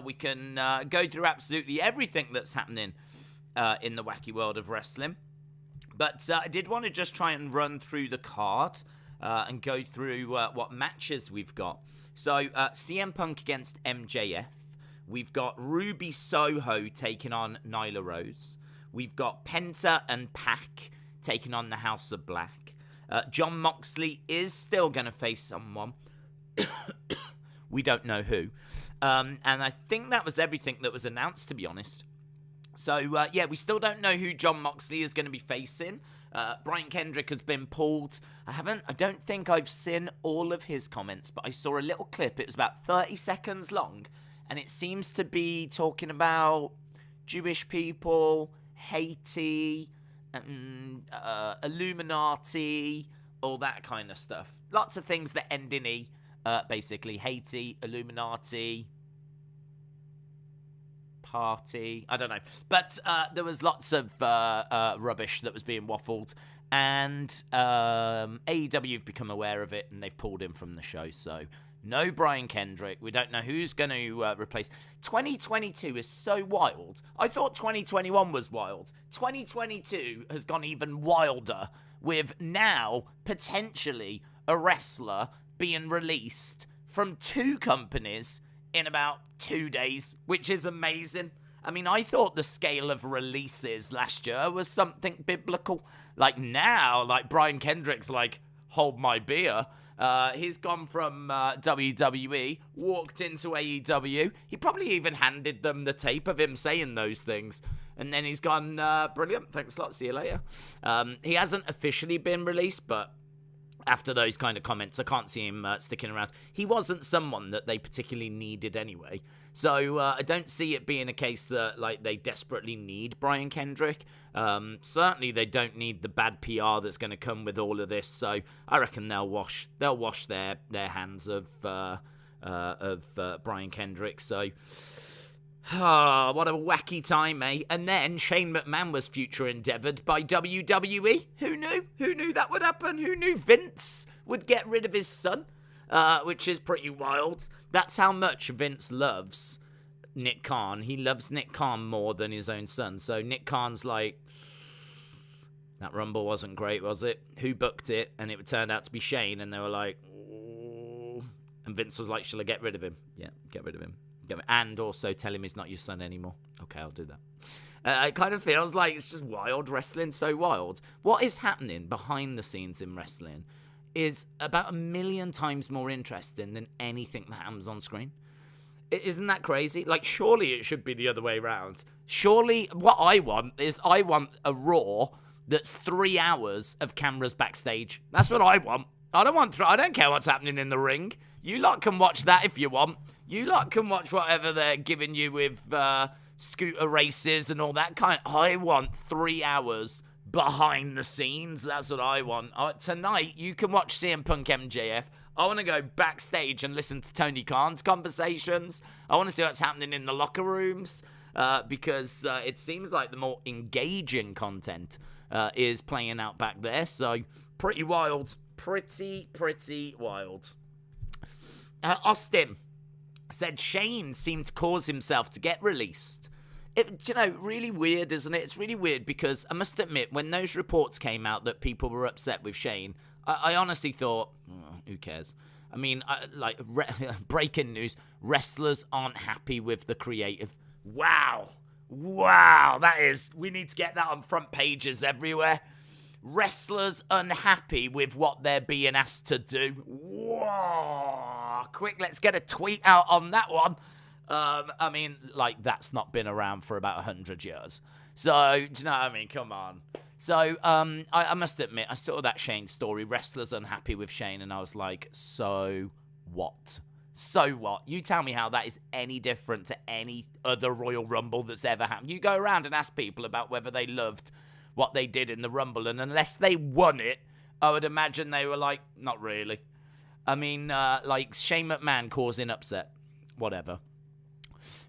We can go through absolutely everything that's happening in the wacky world of wrestling. But I did want to just try and run through the card and go through what matches we've got. So, CM Punk against MJF. We've got Ruby Soho taking on Nyla Rose. We've got Penta and Pac taking on the House of Black. John Moxley is still going to face someone. We don't know who. And I think that was everything that was announced, to be honest. So, yeah, we still don't know who John Moxley is going to be facing. Brian Kendrick has been pulled. I don't think I've seen all of his comments, but I saw a little clip. It was about 30 seconds long, and it seems to be talking about Jewish people, Haiti, Illuminati, all that kind of stuff. Lots of things that end in E, basically. Haiti, Illuminati, party, I don't know. But there was lots of rubbish that was being waffled, and AEW have become aware of it, and they've pulled him from the show. So no Brian Kendrick. We don't know who's going to replace. 2022 is so wild. I thought 2021 was wild. 2022 has gone even wilder, with now potentially a wrestler being released from 2 companies in about 2 days, which is amazing. I mean, I thought the scale of releases last year was something biblical. Like now, like Brian Kendrick's like, hold my beer. He's gone from WWE, walked into AEW. He probably even handed them the tape of him saying those things. And then he's gone, brilliant, thanks a lot, see you later. He hasn't officially been released, but after those kind of comments, I can't see him sticking around. He wasn't someone that they particularly needed anyway. So I don't see it being a case that like they desperately need Brian Kendrick. Certainly they don't need the bad PR that's going to come with all of this. So I reckon they'll wash their hands of Brian Kendrick. So what a wacky time, eh? And then Shane McMahon was future endeavored by WWE. Who knew? Who knew that would happen? Who knew Vince would get rid of his son? Which is pretty wild. That's how much Vince loves Nick Khan. He loves Nick Khan more than his own son. So Nick Khan's like, that Rumble wasn't great, was it? Who booked it? And it turned out to be Shane. And they were like, oh. And Vince was like, shall I get rid of him? Yeah, get rid of him. And also tell him he's not your son anymore. Okay, I'll do that. It kind of feels like it's just wild wrestling, so wild. What is happening behind the scenes in wrestling is about 1 million times more interesting than anything that happens on screen. Isn't that crazy? Like, surely it should be the other way around. Surely what I want is I want a Raw that's 3 hours of cameras backstage. That's what I want. I don't care what's happening in the ring. You lot can watch that if you want. You lot can watch whatever they're giving you with scooter races and all that kind. I want 3 hours behind the scenes. That's what I want. Tonight, you can watch CM Punk MJF. I want to go backstage and listen to Tony Khan's conversations. I want to see what's happening in the locker rooms because it seems like the more engaging content is playing out back there. So, pretty wild. Pretty wild. Austin said Shane seemed to cause himself to get released. Really weird, isn't it? It's really weird because I must admit, when those reports came out that people were upset with Shane, I honestly thought, who cares? I mean, breaking news, wrestlers aren't happy with the creative. Wow, we need to get that on front pages everywhere. Wrestlers unhappy with what they're being asked to do. Whoa! Quick, let's get a tweet out on that one. I mean, like, that's not been around for about 100 years. So, do you know what I mean? Come on. So, I must admit, I saw that Shane story, wrestlers unhappy with Shane, and I was like, so what? So what? You tell me how that is any different to any other Royal Rumble that's ever happened. You go around and ask people about whether they loved what they did in the Rumble, and unless they won it, I would imagine they were like, not really. I mean, like Shane McMahon causing upset, whatever.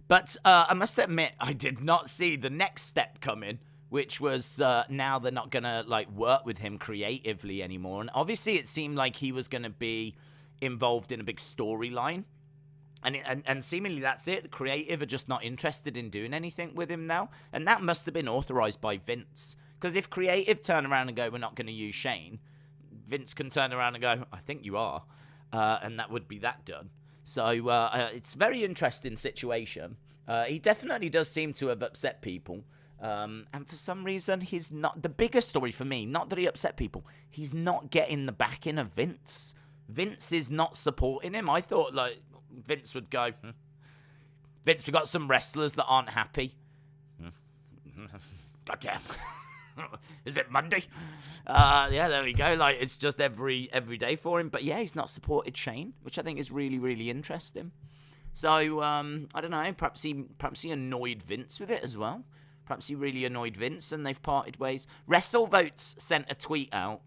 But I must admit, I did not see the next step coming, which was now they're not going to like work with him creatively anymore. And obviously it seemed like he was going to be involved in a big storyline And seemingly that's it. The creative are just not interested in doing anything with him now. And that must have been authorized by Vince. Because if creative turn around and go, we're not going to use Shane, Vince can turn around and go, I think you are. And that would be that done. So it's a very interesting situation. He definitely does seem to have upset people. And for some reason, he's not... The biggest story for me, not that he upset people, he's not getting the backing of Vince. Vince is not supporting him. I thought, like, Vince would go, Vince, we got some wrestlers that aren't happy. Goddamn. Is it Monday? Yeah, there we go. Like, it's just every day for him. But yeah, he's not supported Shane, which I think is really, really interesting. So, I don't know, perhaps he annoyed Vince with it as well. Perhaps he really annoyed Vince and they've parted ways. WrestleVotes sent a tweet out,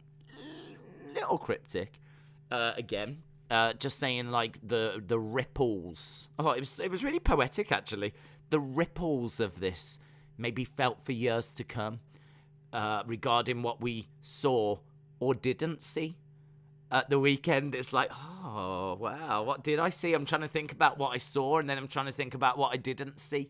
little cryptic, again, just saying like the ripples. Oh, it was really poetic actually. The ripples of this may be felt for years to come, regarding what we saw or didn't see at the weekend. It's like, oh wow, what did I see? I'm trying to think about what I saw, and then I'm trying to think about what I didn't see.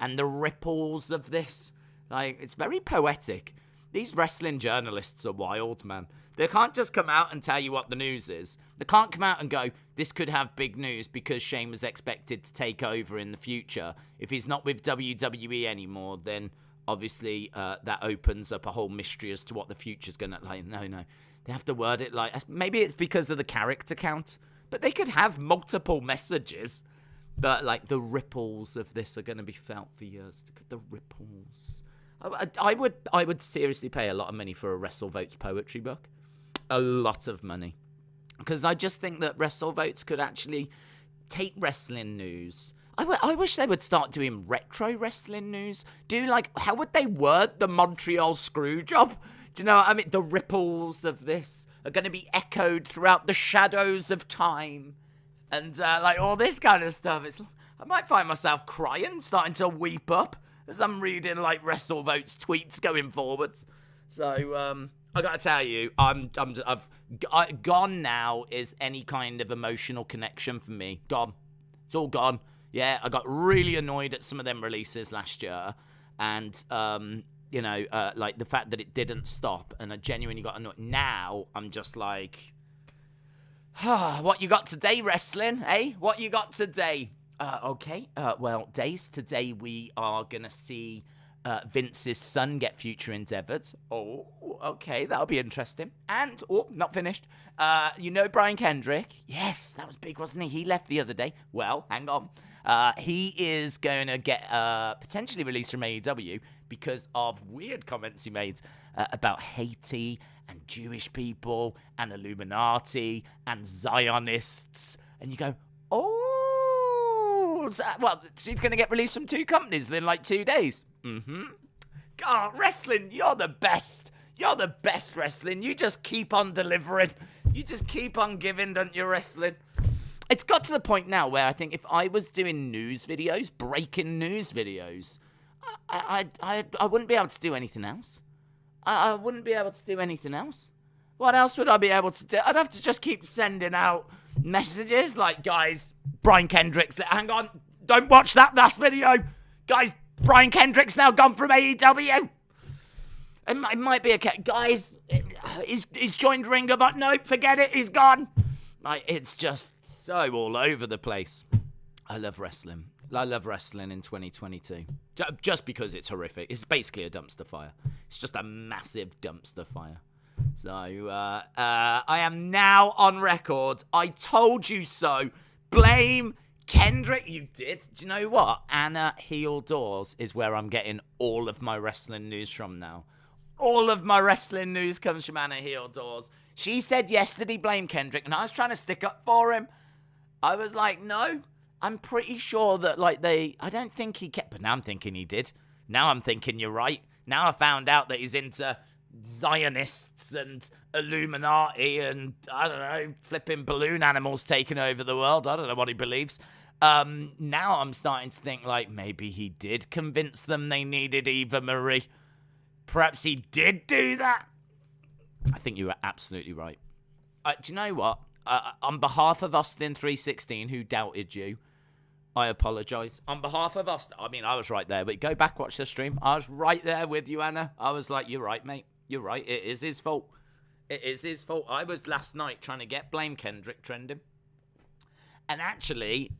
And the ripples of this, like, it's very poetic. These wrestling journalists are wild, man. They can't just come out and tell you what the news is. They can't come out and go, this could have big news because Shane was expected to take over in the future. If he's not with WWE anymore, then obviously that opens up a whole mystery as to what the future's going to... Like, no. They have to word it like... Maybe it's because of the character count, but they could have multiple messages. But, like, the ripples of this are going to be felt for years. The ripples. I would seriously pay a lot of money for a WrestleVotes poetry book. A lot of money. Because I just think that WrestleVotes could actually take wrestling news. I wish they would start doing retro wrestling news. How would they word the Montreal Screwjob? Do you know what I mean? The ripples of this are going to be echoed throughout the shadows of time. And, all this kind of stuff. I might find myself crying, starting to weep up as I'm reading, WrestleVotes tweets going forwards. So, I gotta tell you, I've gone now is any kind of emotional connection for me. Gone. It's all gone. Yeah, I got really annoyed at some of them releases last year. And, the fact that it didn't stop. And I genuinely got annoyed. Now, I'm just like... what you got today, wrestling, eh? What you got today? Okay. Days today we are going to see Vince's son get future endeavored. Oh, okay. That'll be interesting. And, not finished. Brian Kendrick? Yes, that was big, wasn't he? He left the other day. Well, hang on. He is going to get potentially released from AEW because of weird comments he made about Haiti and Jewish people and Illuminati and Zionists. And you go, she's going to get released from 2 companies in 2 days. Mm-hmm. God, wrestling, you're the best. You're the best, wrestling. You just keep on delivering. You just keep on giving, don't you, wrestling? It's got to the point now where I think if I was doing news videos, breaking news videos, I wouldn't be able to do anything else. I wouldn't be able to do anything else. What else would I be able to do? I'd have to just keep sending out messages like, guys, Brian Kendrick's... Hang on, don't watch that last video. Guys, Brian Kendrick's now gone from AEW. It might be a... Guys, he's joined Ring of Honor. No, forget it, he's gone. It's just so all over the place. I love wrestling. I love wrestling in 2022. Just because it's horrific. It's basically a dumpster fire. It's just a massive dumpster fire. So, I am now on record. I told you so. Blame Kendrick. You did. Do you know what? Anna Heel Doors is where I'm getting all of my wrestling news from now. All of my wrestling news comes from Anna Heel Doors. She said yesterday, blame Kendrick, and I was trying to stick up for him. I was like, no. I'm pretty sure that, I don't think he kept, but now I'm thinking he did. Now I'm thinking you're right. Now I found out that he's into Zionists and Illuminati and, I don't know, flipping balloon animals taking over the world. I don't know what he believes. Now I'm starting to think, maybe he did convince them they needed Eva Marie. Perhaps he did do that. I think you were absolutely right. Do you know what? On behalf of Austin 316, who doubted you, I apologize. On behalf of us, I mean, I was right there, but go back, watch the stream. I was right there with you, Anna. I was like, you're right, mate. You're right. It is his fault. It is his fault. I was last night trying to get Blame Kendrick trending. And actually,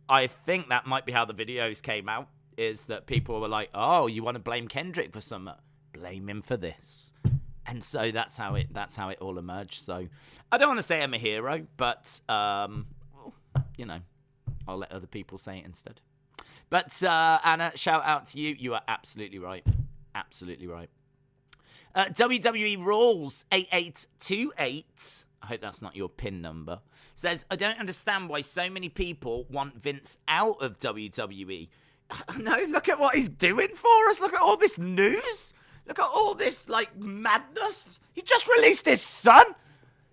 I think that might be how the videos came out, is that people were like, oh, you want to blame Kendrick for something? Blame him for this. And so that's how it all emerged. So I don't want to say I'm a hero, but, you know, I'll let other people say it instead. But, Anna, shout out to you. You are absolutely right. Absolutely right. WWE Rules 8828, I hope that's not your PIN number, says, I don't understand why so many people want Vince out of WWE. No, look at what he's doing for us. Look at all this news. Look at all this, like, madness. He just released his son.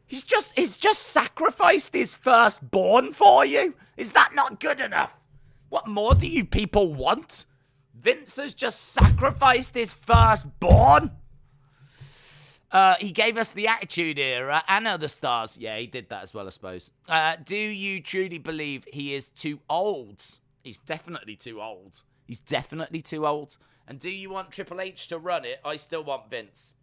He's just sacrificed his firstborn for you. Is that not good enough? What more do you people want? Vince has just sacrificed his firstborn. He gave us the Attitude Era and other stars. Yeah, he did that as well, I suppose. Do you truly believe he is too old? He's definitely too old. He's definitely too old. And do you want Triple H to run it? I still want Vince.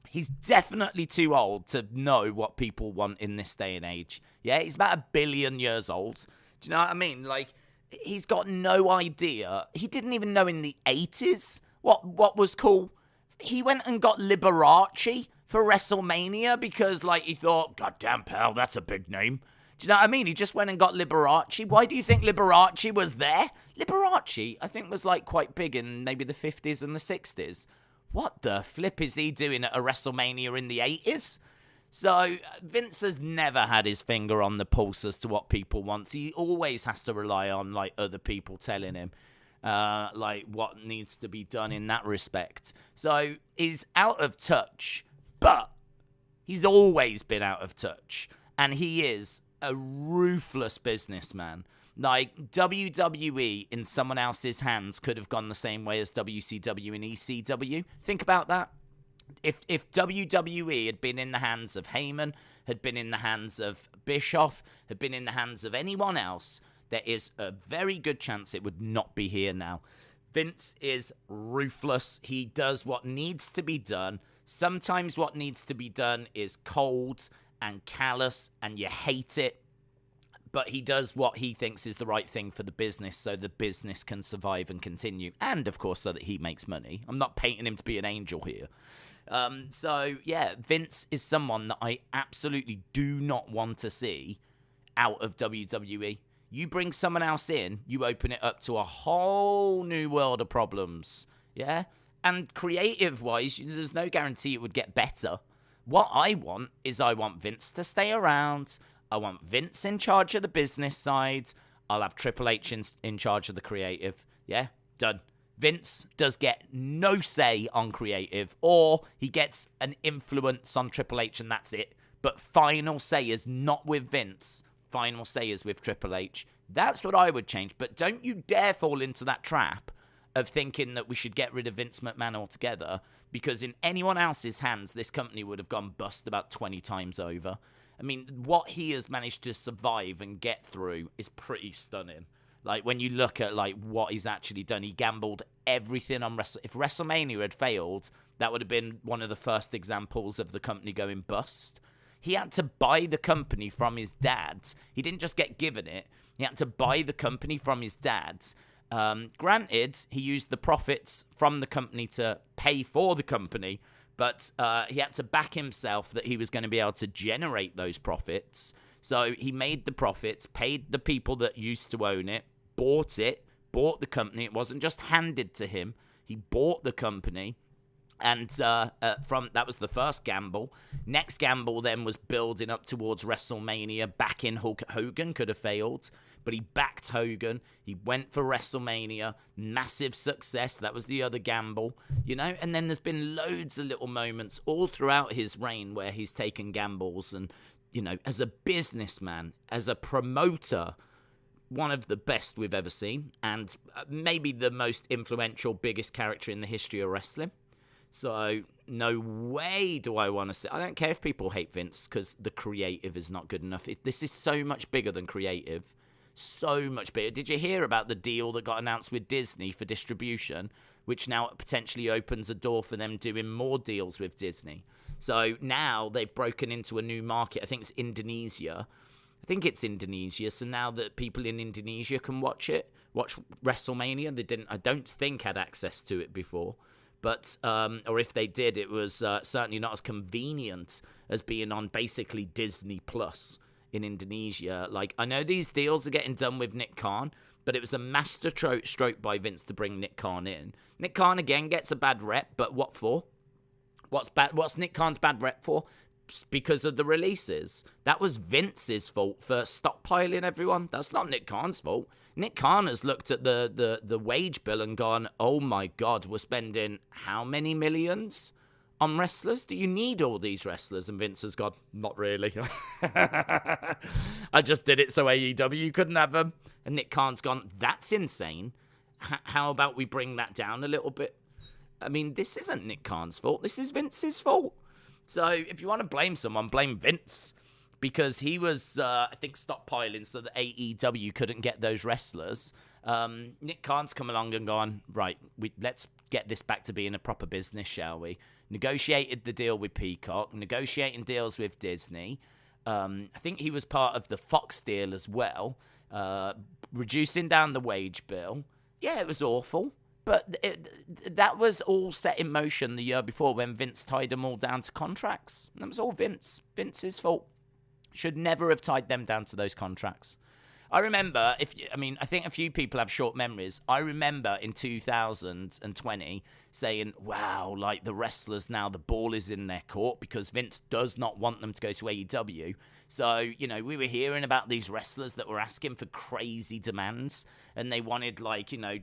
He's definitely too old to know what people want in this day and age. Yeah, he's about 1 billion years old. Do you know what I mean? Like, he's got no idea. He didn't even know in the 80s what was cool. He went and got Liberace for WrestleMania because, like, he thought, God damn, pal, that's a big name. Do you know what I mean? He just went and got Liberace. Why do you think Liberace was there? Liberace, I think, was, like, quite big in maybe the 50s and the 60s. What the flip is he doing at a WrestleMania in the 80s? So, Vince has never had his finger on the pulse as to what people want. He always has to rely on, like, other people telling him, like, what needs to be done in that respect. So, he's out of touch, but he's always been out of touch. And he is a ruthless businessman. Like, WWE in someone else's hands could have gone the same way as WCW and ECW. Think about that. If WWE had been in the hands of Heyman, had been in the hands of Bischoff, had been in the hands of anyone else, there is a very good chance it would not be here now. Vince is ruthless. He does what needs to be done. Sometimes what needs to be done is cold and callous, and you hate it. But he does what he thinks is the right thing for the business so the business can survive and continue. And, of course, so that he makes money. I'm not painting him to be an angel here. So, yeah, Vince is someone that I absolutely do not want to see out of WWE. You bring someone else in, you open it up to a whole new world of problems. Yeah? And creative-wise, there's no guarantee it would get better. What I want is I want Vince to stay around. I want Vince in charge of the business side. I'll have Triple H in charge of the creative. Yeah, done. Vince does get no say on creative, or he gets an influence on Triple H and that's it. But final say is not with Vince. Final say is with Triple H. That's what I would change. But don't you dare fall into that trap of thinking that we should get rid of Vince McMahon altogether, because in anyone else's hands, this company would have gone bust about 20 times over. I mean, what he has managed to survive and get through is pretty stunning. Like, when you look at, like, what he's actually done, he gambled everything on If WrestleMania had failed, that would have been one of the first examples of the company going bust. He had to buy the company from his dad. He didn't just get given it. He had to buy the company from his dad. Granted, he used the profits from the company to pay for the company, but he had to back himself that he was going to be able to generate those profits. So he made the profits, paid the people that used to own it, bought the company. It wasn't just handed to him. He bought the company. And that was the first gamble. Next gamble then was building up towards WrestleMania. Backing Hulk Hogan could have failed, but he backed Hogan. He went for WrestleMania. Massive success. That was the other gamble, you know. And then there's been loads of little moments all throughout his reign where he's taken gambles. And, you know, as a businessman, as a promoter, one of the best we've ever seen, and maybe the most influential, biggest character in the history of wrestling. So, no way do I want to say... I don't care if people hate Vince because the creative is not good enough. This is so much bigger than creative. So much bigger. Did you hear about the deal that got announced with Disney for distribution, which now potentially opens a door for them doing more deals with Disney? So now they've broken into a new market. I think it's Indonesia. So now that people in Indonesia can watch WrestleMania. I don't think had access to it before. But, or if they did, it was certainly not as convenient as being on basically Disney Plus in Indonesia. Like, I know these deals are getting done with Nick Khan, but it was a master stroke by Vince to bring Nick Khan in. Nick Khan, again, gets a bad rep, but what for? What's Nick Khan's bad rep for? Because of the releases. That was Vince's fault for stockpiling everyone. That's not Nick Khan's fault. Nick Khan has looked at the wage bill and gone, oh my God, we're spending how many millions on wrestlers? Do you need all these wrestlers? And Vince has gone, not really. I just did it so AEW couldn't have them. And Nick Khan's gone, that's insane. How about we bring that down a little bit? I mean, this isn't Nick Khan's fault. This is Vince's fault. So if you want to blame someone, blame Vince. Because he was, I think, stockpiling so that AEW couldn't get those wrestlers. Nick Khan's come along and gone, right, let's get this back to being a proper business, shall we? Negotiated the deal with Peacock, negotiating deals with Disney. I think he was part of the Fox deal as well, reducing down the wage bill. Yeah, it was awful. But that was all set in motion the year before when Vince tied them all down to contracts. That was all Vince's fault. Should never have tied them down to those contracts. I remember, I think a few people have short memories. I remember in 2020 saying, wow, like the wrestlers now, the ball is in their court because Vince does not want them to go to AEW. So, we were hearing about these wrestlers that were asking for crazy demands and they wanted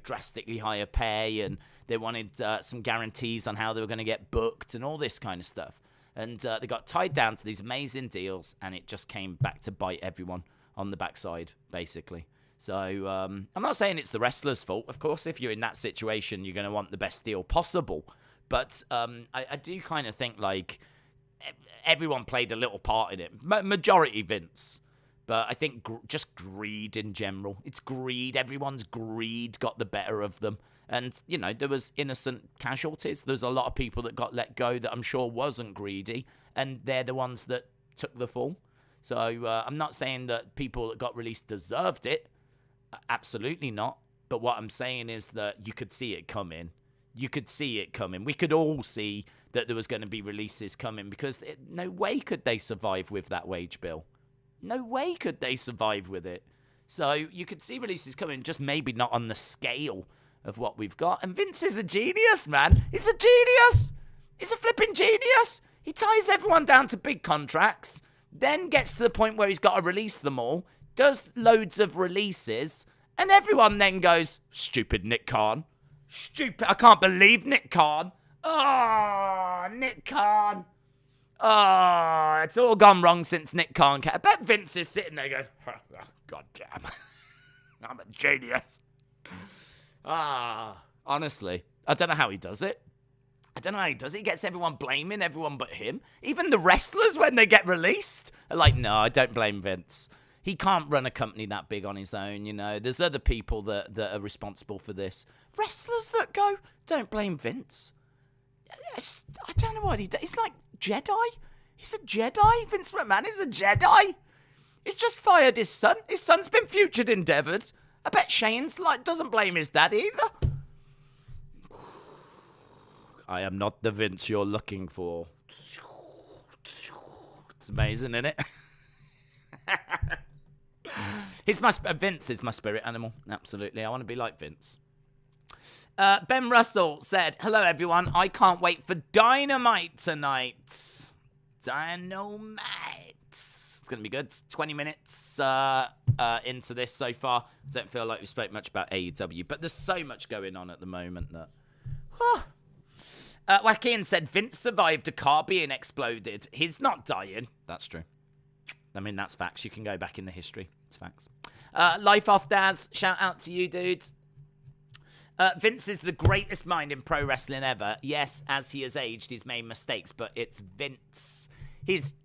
drastically higher pay and they wanted some guarantees on how they were going to get booked and all this kind of stuff. And they got tied down to these amazing deals, and it just came back to bite everyone on the backside, basically. So I'm not saying it's the wrestler's fault. Of course, if you're in that situation, you're going to want the best deal possible. But I do kind of think, like, everyone played a little part in it. Majority Vince. But I think just greed in general. It's greed. Everyone's greed got the better of them. And, there was innocent casualties. There's a lot of people that got let go that I'm sure wasn't greedy. And they're the ones that took the fall. So I'm not saying that people that got released deserved it. Absolutely not. But what I'm saying is that you could see it coming. We could all see that there was going to be releases coming because no way could they survive with that wage bill. No way could they survive with it. So you could see releases coming, just maybe not on the scale of what we've got. And Vince is a genius, man. He's a genius. He's a flipping genius. He ties everyone down to big contracts, then gets to the point where he's got to release them all, does loads of releases, and everyone then goes, stupid Nick Khan. Stupid. I can't believe Nick Khan. Oh, Nick Khan. Oh, it's all gone wrong since Nick Khan came. I bet Vince is sitting there going, oh, God damn. I'm a genius. Honestly, I don't know how he does it. He gets everyone blaming everyone but him. Even the wrestlers, when they get released, are like, no, I don't blame Vince. He can't run a company that big on his own, There's other people that are responsible for this. Wrestlers that go, don't blame Vince. I don't know what he does. He's like Jedi. He's a Jedi. Vince McMahon is a Jedi. He's just fired his son. His son's been future endeavored. I bet Shane's doesn't blame his dad either. I am not the Vince you're looking for. It's amazing, isn't it? Vince is my spirit animal. Absolutely. I want to be like Vince. Ben Russell said, hello, everyone. I can't wait for Dynamite tonight. Dynamite. It's going to be good. 20 minutes into this so far. I don't feel like we spoke much about AEW, but there's so much going on at the moment that... Joaquin said, Vince survived a car being exploded. He's not dying. That's true. I mean, that's facts. You can go back in the history. It's facts. Life Off Daz, shout out to you, dude. Vince is the greatest mind in pro wrestling ever. Yes, as he has aged, he's made mistakes, but it's Vince. He's,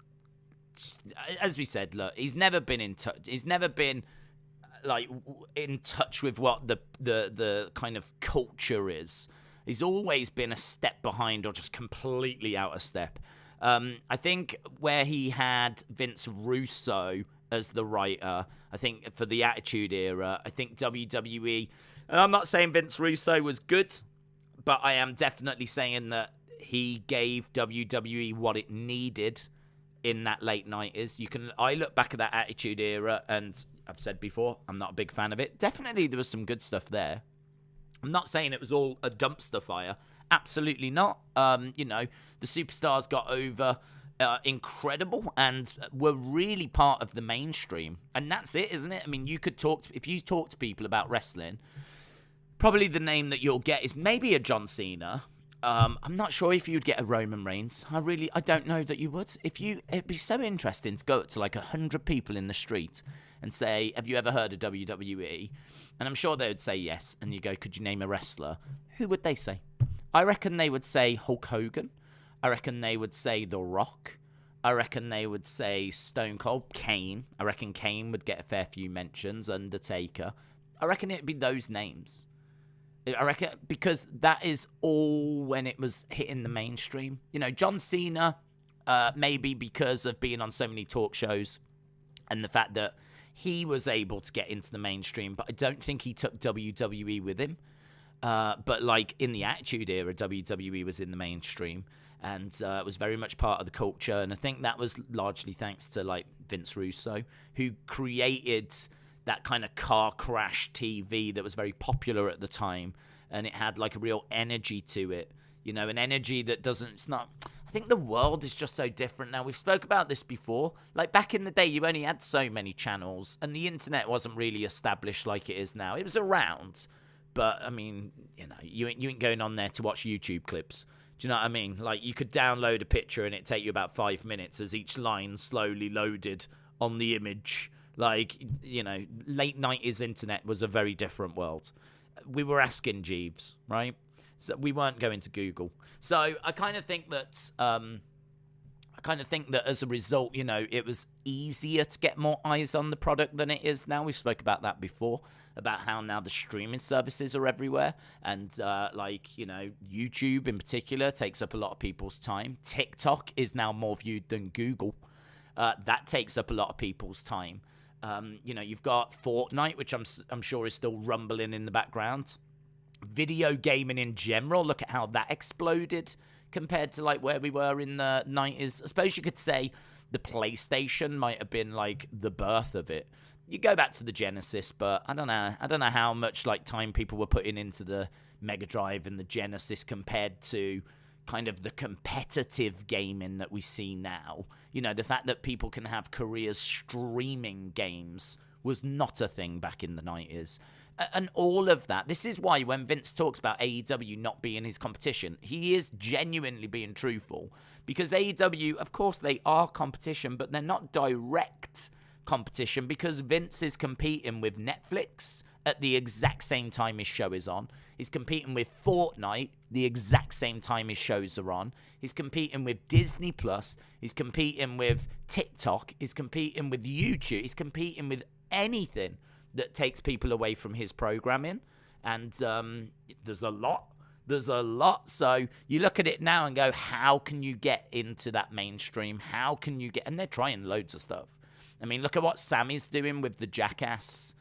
as we said, look, he's never been in touch. He's never been in touch with what the kind of culture is. He's always been a step behind or just completely out of step. I think where he had Vince Russo as the writer, I think for the Attitude Era, I think WWE, and I'm not saying Vince Russo was good, but I am definitely saying that he gave WWE what it needed in that late 90s. I look back at that Attitude Era, and I've said before, I'm not a big fan of it. Definitely there was some good stuff there. I'm not saying it was all a dumpster fire. Absolutely not. The superstars got over incredible and were really part of the mainstream. And that's it, isn't it? I mean, if you talk to people about wrestling, probably the name that you'll get is maybe a John Cena. I'm not sure if you'd get a Roman Reigns. I don't know that you would. It'd be so interesting to go up to like 100 people in the street and say, have you ever heard of WWE? And I'm sure they would say yes. And you go, could you name a wrestler? Who would they say? I reckon they would say Hulk Hogan. I reckon they would say The Rock. I reckon they would say Stone Cold. Kane. I reckon Kane would get a fair few mentions. Undertaker. I reckon it'd be those names. I reckon because that is all when it was hitting the mainstream. John Cena, maybe because of being on so many talk shows and the fact that he was able to get into the mainstream, but I don't think he took WWE with him. But like in the Attitude Era, WWE was in the mainstream and was very much part of the culture. And I think that was largely thanks to like Vince Russo, who created that kind of car crash TV that was very popular at the time. And it had like a real energy to it, an energy that I think the world is just so different now. We've spoke about this before. Like back in the day, you only had so many channels and the internet wasn't really established like it is now. It was around, but I mean, you ain't going on there to watch YouTube clips. Do you know what I mean? Like you could download a picture and it'd take you about 5 minutes as each line slowly loaded on the image. Like, late 90s internet was a very different world. We were asking Jeeves, right? So we weren't going to Google. So I kind of think that as a result, it was easier to get more eyes on the product than it is now. We spoke about that before, about how now the streaming services are everywhere. And YouTube in particular takes up a lot of people's time. TikTok is now more viewed than Google. That takes up a lot of people's time. You've got Fortnite, which I'm sure is still rumbling in the background. Video gaming in general, look at how that exploded compared to like where we were in the 90s. I suppose you could say the PlayStation might have been like the birth of it. You go back to the Genesis, but I don't know how much like time people were putting into the Mega Drive and the Genesis compared to kind of the competitive gaming that we see now. The fact that people can have careers streaming games was not a thing back in the 90s. And all of that. This is why when Vince talks about AEW not being his competition, he is genuinely being truthful. Because AEW, of course, they are competition, but they're not direct competition because Vince is competing with Netflix at the exact same time his show is on. He's competing with Fortnite the exact same time his shows are on. He's competing with Disney Plus. He's competing with TikTok. He's competing with YouTube. He's competing with anything that takes people away from his programming. And there's a lot. So you look at it now and go, how can you get into that mainstream? How can you get... And they're trying loads of stuff. I mean, look at what Sammy's doing with the Jackass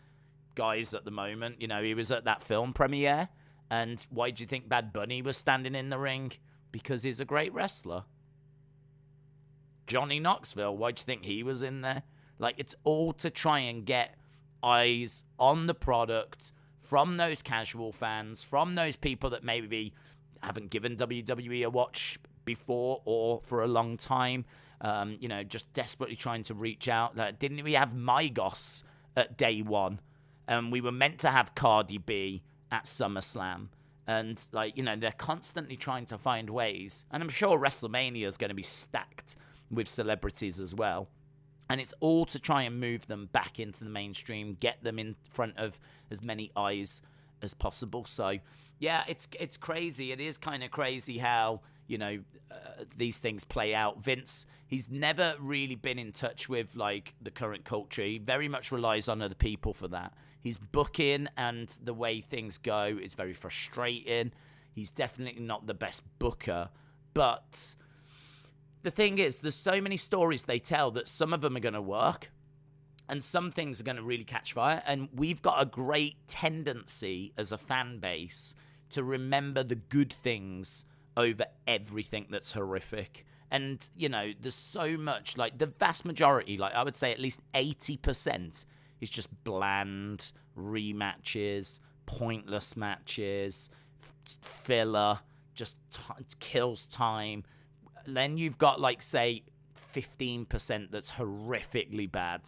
guys at the moment. He was at that film premiere. And why do you think Bad Bunny was standing in the ring? Because he's a great wrestler. Johnny Knoxville, why do you think he was in there? Like, it's all to try and get eyes on the product from those casual fans, from those people that maybe haven't given WWE a watch before or for a long time. Just desperately trying to reach out. Didn't we have Mygos at day one? We were meant to have Cardi B at SummerSlam. And, they're constantly trying to find ways. And I'm sure WrestleMania is going to be stacked with celebrities as well. And it's all to try and move them back into the mainstream, get them in front of as many eyes as possible. So, yeah, it's crazy. It is kind of crazy how, these things play out. Vince, he's never really been in touch with like the current culture. He very much relies on other people for that. His booking and the way things go is very frustrating. He's definitely not the best booker, but the thing is, there's so many stories they tell that some of them are going to work and some things are going to really catch fire. And we've got a great tendency as a fan base to remember the good things over everything that's horrific. And, there's so much, like the vast majority, like I would say at least 80% is just bland rematches, pointless matches, filler, just kills time. Then you've got, like, say, 15% that's horrifically bad.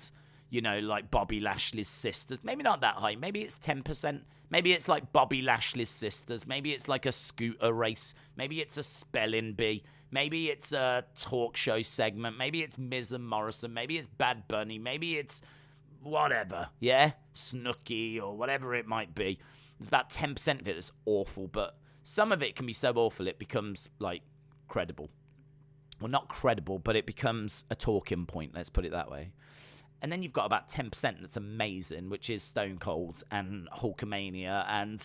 Like Bobby Lashley's sisters. Maybe not that high. Maybe it's 10%. Maybe it's like Bobby Lashley's sisters. Maybe it's like a scooter race. Maybe it's a spelling bee. Maybe it's a talk show segment. Maybe it's Miz and Morrison. Maybe it's Bad Bunny. Maybe it's whatever, yeah? Snooki or whatever it might be. There's about 10% of it that's awful, but some of it can be so awful it becomes, like, credible. Well, not credible, but it becomes a talking point, let's put it that way. And then you've got about 10% that's amazing, which is Stone Cold and Hulkamania and,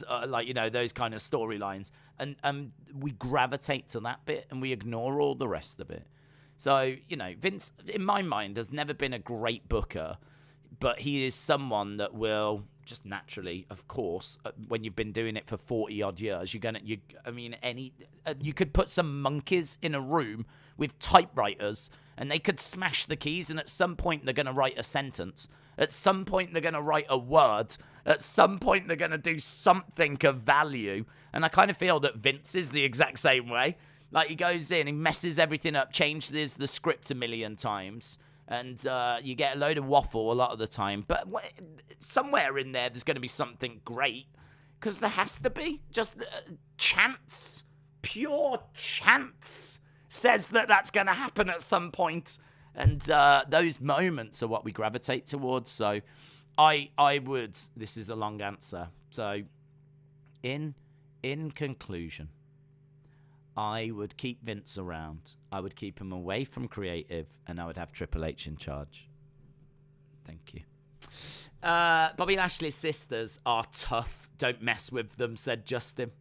those kind of storylines. And we gravitate to that bit and we ignore all the rest of it. So, Vince, in my mind, has never been a great booker, but he is someone that will just naturally, of course, when you've been doing it for 40-odd years, you could put some monkeys in a room with typewriters and they could smash the keys, and at some point they're going to write a sentence. At some point they're going to write a word. At some point they're going to do something of value. And I kind of feel that Vince is the exact same way. Like, he goes in, he messes everything up, changes the script a million times, and you get a load of waffle a lot of the time. But somewhere in there's going to be something great, because there has to be. Just chance, pure chance, says that that's going to happen at some point. And those moments are what we gravitate towards. So I would, this is a long answer. So in conclusion, I would keep Vince around. I would keep him away from creative, and I would have Triple H in charge. Thank you. Bobby Lashley's sisters are tough. Don't mess with them, said Justin.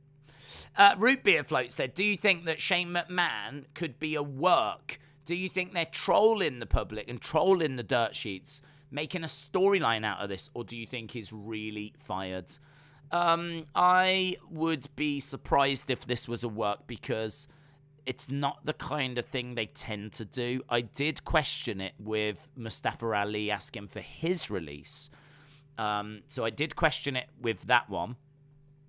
Root Beer Float said, do you think that Shane McMahon could be a work? Do you think they're trolling the public and trolling the dirt sheets, making a storyline out of this, or do you think he's really fired? I would be surprised if this was a work, because it's not the kind of thing they tend to do. I did question it with Mustafa Ali asking for his release. So I did question it with that one.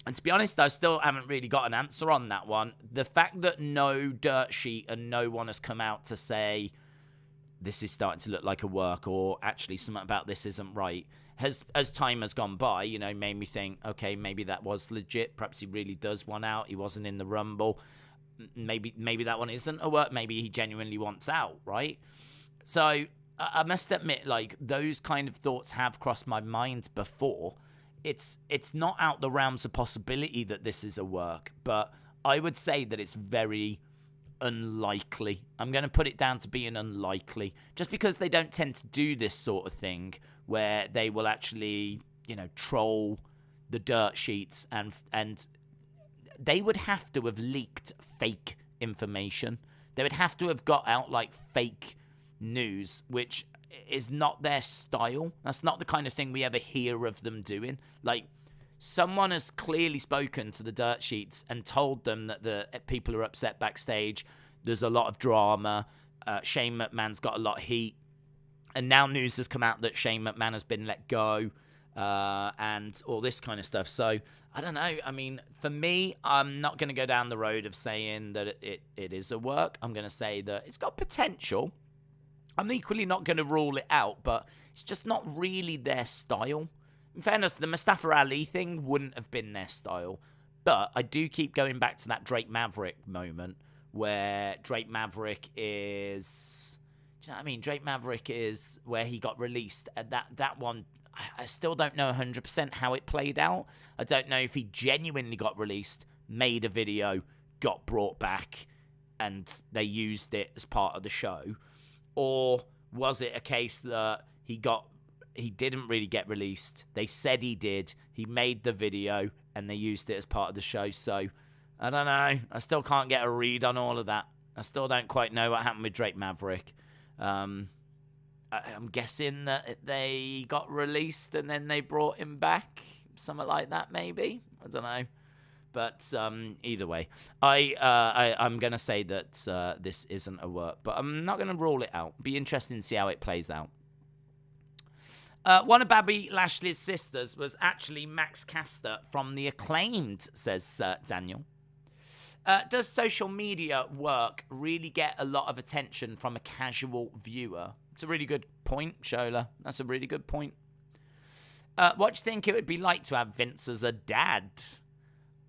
And to be honest, I still haven't really got an answer on that one. The fact that no dirt sheet and no one has come out to say this is starting to look like a work, or actually something about this isn't right, as time has gone by, made me think, okay, maybe that was legit. Perhaps he really does want out. He wasn't in the Rumble. Maybe that one isn't a work. Maybe he genuinely wants out, right? So I must admit, like, those kind of thoughts have crossed my mind before. It's not out the realms of possibility that this is a work, but I would say that it's very unlikely. I'm going to put it down to being unlikely, just because they don't tend to do this sort of thing where they will actually, troll the dirt sheets, and they would have to have leaked fake information. They would have to have got out like fake news, which is not their style. That's not the kind of thing we ever hear of them doing. Like, someone has clearly spoken to the dirt sheets and told them that the people are upset backstage. There's a lot of drama. Shane McMahon's got a lot of heat. And now news has come out that Shane McMahon has been let go, and all this kind of stuff. So, I don't know. I mean, for me, I'm not going to go down the road of saying that it is a work. I'm going to say that it's got potential. I'm equally not going to rule it out, but it's just not really their style. In fairness, the Mustafa Ali thing wouldn't have been their style. But I do keep going back to that Drake Maverick moment where Drake Maverick is... Do you know what I mean? Drake Maverick is where he got released. And that one, I still don't know 100% how it played out. I don't know if he genuinely got released, made a video, got brought back, and they used it as part of the show? Or was it a case that he didn't really get released? They said he did. He made the video, and they used it as part of the show. So, I don't know. I still can't get a read on all of that. I still don't quite know what happened with Drake Maverick. I'm guessing that they got released and then they brought him back. Something like that, maybe. I don't know. But either way, I'm going to say that this isn't a work. But I'm not going to rule it out. Be interesting to see how it plays out. One of Bobby Lashley's sisters was actually Max Caster from The Acclaimed, says Daniel. Does social media work really get a lot of attention from a casual viewer? It's a really good point, Shola. That's a really good point. What do you think it would be like to have Vince as a dad?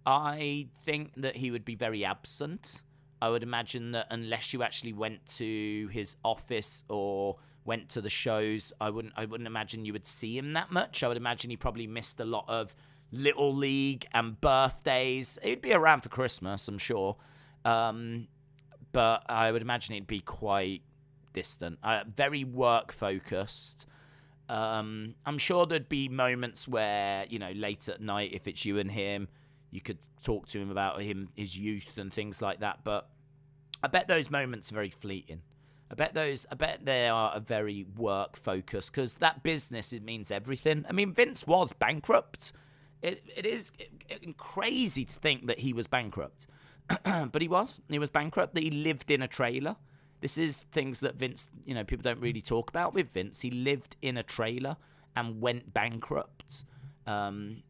I think that he would be very absent. I would imagine that unless you actually went to his office or went to the shows, I wouldn't imagine you would see him that much. I would imagine he probably missed a lot of Little League and birthdays. He'd be around for Christmas, I'm sure. But I would imagine he'd be quite distant. Very work-focused. I'm sure there'd be moments where, late at night, if it's you and him, you could talk to him about his youth and things like that. But I bet those moments are very fleeting. I bet they are very work focused because that business, it means everything. I mean, Vince was bankrupt. It is crazy to think that he was bankrupt, but he was bankrupt. That he lived in a trailer. This is things that Vince, people don't really talk about with Vince. He lived in a trailer and went bankrupt. From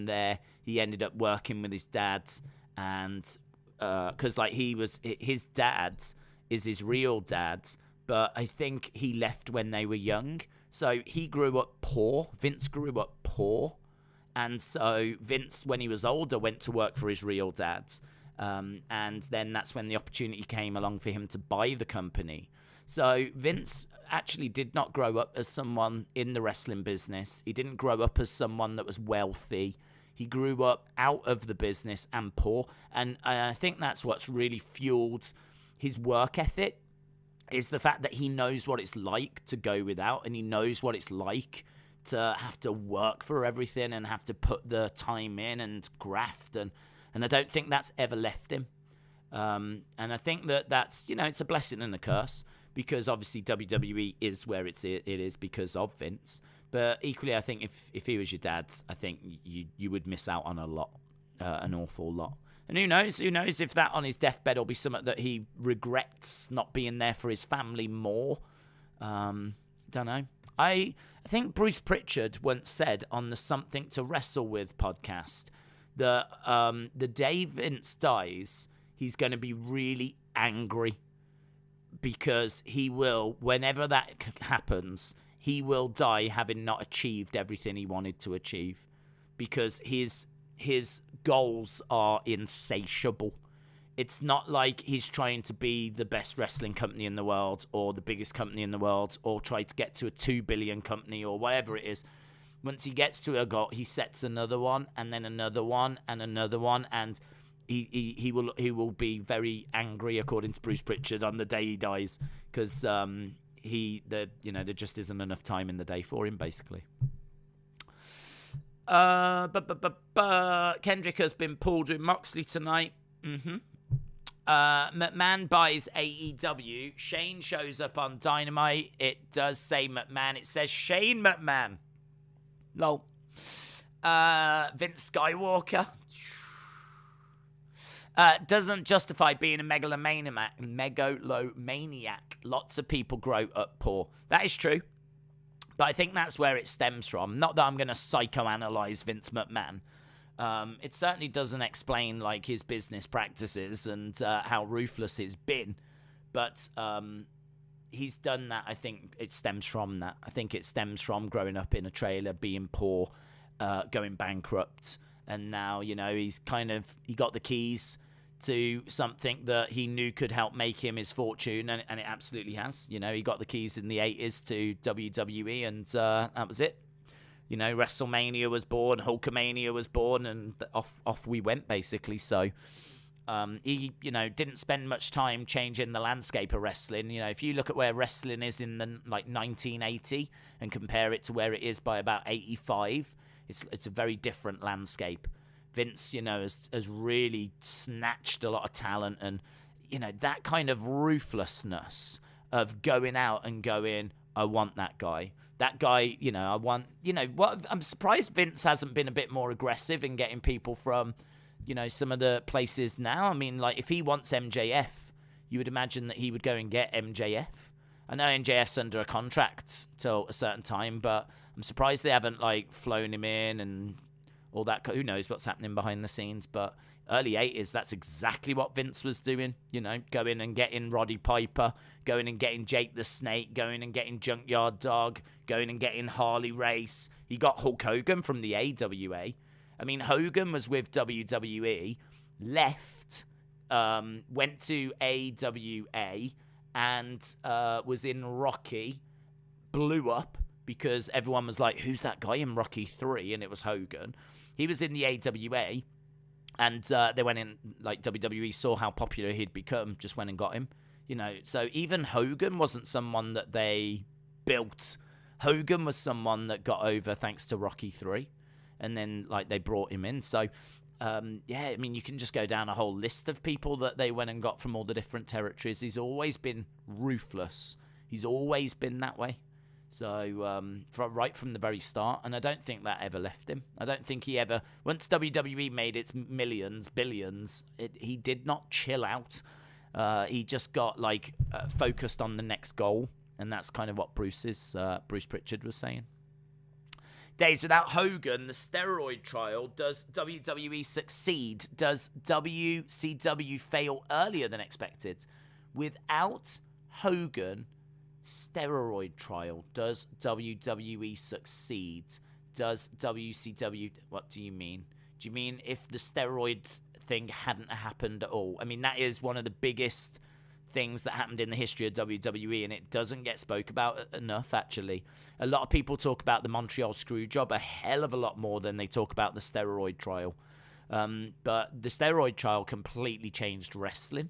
there, he ended up working with his dad, and because his dad is his real dad, but I think he left when they were young. So he grew up poor. Vince grew up poor, and so Vince, when he was older, went to work for his real dad, and then that's when the opportunity came along for him to buy the company. So Vince actually did not grow up as someone in the wrestling business. He didn't grow up as someone that was wealthy. He grew up out of the business and poor. And I think that's what's really fueled his work ethic, is the fact that he knows what it's like to go without, and he knows what it's like to have to work for everything and have to put the time in and graft. And I don't think that's ever left him. And I think that's, it's a blessing and a curse. Because obviously WWE is where it is because of Vince. But equally, I think if he was your dad, I think you would miss out on a lot, an awful lot. And who knows if that on his deathbed will be something that he regrets not being there for his family more. Don't know. I think Bruce Pritchard once said on the Something to Wrestle With podcast that the day Vince dies, he's going to be really angry. Because he will, whenever that happens, he will die having not achieved everything he wanted to achieve. Because his goals are insatiable. It's not like he's trying to be the best wrestling company in the world or the biggest company in the world or try to get to a 2 billion company or whatever it is. Once he gets to a goal, he sets another one and then another one and another one, and he will be very angry, according to Bruce Pritchard, on the day he dies, because there just isn't enough time in the day for him, basically. Kendrick has been pulled with Moxley tonight. McMahon buys AEW. Shane shows up on Dynamite. It does say McMahon. It says Shane McMahon. Lol. Vince Skywalker. Doesn't justify being a megalomaniac. Lots of people grow up poor. That is true. But I think that's where it stems from. Not that I'm going to psychoanalyze Vince McMahon. It certainly doesn't explain his business practices and how ruthless he's been. But he's done that. I think it stems from that. I think it stems from growing up in a trailer, being poor, going bankrupt. And now, he got the keys to something that he knew could help make him his fortune, and it absolutely has. He got the keys in the 80s to WWE, and that was it. WrestleMania was born, Hulkamania was born, and off we went, basically. So He, didn't spend much time changing the landscape of wrestling. If you look at where wrestling is in 1980 and compare it to where it is by about 85, it's a very different landscape. Vince, has really snatched a lot of talent, and that kind of ruthlessness of going out and going, I want that guy. That guy, I want, what? I'm surprised Vince hasn't been a bit more aggressive in getting people from, some of the places now. I mean, if he wants MJF, you would imagine that he would go and get MJF. I know MJF's under a contract till a certain time, but I'm surprised they haven't, flown him in and all that. Who knows what's happening behind the scenes, but early 80s, that's exactly what Vince was doing, going and getting Roddy Piper, going and getting Jake the Snake, going and getting Junkyard Dog, going and getting Harley Race. He got Hulk Hogan from the AWA. I mean, Hogan was with WWE, left, went to AWA, and was in Rocky, blew up because everyone was like, who's that guy in Rocky 3? And it was Hogan. He was in the AWA. And they went in, WWE saw how popular he'd become, just went and got him. So even Hogan wasn't someone that they built. Hogan was someone that got over thanks to Rocky 3. And then, they brought him in. So, I mean, you can just go down a whole list of people that they went and got from all the different territories. He's always been ruthless. He's always been that way. So, right from the very start, and I don't think that ever left him. I don't think he ever, once WWE made its millions, billions, he did not chill out. He just got, focused on the next goal, and that's kind of what Bruce Pritchard was saying. Days without Hogan, the steroid trial, does WWE succeed? Does WCW fail earlier than expected? Without Hogan, steroid trial, does WWE succeed? Does WCW, what do you mean? Do you mean if the steroid thing hadn't happened at all? I mean, that is one of the biggest things that happened in the history of WWE, and it doesn't get spoke about enough, actually. A lot of people talk about the Montreal Screwjob a hell of a lot more than they talk about the steroid trial. But the steroid trial completely changed wrestling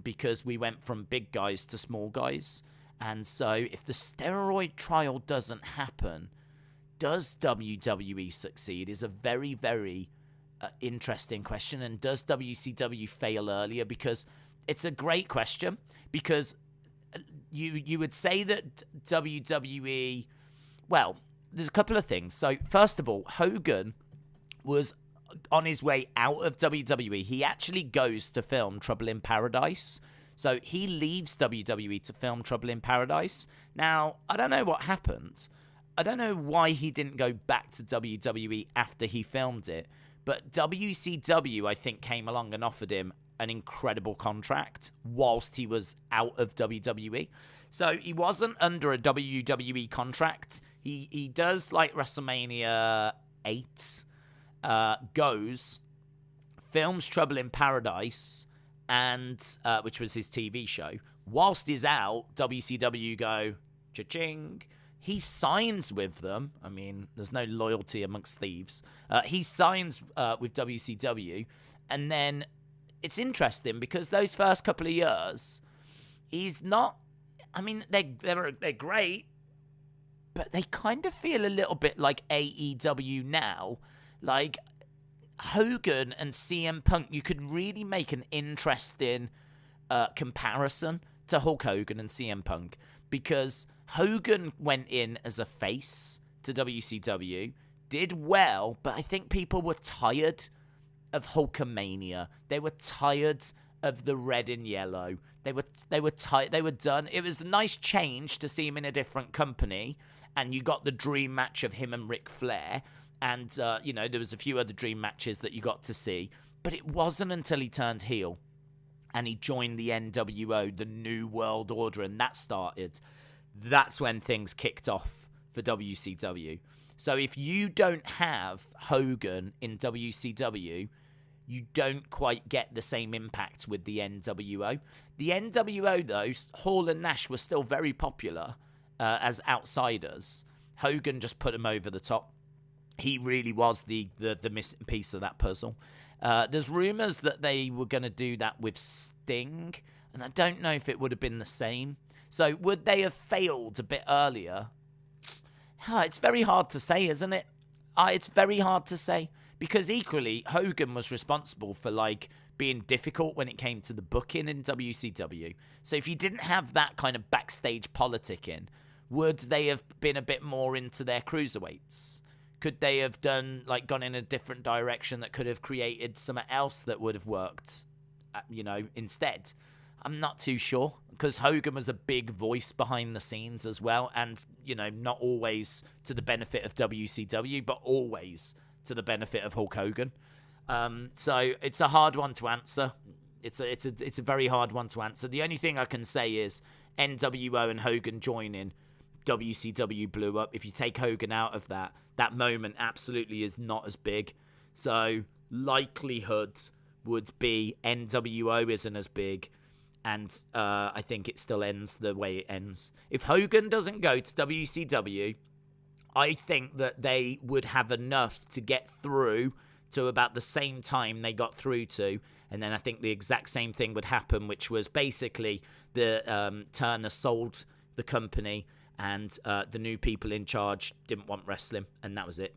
because we went from big guys to small guys. And so if the steroid trial doesn't happen, does WWE succeed is a very, very interesting question. And does WCW fail earlier? Because it's a great question, because you would say that WWE, well, there's a couple of things. So first of all, Hogan was on his way out of WWE. He actually goes to film Trouble in Paradise. So he leaves WWE to film Trouble in Paradise. Now, I don't know what happened. I don't know why he didn't go back to WWE after he filmed it. But WCW, I think, came along and offered him an incredible contract whilst he was out of WWE. So he wasn't under a WWE contract. He does WrestleMania 8, goes, films Trouble in Paradise, and which was his TV show. Whilst he's out, WCW go, cha-ching. He signs with them. I mean, there's no loyalty amongst thieves. He signs with WCW, and then it's interesting because those first couple of years, he's not. I mean, they're great, but they kind of feel a little bit like AEW now. Like Hogan and CM Punk, you could really make an interesting comparison to Hulk Hogan and CM Punk, because Hogan went in as a face to WCW, did well, but I think people were tired of Hulkamania. They were tired of the red and yellow. They were tired. They were done. It was a nice change to see him in a different company, and you got the dream match of him and Ric Flair, and there was a few other dream matches that you got to see, but it wasn't until he turned heel and he joined the NWO, the New World Order, and that started. That's when things kicked off for WCW. So if you don't have Hogan in WCW, you don't quite get the same impact with the NWO. The NWO, though, Hall and Nash were still very popular as outsiders. Hogan just put them over the top. He really was the missing piece of that puzzle. There's rumors that they were going to do that with Sting, and I don't know if it would have been the same. So would they have failed a bit earlier? It's very hard to say, isn't it? It's very hard to say, because equally Hogan was responsible for like being difficult when it came to the booking in WCW. So if you didn't have that kind of backstage politicking, would they have been a bit more into their cruiserweights? Could they have gone in a different direction that could have created something else that would have worked, instead? I'm not too sure, because Hogan was a big voice behind the scenes as well, and, not always to the benefit of WCW, but always to the benefit of Hulk Hogan. So it's a hard one to answer. It's a very hard one to answer. The only thing I can say is NWO and Hogan joining, WCW blew up. If you take Hogan out of that moment absolutely is not as big. So likelihood would be NWO isn't as big, and I think it still ends the way it ends. If Hogan doesn't go to WCW, I think that they would have enough to get through to about the same time they got through to, and then I think the exact same thing would happen, which was basically the Turner sold the company, and the new people in charge didn't want wrestling, and that was it.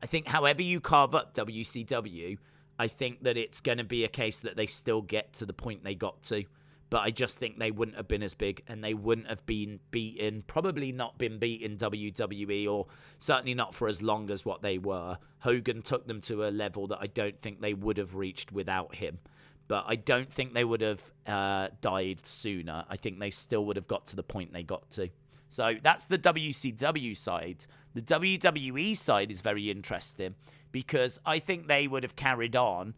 I think however you carve up WCW, I think that it's going to be a case that they still get to the point they got to. But I just think they wouldn't have been as big, and they wouldn't have been beaten, probably not been beaten WWE, or certainly not for as long as what they were. Hogan took them to a level that I don't think they would have reached without him. But I don't think they would have died sooner. I think they still would have got to the point they got to. So that's the WCW side. The WWE side is very interesting, because I think they would have carried on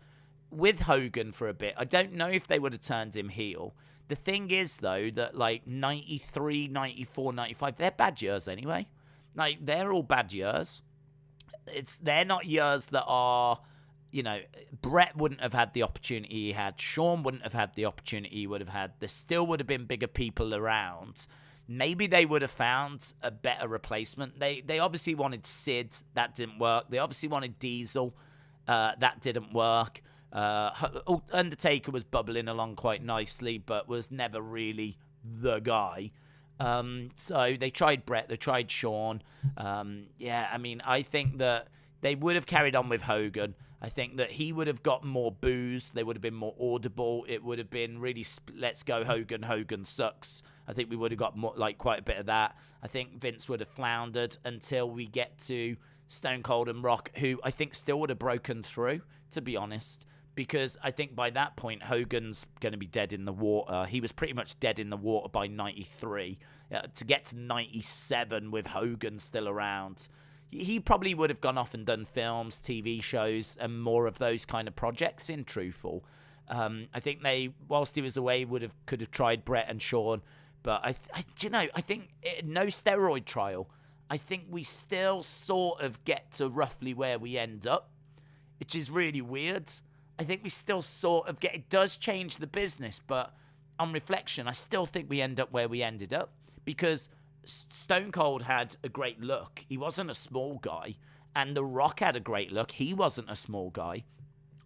with Hogan for a bit. I don't know if they would have turned him heel. The thing is, though, that like 93, 94, 95, they're bad years anyway. Like, they're all bad years. They're not years that are, Brett wouldn't have had the opportunity he had. Shawn wouldn't have had the opportunity he would have had. There still would have been bigger people around. Maybe they would have found a better replacement. They obviously wanted Sid. That didn't work. They obviously wanted Diesel. That didn't work. Undertaker was bubbling along quite nicely, but was never really the guy. So they tried Brett. They tried Shawn. I think that they would have carried on with Hogan. I think that he would have got more boos. They would have been more audible. It would have been really, let's go Hogan. Hogan sucks. I think we would have got more, quite a bit of that. I think Vince would have floundered until we get to Stone Cold and Rock, who I think still would have broken through, to be honest. Because I think by that point, Hogan's going to be dead in the water. He was pretty much dead in the water by 93. To get to 97 with Hogan still around, he probably would have gone off and done films, TV shows, and more of those kind of projects, in truthful. I think they, whilst he was away, could have tried Brett and Shawn. But I think no steroid trial. I think we still sort of get to roughly where we end up, which is really weird. I think we still sort of get, it does change the business, but on reflection, I still think we end up where we ended up, because Stone Cold had a great look. He wasn't a small guy, and The Rock had a great look. He wasn't a small guy.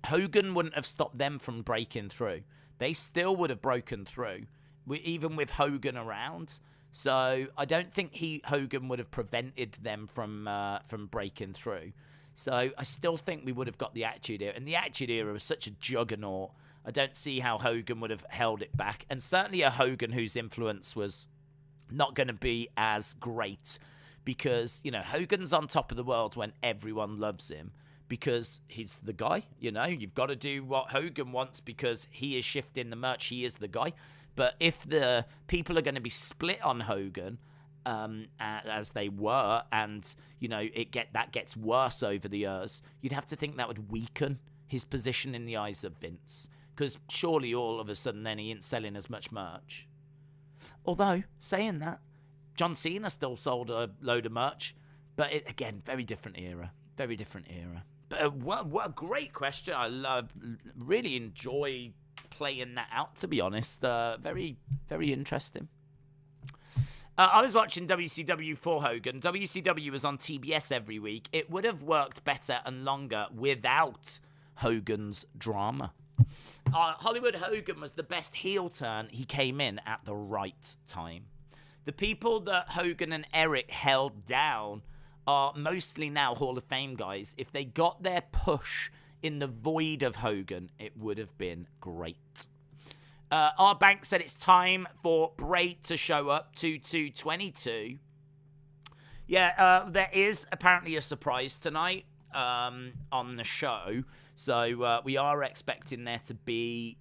Hogan wouldn't have stopped them from breaking through. They still would have broken through, even with Hogan around. So I don't think Hogan would have prevented them from breaking through. So I still think we would have got the Attitude Era. And the Attitude Era was such a juggernaut. I don't see how Hogan would have held it back. And certainly a Hogan whose influence was not going to be as great, because, Hogan's on top of the world when everyone loves him, because he's the guy. You've got to do what Hogan wants because he is shifting the merch. He is the guy. But if the people are going to be split on Hogan, as they were, and that gets worse over the years, you'd have to think that would weaken his position in the eyes of Vince, because surely all of a sudden then he ain't selling as much merch. Although, saying that, John Cena still sold a load of merch, but again, very different era. But what a great question. I really enjoy playing that out, to be honest. Very, very interesting. I was watching WCW for Hogan. WCW was on TBS every week. It would have worked better and longer without Hogan's drama. Hollywood Hogan was the best heel turn. He came in at the right time. The people that Hogan and Eric held down are mostly now Hall of Fame guys. If they got their push in the void of Hogan, it would have been great. Our bank said it's time for Bray to show up to 222. Yeah, there is apparently a surprise tonight on the show. So we are expecting there to be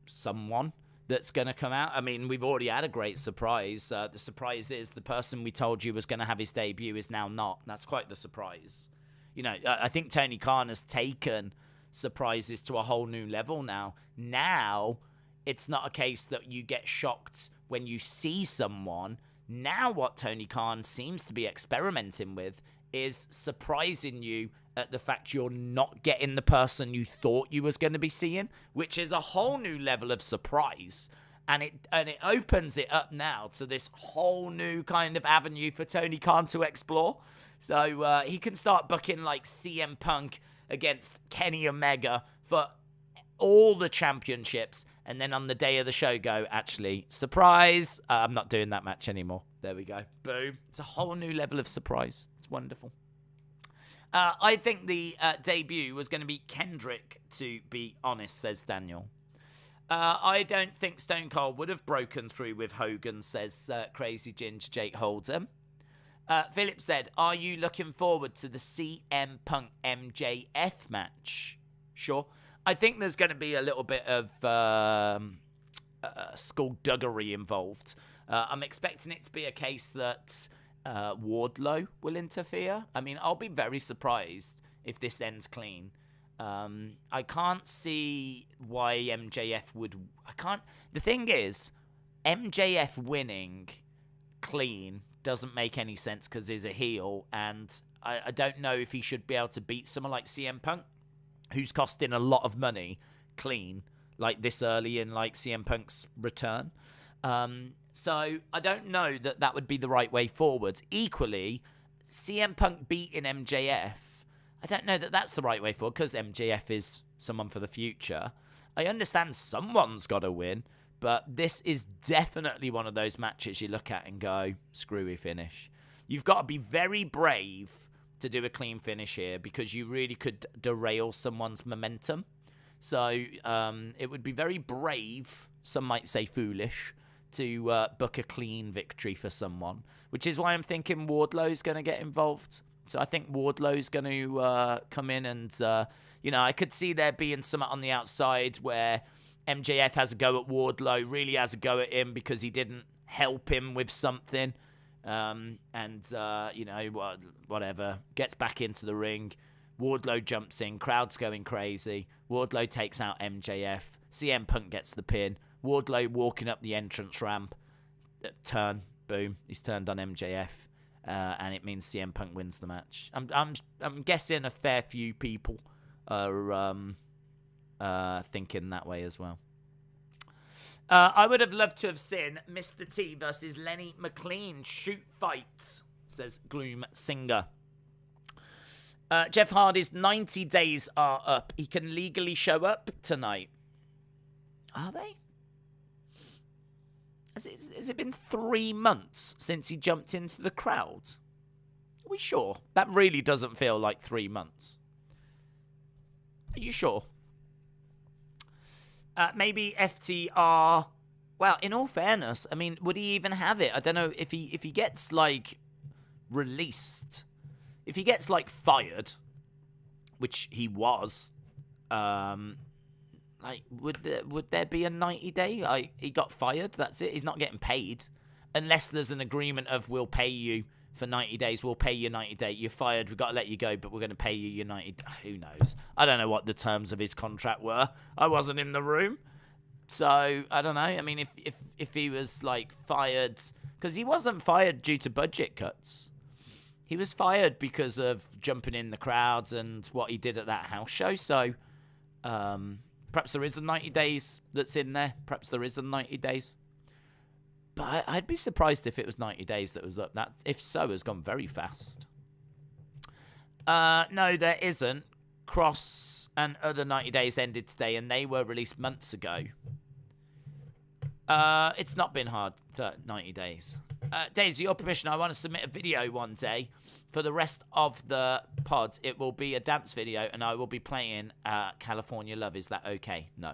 someone that's going to come out. I mean, we've already had a great surprise. The surprise is the person we told you was going to have his debut is now not. That's quite the surprise. You know, I think Tony Khan has taken surprises to a whole new level now. Now, it's not a case that you get shocked when you see someone. Now what Tony Khan seems to be experimenting with is surprising you at the fact you're not getting the person you thought you was going to be seeing, which is a whole new level of surprise. And it opens it up now to this whole new kind of avenue for Tony Khan to explore. So he can start booking like CM Punk against Kenny Omega for all the championships, and then on the day of the show go, actually, surprise, I'm not doing that match anymore. There we go. Boom. It's a whole new level of surprise. It's wonderful. I think the debut was going to be Kendrick, to be honest, says Daniel. I don't think Stone Cold would have broken through with Hogan, says Crazy Ginger Jake Holder. Philip said, are you looking forward to the CM Punk MJF match? Sure. I think there's going to be a little bit of skullduggery involved. I'm expecting it to be a case that Wardlow will interfere. I mean, I'll be very surprised if this ends clean. I can't see why MJF would... The thing is, MJF winning clean doesn't make any sense because he's a heel, and I don't know if he should be able to beat someone like CM Punk, who's costing a lot of money clean, like this early in like CM Punk's return. So I don't know that would be the right way forward. Equally, CM Punk beating MJF, I don't know that that's the right way forward because MJF is someone for the future. I understand someone's got to win, but this is definitely one of those matches you look at and go, screwy finish. You've got to be very brave to do a clean finish here because you really could derail someone's momentum. So it would be very brave, some might say foolish, to book a clean victory for someone, which is why I'm thinking Wardlow's going to get involved. So I think Wardlow's going to come in and, I could see there being something on the outside where MJF has a go at Wardlow, really has a go at him because he didn't help him with something. Whatever, gets back into the ring. Wardlow jumps in, crowd's going crazy. Wardlow takes out MJF. CM Punk gets the pin. Wardlow walking up the entrance ramp. Turn, boom, he's turned on MJF. And it means CM Punk wins the match. I'm guessing a fair few people are thinking that way as well. I would have loved to have seen Mr. T versus Lenny McLean shoot fight, says Gloom Singer. Jeff Hardy's 90 days are up. He can legally show up tonight. Are they? Has it been 3 months since he jumped into the crowd? Are we sure? That really doesn't feel like 3 months. Are you sure? Maybe FTR. Well, in all fairness, I mean, would he even have it? I don't know if he gets like released, if he gets like fired, which he was. Would there be a 90-day? He got fired. That's it. He's not getting paid unless there's an agreement of we'll pay you for 90 days. We'll pay you 90 days. You're fired. We've got to let you go, but we're going to pay you your 90. Who knows? I don't know what the terms of his contract were. I wasn't in the room, so I don't know. I mean, if he was like fired, because he wasn't fired due to budget cuts. He was fired because of jumping in the crowds and what he did at that house show. So perhaps there is a 90 days that's in there. Perhaps there is a 90 days. But I'd be surprised if it was 90 days that was up. That, if so, has gone very fast. No, there isn't. Cross and other 90 days ended today, and they were released months ago. It's not been hard for 90 days. Daisy, your permission, I want to submit a video one day. For the rest of the pods, it will be a dance video, and I will be playing California Love. Is that okay? No.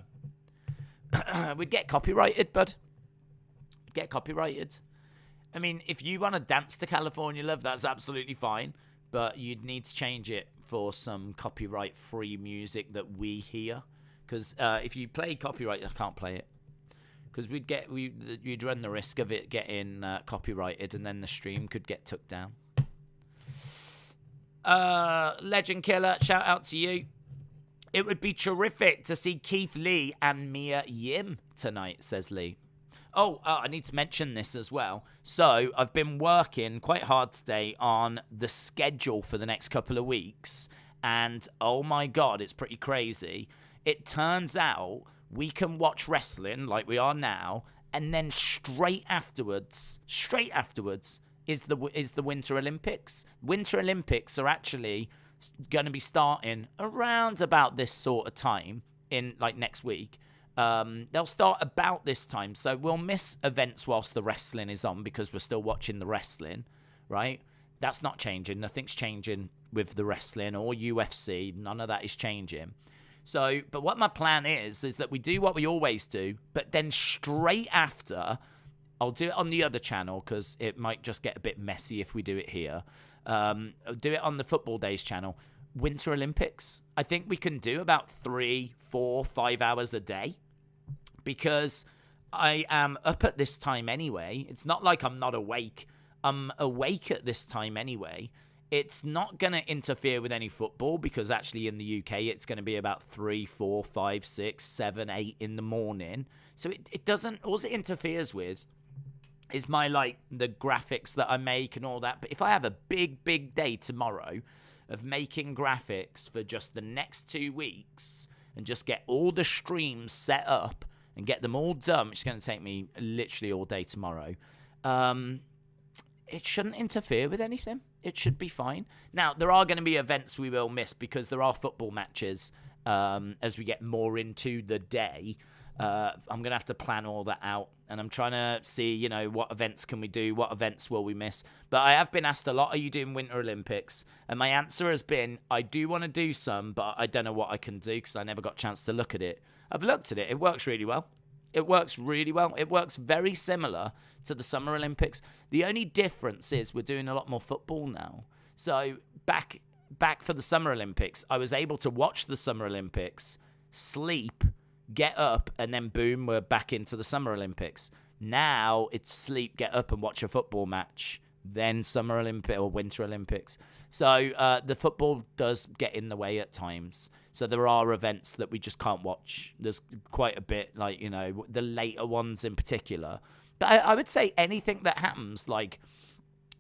We'd get copyrighted, bud. We'd get copyrighted. I mean, if you want to dance to California Love, that's absolutely fine. But you'd need to change it for some copyright-free music that we hear. Because if you play copyright, I can't play it. Because you'd run the risk of it getting copyrighted, and then the stream could get took down. Legend Killer, shout out to you. It would be terrific to see Keith Lee and Mia Yim tonight, says Lee. I need to mention this as well. So I've been working quite hard today on the schedule for the next couple of weeks. And oh my God, it's pretty crazy. It turns out we can watch wrestling like we are now. And then straight afterwards is the Winter Olympics. Winter Olympics are actually going to be starting around about this sort of time in like next week. They'll start about this time, so we'll miss events whilst the wrestling is on because we're still watching the wrestling, right? That's not changing. Nothing's changing with the wrestling or UFC. None of that is changing. So, but what my plan is that we do what we always do, but then straight after, I'll do it on the other channel because it might just get a bit messy if we do it here. I'll do it on the Football Days channel. Winter Olympics. I think we can do about 3, 4, 5 hours a day. Because I am up at this time anyway. It's not like I'm not awake. I'm awake at this time anyway. It's not going to interfere with any football because actually in the UK it's going to be about 3, 4, 5, 6, 7, 8 in the morning. So it doesn't, all it interferes with is my the graphics that I make and all that. But if I have a big day tomorrow of making graphics for just the next 2 weeks and just get all the streams set up, and get them all done, which is going to take me literally all day tomorrow, it shouldn't interfere with anything. It should be fine. Now, there are going to be events we will miss because there are football matches as we get more into the day. I'm going to have to plan all that out, and I'm trying to see, what events can we do, what events will we miss. But I have been asked a lot, are you doing Winter Olympics? And my answer has been, I do want to do some, but I don't know what I can do because I never got a chance to look at it. I've looked at it. It works really well. It works really well. It works very similar to the Summer Olympics. The only difference is we're doing a lot more football now. So back for the Summer Olympics, I was able to watch the Summer Olympics, sleep, get up, and then boom, we're back into the Summer Olympics. Now it's sleep, get up, and watch a football match, then Summer Olympic or Winter Olympics. So the football does get in the way at times. So there are events that we just can't watch. There's quite a bit, the later ones in particular. But I would say anything that happens,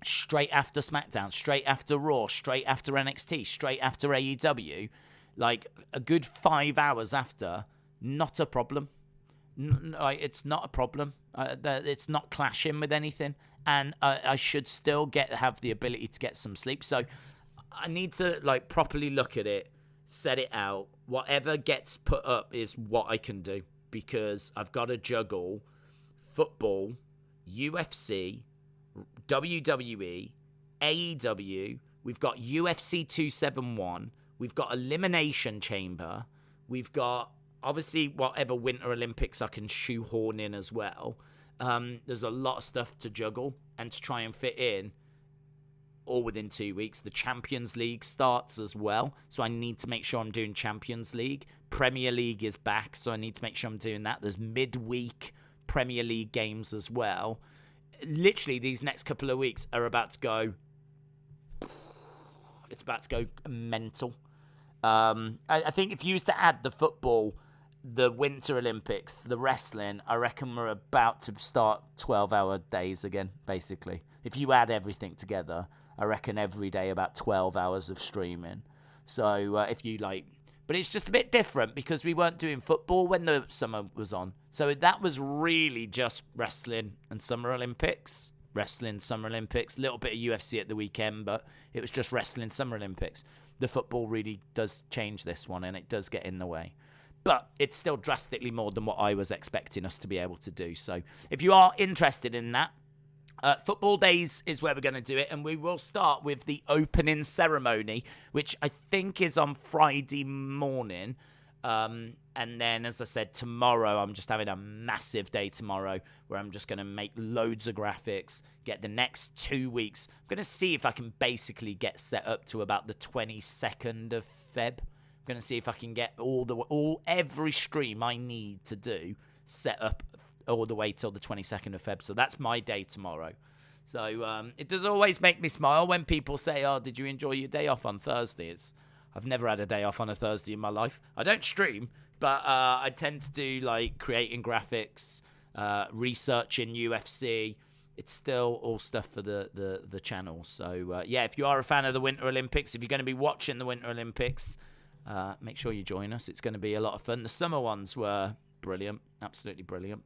straight after SmackDown, straight after Raw, straight after NXT, straight after AEW, a good 5 hours after, not a problem. It's not a problem. It's not clashing with anything. And I should still have the ability to get some sleep. So I need to, properly look at it, set it out. Whatever gets put up is what I can do because I've got to juggle football, UFC, WWE, AEW. We've got UFC 271. We've got Elimination Chamber. We've got, obviously, whatever Winter Olympics I can shoehorn in as well. There's a lot of stuff to juggle and to try and fit in all within 2 weeks. The Champions League starts as well, so I need to make sure I'm doing Champions League. Premier League is back, so I need to make sure I'm doing that. There's midweek Premier League games as well. Literally, these next couple of weeks are about to go... It's about to go mental. I think if you used to add the football, the Winter Olympics, the wrestling, I reckon we're about to start 12-hour days again, basically. If you add everything together, I reckon every day about 12 hours of streaming. So if you but it's just a bit different because we weren't doing football when the summer was on. So that was really just wrestling and Summer Olympics. Wrestling, Summer Olympics, a little bit of UFC at the weekend, but it was just wrestling, Summer Olympics. the football really does change this one, and it does get in the way. But it's still drastically more than what I was expecting us to be able to do. So if you are interested in that, Football Days is where we're going to do it, and we will start with the opening ceremony, which I think is on Friday morning. And then, as I said, tomorrow, I'm just having a massive day tomorrow where I'm just going to make loads of graphics, get the next 2 weeks. I'm going to see if I can basically get set up to about the 22nd of Feb. I'm going to see if I can get every stream I need to do set up all the way till the 22nd of Feb. So that's my day tomorrow. So it does always make me smile when people say, "Oh, did you enjoy your day off on Thursday?" I've never had a day off on a Thursday in my life. I don't stream, but I tend to do like creating graphics, researching UFC. It's still all stuff for the channel. So yeah, if you are a fan of the Winter Olympics, if you're going to be watching the Winter Olympics, make sure you join us. It's going to be a lot of fun. The summer ones were brilliant, absolutely brilliant.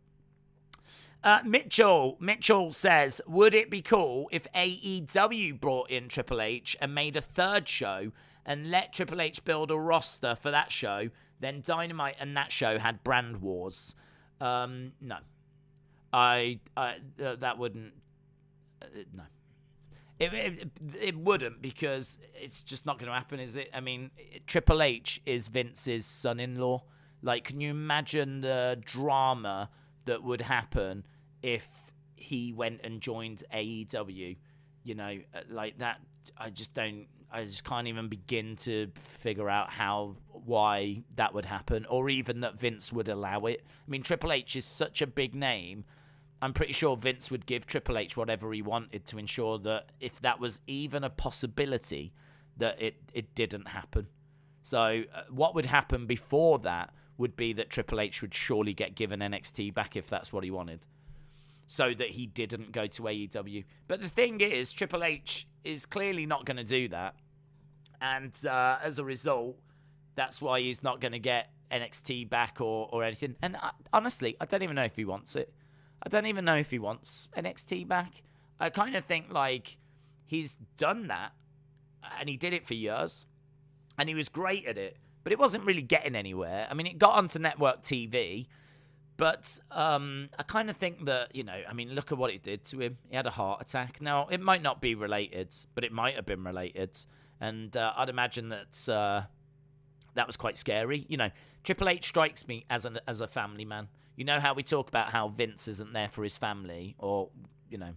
Mitchell says, would it be cool if AEW brought in Triple H and made a third show and let Triple H build a roster for that show, then Dynamite and that show had brand wars? No. That wouldn't... no. It wouldn't, because it's just not going to happen, is it? I mean, Triple H is Vince's son-in-law. Like, can you imagine the drama that would happen if he went and joined AEW? You know, like that. I just can't even begin to figure out why that would happen, or even that Vince would allow it. I mean, Triple H is such a big name. I'm pretty sure Vince would give Triple H whatever he wanted to ensure that if that was even a possibility, that it didn't happen. So what would happen before that would be that Triple H would surely get given NXT back if that's what he wanted, so that he didn't go to AEW. But the thing is, Triple H is clearly not going to do that. And as a result, that's why he's not going to get NXT back or anything. And honestly, I don't even know if he wants it. I don't even know if he wants NXT back. I kind of think like he's done that, and he did it for years, and he was great at it, but it wasn't really getting anywhere. I mean, it got onto network TV, but I kind of think that, you know, I mean, look at what it did to him. He had a heart attack. Now, it might not be related, but it might have been related. And I'd imagine that that was quite scary. You know, Triple H strikes me as a family man. You know how we talk about how Vince isn't there for his family, or, you know,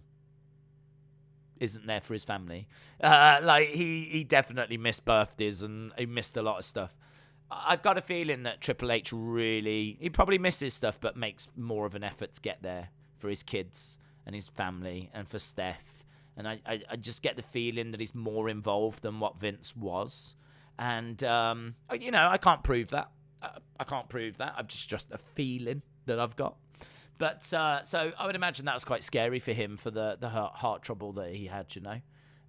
isn't there for his family. Like, he definitely missed birthdays, and he missed a lot of stuff. I've got a feeling that Triple H he probably misses stuff, but makes more of an effort to get there for his kids and his family and for Steph. And I just get the feeling that he's more involved than what Vince was. And, you know, I can't prove that. I can't prove that. I've just a feeling that I've got. But so I would imagine that was quite scary for him, for the heart trouble that he had, you know.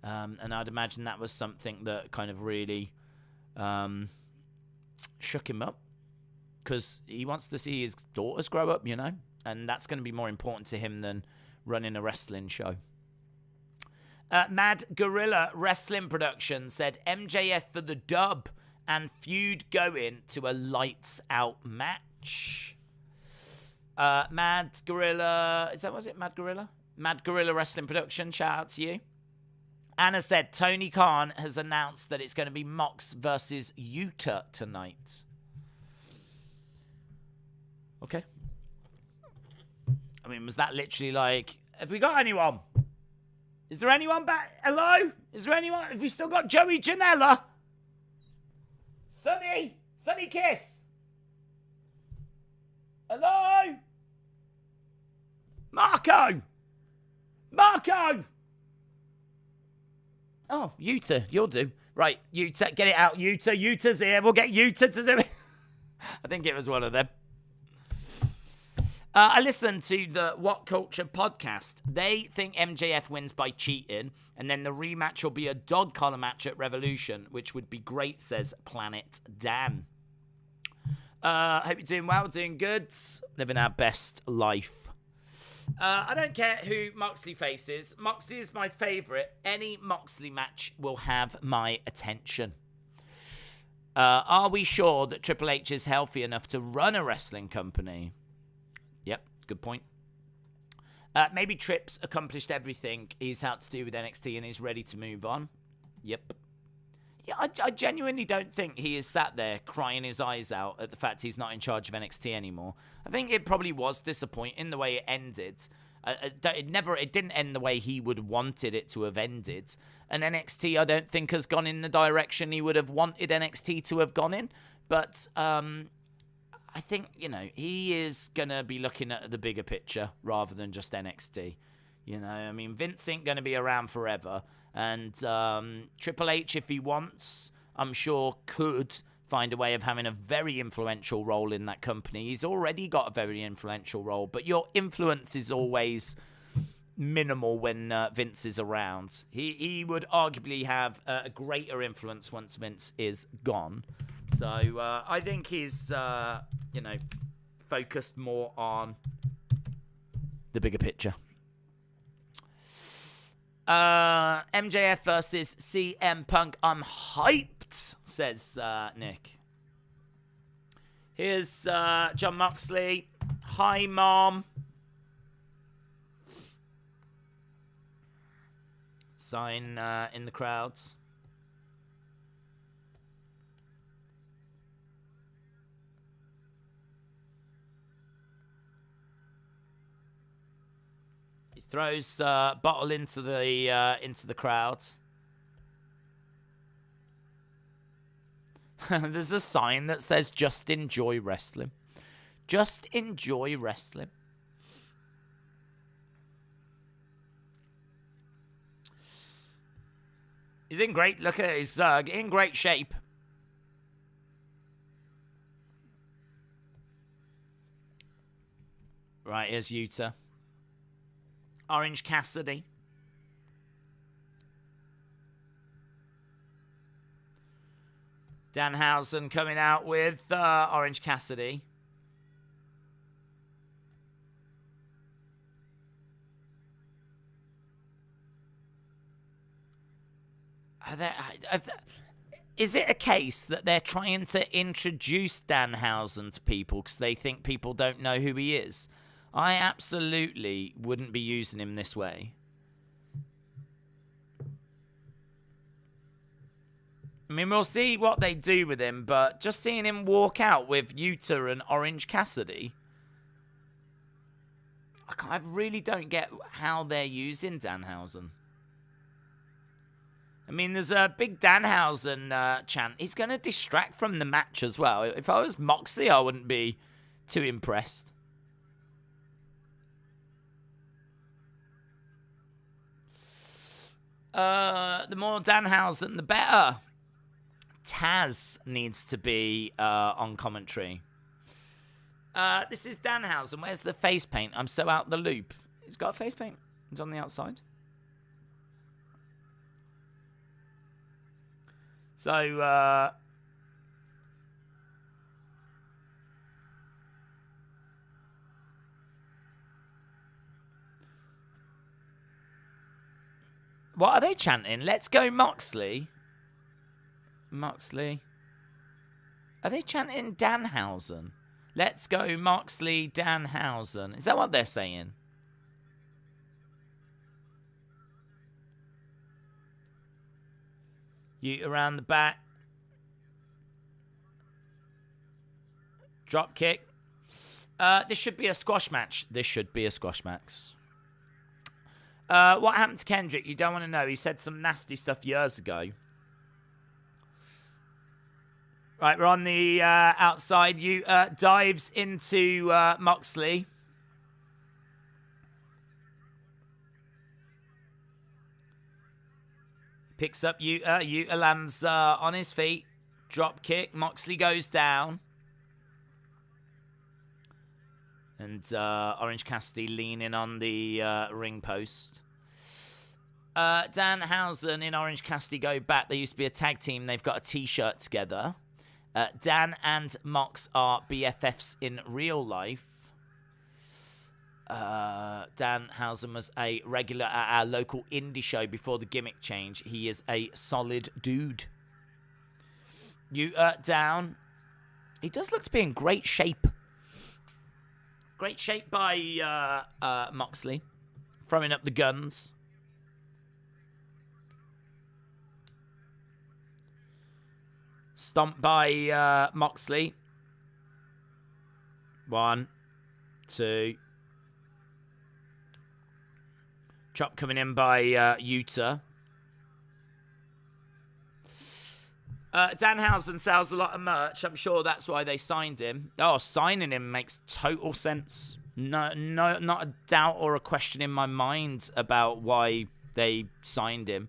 And I'd imagine that was something that kind of really shook him up, because he wants to see his daughters grow up, you know. And that's going to be more important to him than running a wrestling show. Mad Gorilla Wrestling Production said MJF for the dub and feud going to a lights out match. Mad Gorilla, was it Mad Gorilla? Mad Gorilla Wrestling Production, shout out to you. Anna said Tony Khan has announced that it's going to be Mox versus Yuta tonight. Okay. I mean, was that literally like, have we got anyone? Is there anyone back? Hello? Is there anyone? Have we still got Joey Janela? Sonny Kiss. Hello? Marco! Oh, Yuta, you'll do. Right, Yuta, get it out. Yuta's here. We'll get Yuta to do it. I think it was one of them. I listened to the What Culture podcast. They think MJF wins by cheating, and then the rematch will be a dog collar match at Revolution, which would be great, says Planet Dan. Hope you're doing well, doing good, living our best life. I don't care who Moxley faces. Moxley is my favourite. Any Moxley match will have my attention. Are we sure that Triple H is healthy enough to run a wrestling company? Yep, good point. Maybe Tripp's accomplished everything he's had to do with NXT and he's ready to move on. Yep. Yeah, I genuinely don't think he is sat there crying his eyes out at the fact he's not in charge of NXT anymore. I think it probably was disappointing the way it ended. It didn't end the way he would wanted it to have ended. And NXT, I don't think, has gone in the direction he would have wanted NXT to have gone in. But I think, he is going to be looking at the bigger picture rather than just NXT. I mean, Vince ain't going to be around forever. And Triple H, if he wants, I'm sure could find a way of having a very influential role in that company. He's already got a very influential role, but your influence is always minimal when Vince is around. He would arguably have a greater influence once Vince is gone. So I think he's, focused more on the bigger picture. MJF versus CM Punk. I'm hyped, says Nick. Here's John Moxley. Hi, Mom. Sign in the crowds. Throws bottle into the crowd. There's a sign that says "Just enjoy wrestling." Just enjoy wrestling. He's in great. Look at he's in great shape. Right, here's Yuta. Orange Cassidy. Danhausen coming out with Orange Cassidy. Is it a case that they're trying to introduce Danhausen to people because they think people don't know who he is? I absolutely wouldn't be using him this way. I mean, we'll see what they do with him, but just seeing him walk out with Yuta and Orange Cassidy, I really don't get how they're using Danhausen. I mean, there's a big Danhausen chant. He's going to distract from the match as well. If I was Moxley, I wouldn't be too impressed. The more Danhausen, the better. Taz needs to be on commentary. This is Danhausen. Where's the face paint? I'm so out the loop. He's got face paint. It's on the outside. So, what are they chanting? Let's go Moxley. Moxley. Are they chanting Danhausen? Let's go Moxley, Danhausen. Is that what they're saying? You around the back. Drop kick. This should be a squash match. This should be a squash match. What happened to Kendrick? You don't want to know. He said some nasty stuff years ago. Right, we're on the outside. You dives into Moxley. Picks up Yuta. Yuta lands on his feet. Drop kick. Moxley goes down. And Orange Cassidy leaning on the ring post. Danhausen and Orange Cassidy go back. They used to be a tag team. They've got a t-shirt together. Dan and Mox are BFFs in real life. Danhausen was a regular at our local indie show before the gimmick change. He is a solid dude. Yuta down. He does look to be in great shape. Great shape by Moxley. Throwing up the guns. Stomp by Moxley. 1, 2. Chop coming in by Yuta. Danhausen sells a lot of merch. I'm sure that's why they signed him. Oh, signing him makes total sense. No, not a doubt or a question in my mind about why they signed him.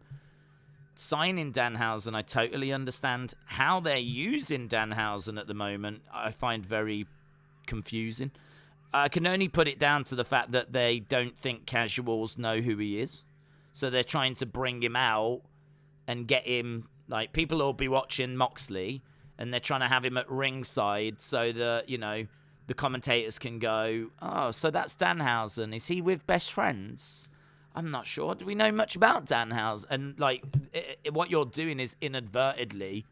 Signing Danhausen, I totally understand. How they're using Danhausen at the moment, I find very confusing. I can only put it down to the fact that they don't think casuals know who he is. So they're trying to bring him out and get him, like, people will be watching Moxley and they're trying to have him at ringside so that, you know, the commentators can go, oh, so that's Danhausen. Is he with Best Friends? I'm not sure. Do we know much about Danhausen? And, like, what you're doing is inadvertently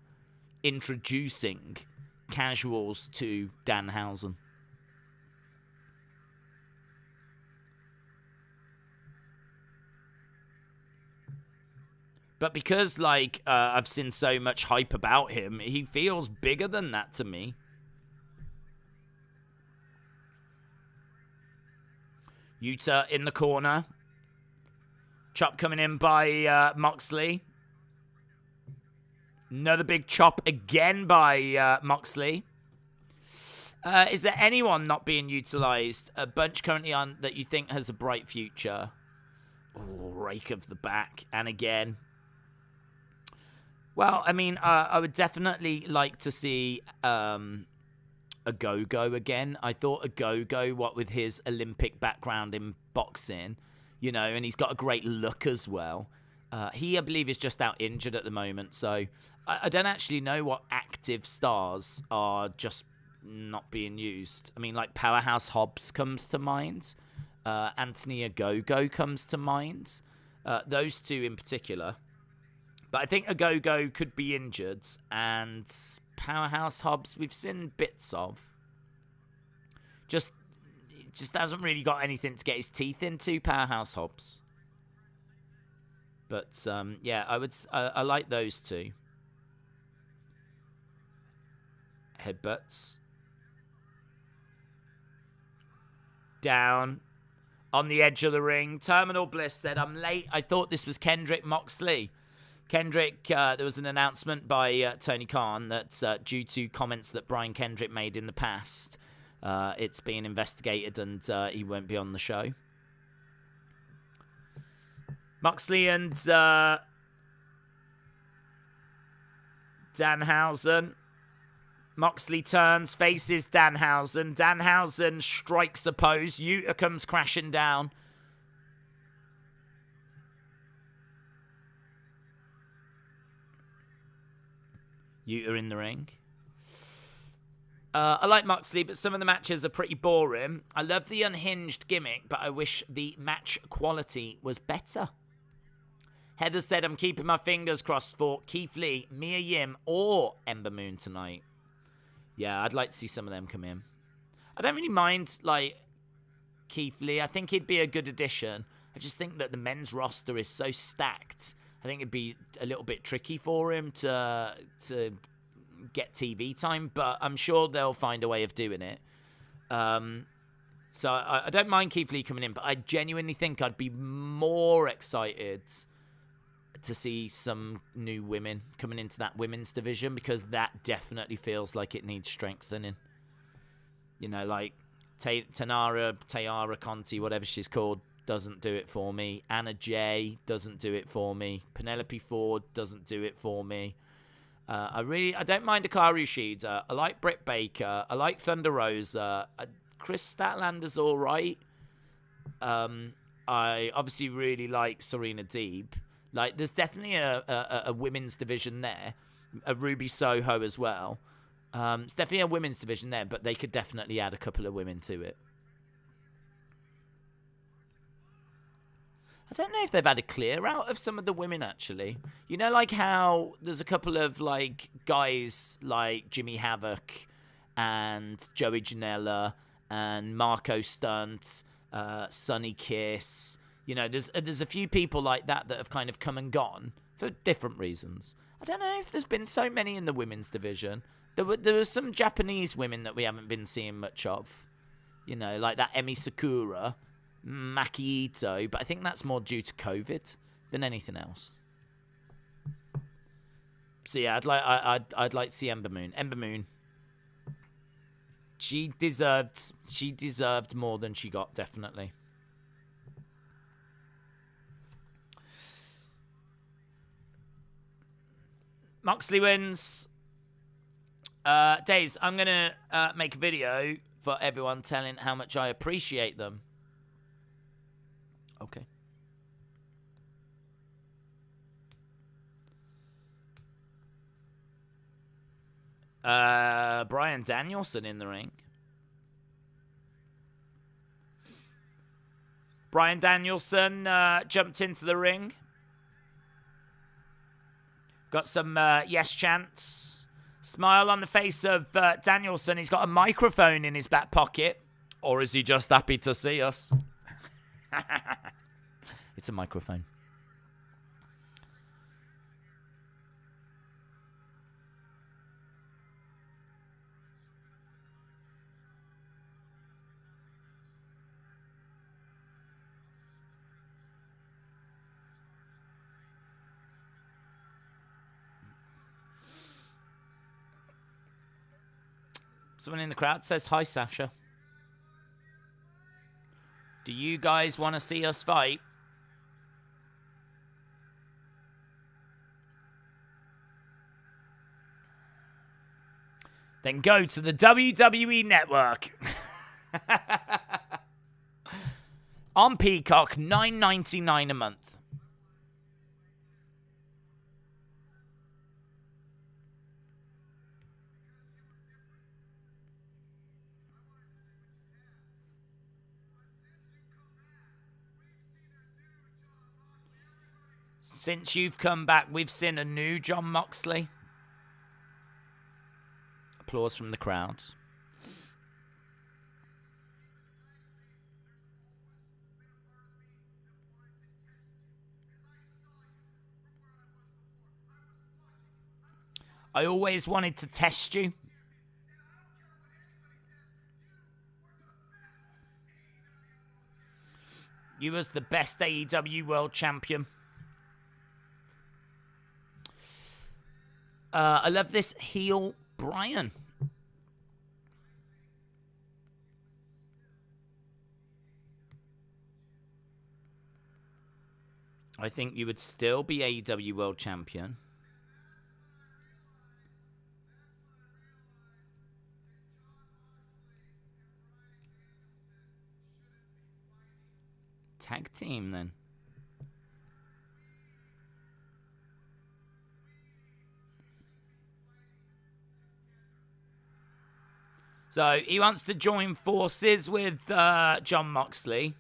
introducing casuals to Danhausen. But because, like, I've seen so much hype about him, he feels bigger than that to me. Yuta in the corner. Chop coming in by Moxley. Another big chop again by Moxley. Is there anyone not being utilized? A bunch currently on that you think has a bright future? Oh, rake of the back. And again. Well, I mean, I would definitely like to see a Go-Go again. I thought a Go-Go, what with his Olympic background in boxing, you know, and he's got a great look as well. He, I believe, is just out injured at the moment, so I don't actually know what active stars are just not being used. I mean, like Powerhouse Hobbs comes to mind. Anthony Ogogo comes to mind. Those two in particular. But I think Ogogo could be injured, and Powerhouse Hobbs we've seen bits of. Just hasn't really got anything to get his teeth into, Powerhouse Hobbs. But yeah, I like those two. Headbutts. Down. On the edge of the ring. Terminal Bliss said, I'm late. I thought this was Kendrick Moxley. Kendrick, there was an announcement by Tony Khan that due to comments that Brian Kendrick made in the past, it's being investigated and he won't be on the show. Moxley and Danhausen. Moxley turns, faces Danhausen. Danhausen strikes a pose. Yuta comes crashing down. Yuta in the ring. I like Moxley, but some of the matches are pretty boring. I love the unhinged gimmick, but I wish the match quality was better. Heather said, I'm keeping my fingers crossed for Keith Lee, Mia Yim, or Ember Moon tonight. Yeah, I'd like to see some of them come in. I don't really mind, like, Keith Lee. I think he'd be a good addition. I just think that the men's roster is so stacked. I think it'd be a little bit tricky for him to get TV time, but I'm sure they'll find a way of doing it. So I don't mind Keith Lee coming in, but I genuinely think I'd be more excited to see some new women coming into that women's division, because that definitely feels like it needs strengthening. You know, like Tayara Conti, whatever she's called, doesn't do it for me. Anna Jay doesn't do it for me. Penelope Ford doesn't do it for me. I don't mind Hikaru Shida. I like Britt Baker. I like Thunder Rosa. Chris Statlander's all right. I obviously really like Serena Deeb. Like, there's definitely a women's division there. A Ruby Soho as well. It's definitely a women's division there, but they could definitely add a couple of women to it. I don't know if they've had a clear out of some of the women, actually. You know, like how there's a couple of, like, guys like Jimmy Havoc and Joey Janela and Marco Stunt, Sonny Kiss. You know, there's a few people like that have kind of come and gone for different reasons. I don't know if there's been so many in the women's division. There were some Japanese women that we haven't been seeing much of. You know, like that Emi Sakura, Maki Ito, but I think that's more due to COVID than anything else. So yeah, I'd like to see Ember Moon. Ember Moon. She deserved more than she got, definitely. Moxley wins. Days, I'm gonna make a video for everyone telling how much I appreciate them. Okay. Bryan Danielson in the ring. Bryan Danielson jumped into the ring. Got some yes chants. Smile on the face of Danielson. He's got a microphone in his back pocket. Or is he just happy to see us? It's a microphone. Someone in the crowd says, "Hi, Sasha. Do you guys want to see us fight?" Then go to the WWE Network. On Peacock, $9.99 a month. Since you've come back, we've seen a new Jon Moxley. Applause from the crowd. I always wanted to test you. You was the best AEW World Champion. I love this heel Bryan. I think you would still be AEW World Champion. Tag team then. So he wants to join forces with Jon Moxley.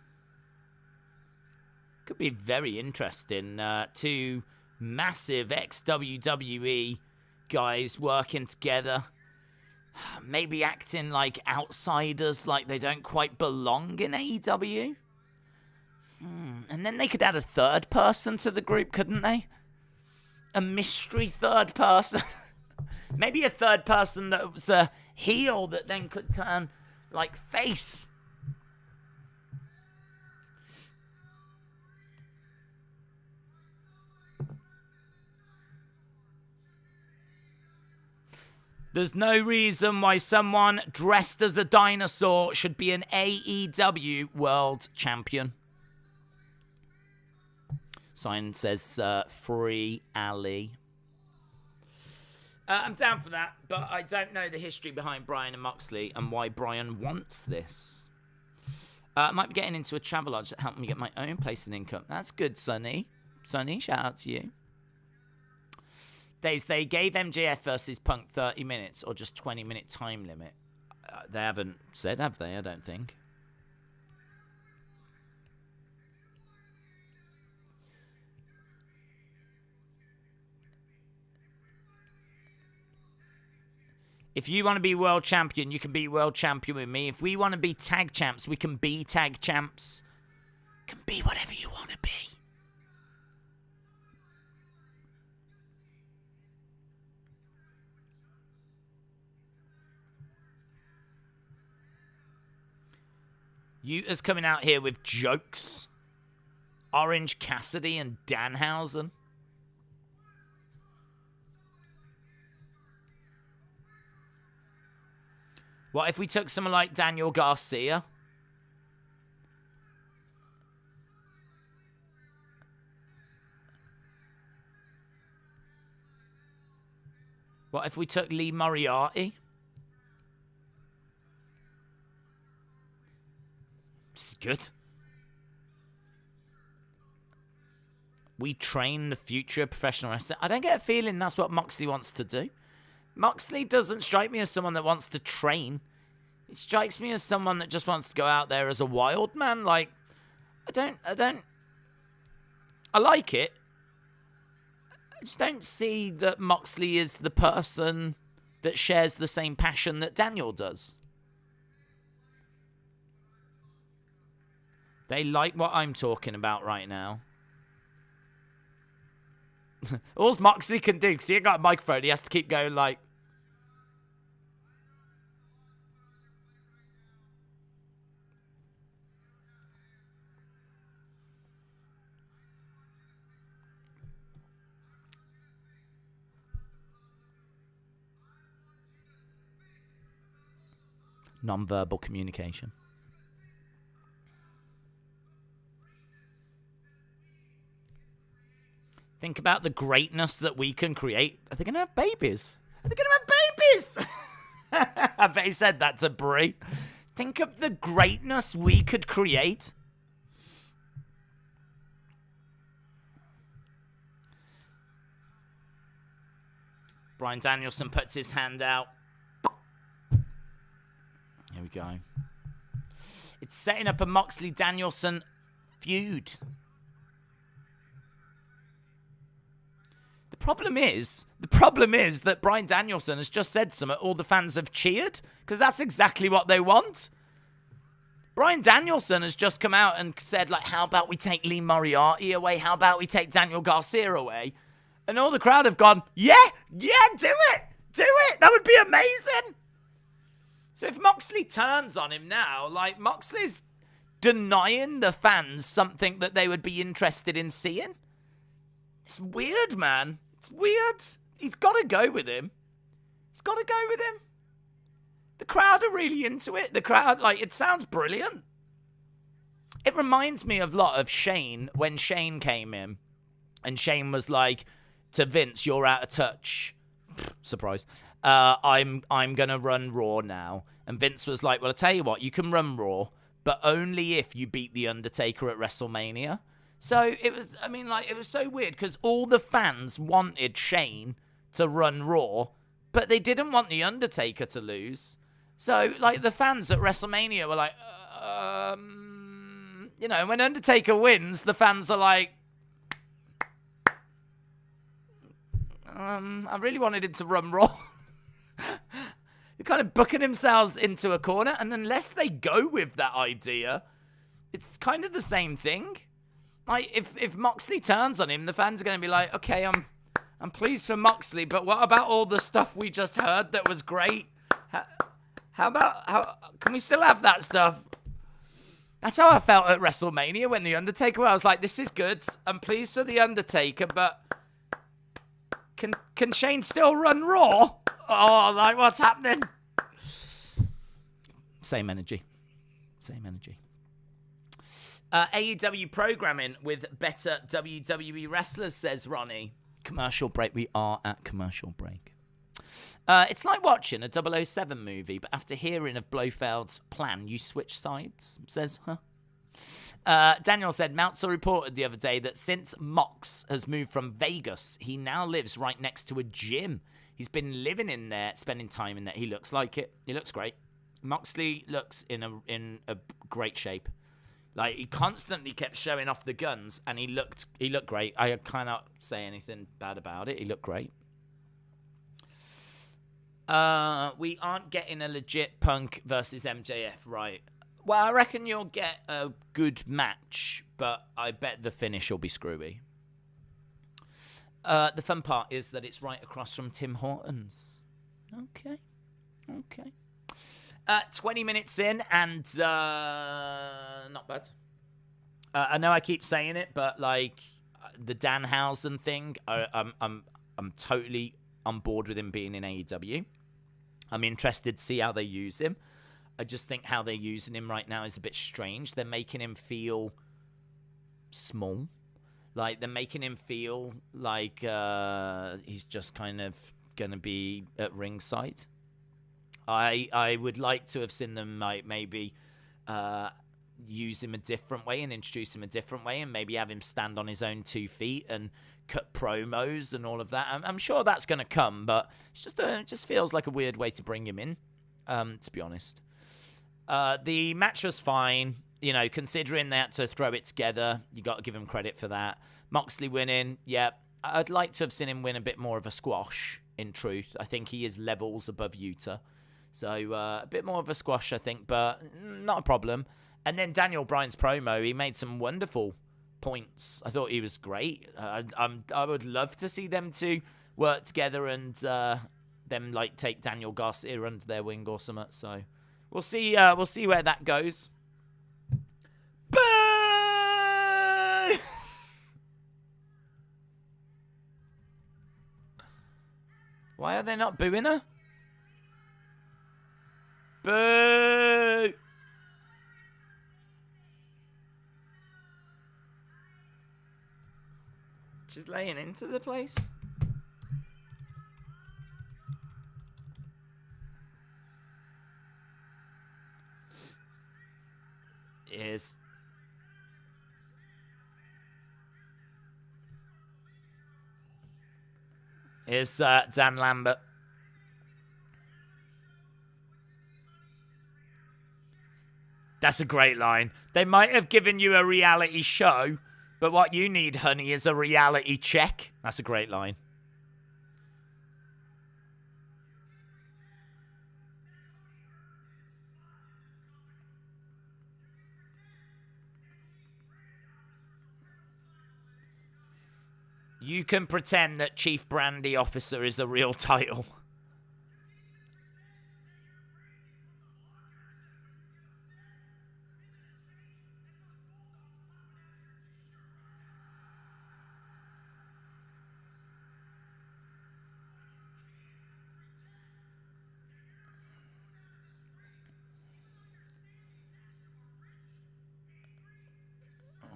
Could be very interesting. Two massive ex-WWE guys working together. Maybe acting like outsiders, like they don't quite belong in AEW. And then they could add a third person to the group, couldn't they? A mystery third person. Maybe a third person that was a heel that then could turn, like, face. There's no reason why someone dressed as a dinosaur should be an AEW World Champion. Sign says, free Ali. I'm down for that, but I don't know the history behind Bryan and Moxley and why Bryan wants this. I might be getting into a travel lodge that helped me get my own place and income. That's good, Sonny. Sonny, shout out to you. Days, they gave MJF versus Punk 30 minutes or just 20-minute time limit. They haven't said, have they? I don't think. If you want to be world champion, you can be world champion with me. If we want to be tag champs, we can be tag champs. Can be whatever you want to be. Yuta's coming out here with jokes. Orange Cassidy and Danhausen. What if we took someone like Daniel Garcia? What if we took Lee Moriarty? It's good. We train the future of professional wrestling. I don't get a feeling that's what Moxley wants to do. Moxley doesn't strike me as someone that wants to train. It strikes me as someone that just wants to go out there as a wild man. Like, I like it. I just don't see that Moxley is the person that shares the same passion that Daniel does. They like what I'm talking about right now. All Moxley can do, because he ain't got a microphone, he has to keep going like... Non-verbal communication. Think about the greatness that we can create. Are they going to have babies? Are they going to have babies? I bet he said that to Brie. Think of the greatness we could create. Bryan Danielson puts his hand out. Here we go. It's setting up a Moxley-Danielson feud. The problem is that Bryan Danielson has just said something all the fans have cheered, because that's exactly what they want. Bryan Danielson has just come out and said, like, how about we take Lee Moriarty away? How about we take Daniel Garcia away? And all the crowd have gone, yeah, do it. That would be amazing. So if Moxley turns on him now, like, Moxley's denying the fans something that they would be interested in seeing. It's weird, man. It's weird. He's got to go with him. The crowd are really into it. The crowd, like, it sounds brilliant. It reminds me a lot of Shane when Shane came in. And Shane was like, to Vince, you're out of touch. Surprise. I'm going to run Raw now. And Vince was like, well, I'll tell you what, you can run Raw, but only if you beat The Undertaker at WrestleMania. So it was, I mean, like, it was so weird because all the fans wanted Shane to run Raw, but they didn't want The Undertaker to lose. So, like, the fans at WrestleMania were like, you know, when Undertaker wins, the fans are like, I really wanted him to run Raw. They're kind of booking themselves into a corner, and unless they go with that idea, it's kind of the same thing. Like, if Moxley turns on him, the fans are going to be like, okay, I'm pleased for Moxley, but what about all the stuff we just heard that was great? How can we still have that stuff? That's how I felt at WrestleMania when The Undertaker, where I was like, this is good. I'm pleased for The Undertaker, but can Shane still run Raw? Oh, like, what's happening? Same energy. AEW programming with better WWE wrestlers, says Ronnie. Commercial break. We are at commercial break. It's like watching a 007 movie, but after hearing of Blofeld's plan, you switch sides, says, Daniel said, Meltzer reported the other day that since Mox has moved from Vegas, he now lives right next to a gym. He's been living in there, spending time in there. He looks like it. He looks great. Moxley looks in a great shape. Like, he constantly kept showing off the guns, and he looked great. I cannot say anything bad about it. He looked great. We aren't getting a legit Punk versus MJF, right? Well, I reckon you'll get a good match, but I bet the finish will be screwy. The fun part is that it's right across from Tim Hortons. Okay. 20 minutes in, and not bad. I know I keep saying it, but like the Danhausen thing, I'm totally on board with him being in AEW. I'm interested to see how they use him. I just think how they're using him right now is a bit strange. They're making him feel small. Like, they're making him feel like he's just kind of going to be at ringside. I would like to have seen them like maybe use him a different way and introduce him a different way and maybe have him stand on his own 2 feet and cut promos and all of that. I'm sure that's going to come, but it's just it just feels like a weird way to bring him in, to be honest. The match was fine. You know, considering they had to throw it together, you got to give him credit for that. Moxley winning, yeah. I'd like to have seen him win a bit more of a squash, in truth. I think he is levels above Yuta. So, a bit more of a squash, I think, but not a problem. And then Daniel Bryan's promo, he made some wonderful points. I thought he was great. I would love to see them two work together and them, like, take Daniel Garcia under their wing or something. So, we'll see where that goes. Boo! Why are they not booing her? Boo! She's laying into the place. Yes. Here's Dan Lambert. That's a great line. They might have given you a reality show, but what you need, honey, is a reality check. That's a great line. You can pretend that Chief Brandy Officer is a real title.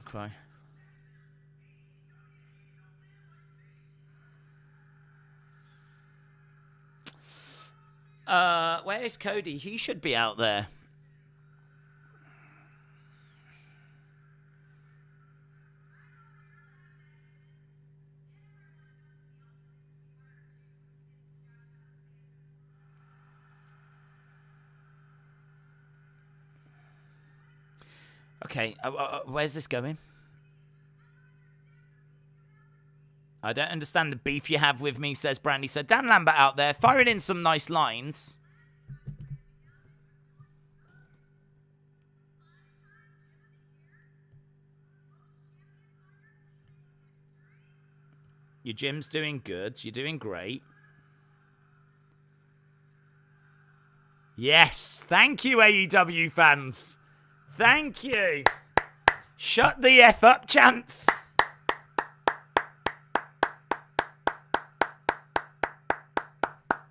Okay. Where is Cody? He should be out there. Okay, where's this going? I don't understand the beef you have with me, says Brandy. So Dan Lambert out there, firing in some nice lines. Your gym's doing good. You're doing great. Yes, thank you, AEW fans. Thank you. Shut the F up, chance.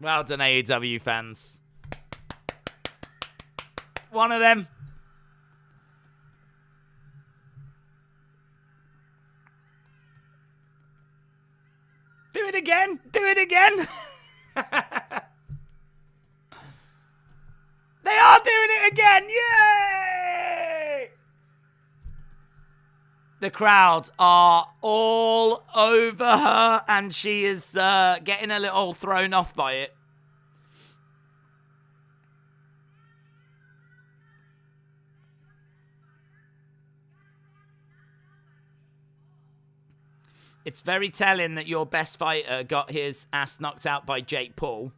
Well done, AEW fans. One of them. Do it again. Do it again. They are doing it again. Yay! The crowd are all over her, and she is getting a little thrown off by it. It's very telling that your best fighter got his ass knocked out by Jake Paul.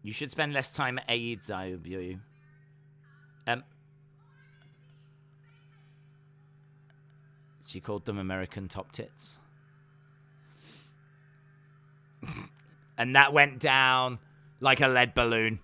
You should spend less time at AEW. She called them American top tits. And that went down like a lead balloon.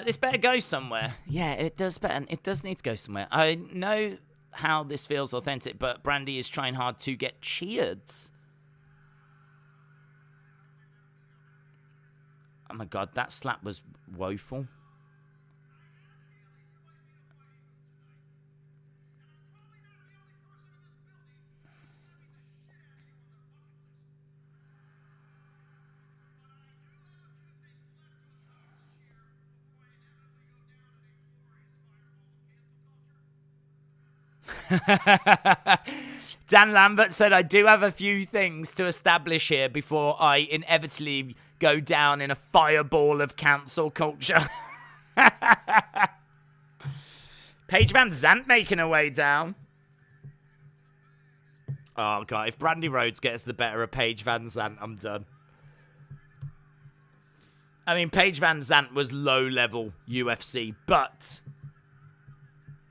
This better go somewhere. Yeah, it does better. It does need to go somewhere. I know how this feels authentic, but Brandy is trying hard to get cheered. Oh my god, that slap was woeful. Dan Lambert said, I do have a few things to establish here before I inevitably go down in a fireball of cancel culture. Paige Van Zandt making her way down. Oh, God. If Brandy Rhodes gets the better of Paige Van Zandt, I'm done. I mean, Paige Van Zandt was low-level UFC, but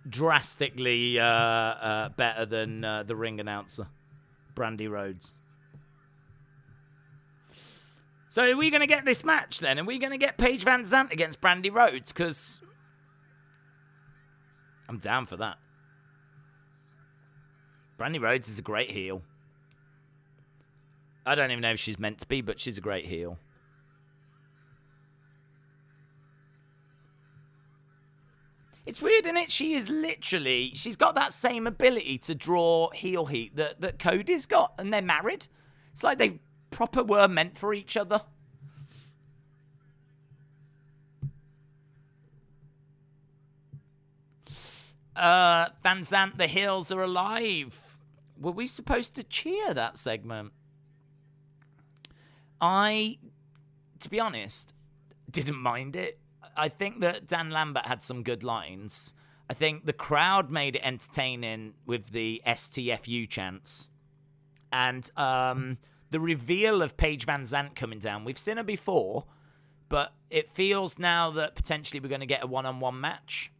drastically better than the ring announcer, Brandy Rhodes. So are we going to get this match then? Are we going to get Paige Van Zandt against Brandy Rhodes? Because I'm down for that. Brandy Rhodes is a great heel. I don't even know if she's meant to be, but she's a great heel. It's weird, isn't it? She's got that same ability to draw heel heat that Cody's got, and they're married. It's like they proper were meant for each other. Van Zandt, the heels are alive. Were we supposed to cheer that segment? To be honest, didn't mind it. I think that Dan Lambert had some good lines. I think the crowd made it entertaining with the STFU chants. And the reveal of Paige Van Zandt coming down. We've seen her before, but it feels now that potentially we're going to get a one-on-one match.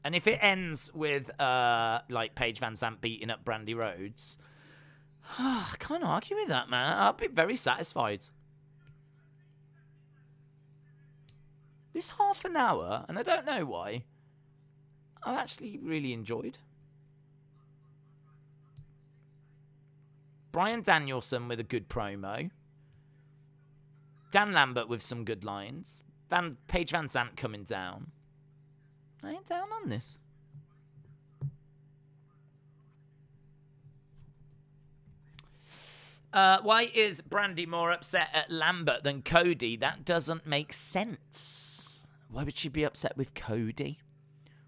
And if it ends with like Paige Van Zandt beating up Brandy Rhodes, I can't argue with that, man. I'll be very satisfied. This half an hour, and I don't know why, I actually really enjoyed. Bryan Danielson with a good promo. Dan Lambert with some good lines. Paige Van Zandt coming down. I ain't down on this. Why is Brandy more upset at Lambert than Cody? That doesn't make sense. Why would she be upset with Cody?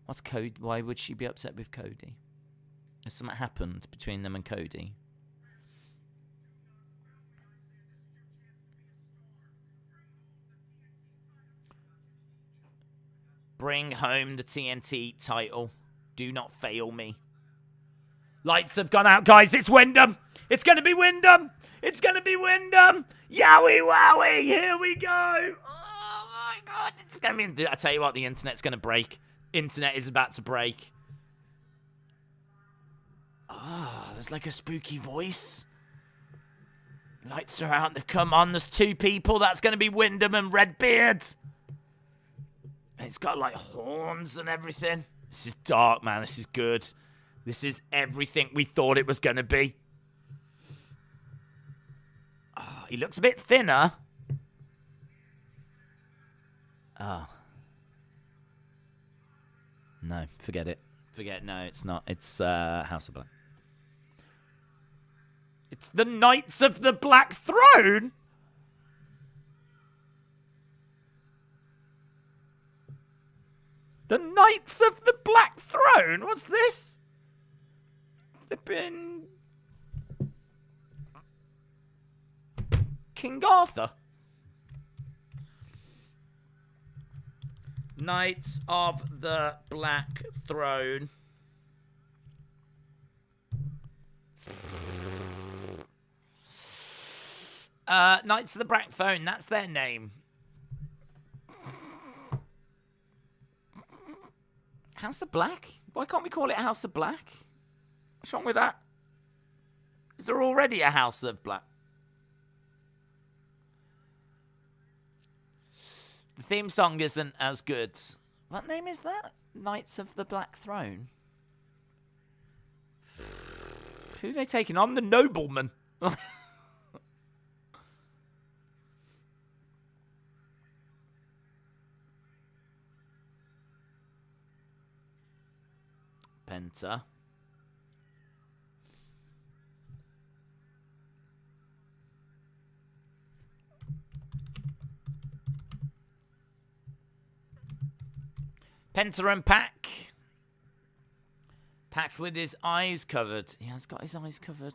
What's Cody? Why would she be upset with Cody? Has something happened between them and Cody? Bring home the TNT title. Do not fail me. Lights have gone out, guys. It's Wyndham. It's going to be Wyndham. It's going to be Wyndham. Yowie wowie. Here we go. Oh, my God. It's going to be... I tell you what, the internet's going to break. Internet is about to break. Oh, there's like a spooky voice. Lights are out. They've come on. There's two people. That's going to be Wyndham and Redbeard. It's got like horns and everything. This is dark, man. This is good. This is everything we thought it was going to be. Oh, he looks a bit thinner. Oh. No, forget it. No, it's not. It's House of Black. It's the Knights of the Black Throne? The Knights of the Black Throne? What's this? They've been... King Arthur. Knights of the Black Throne. Knights of the Black Throne, that's their name. House of Black? Why can't we call it House of Black? What's wrong with that? Is there already a House of Black? The theme song isn't as good. What name is that? Knights of the Black Throne? Who are they taking on? The nobleman. Penta. Penta and Pac. Pac with his eyes covered. He has got his eyes covered.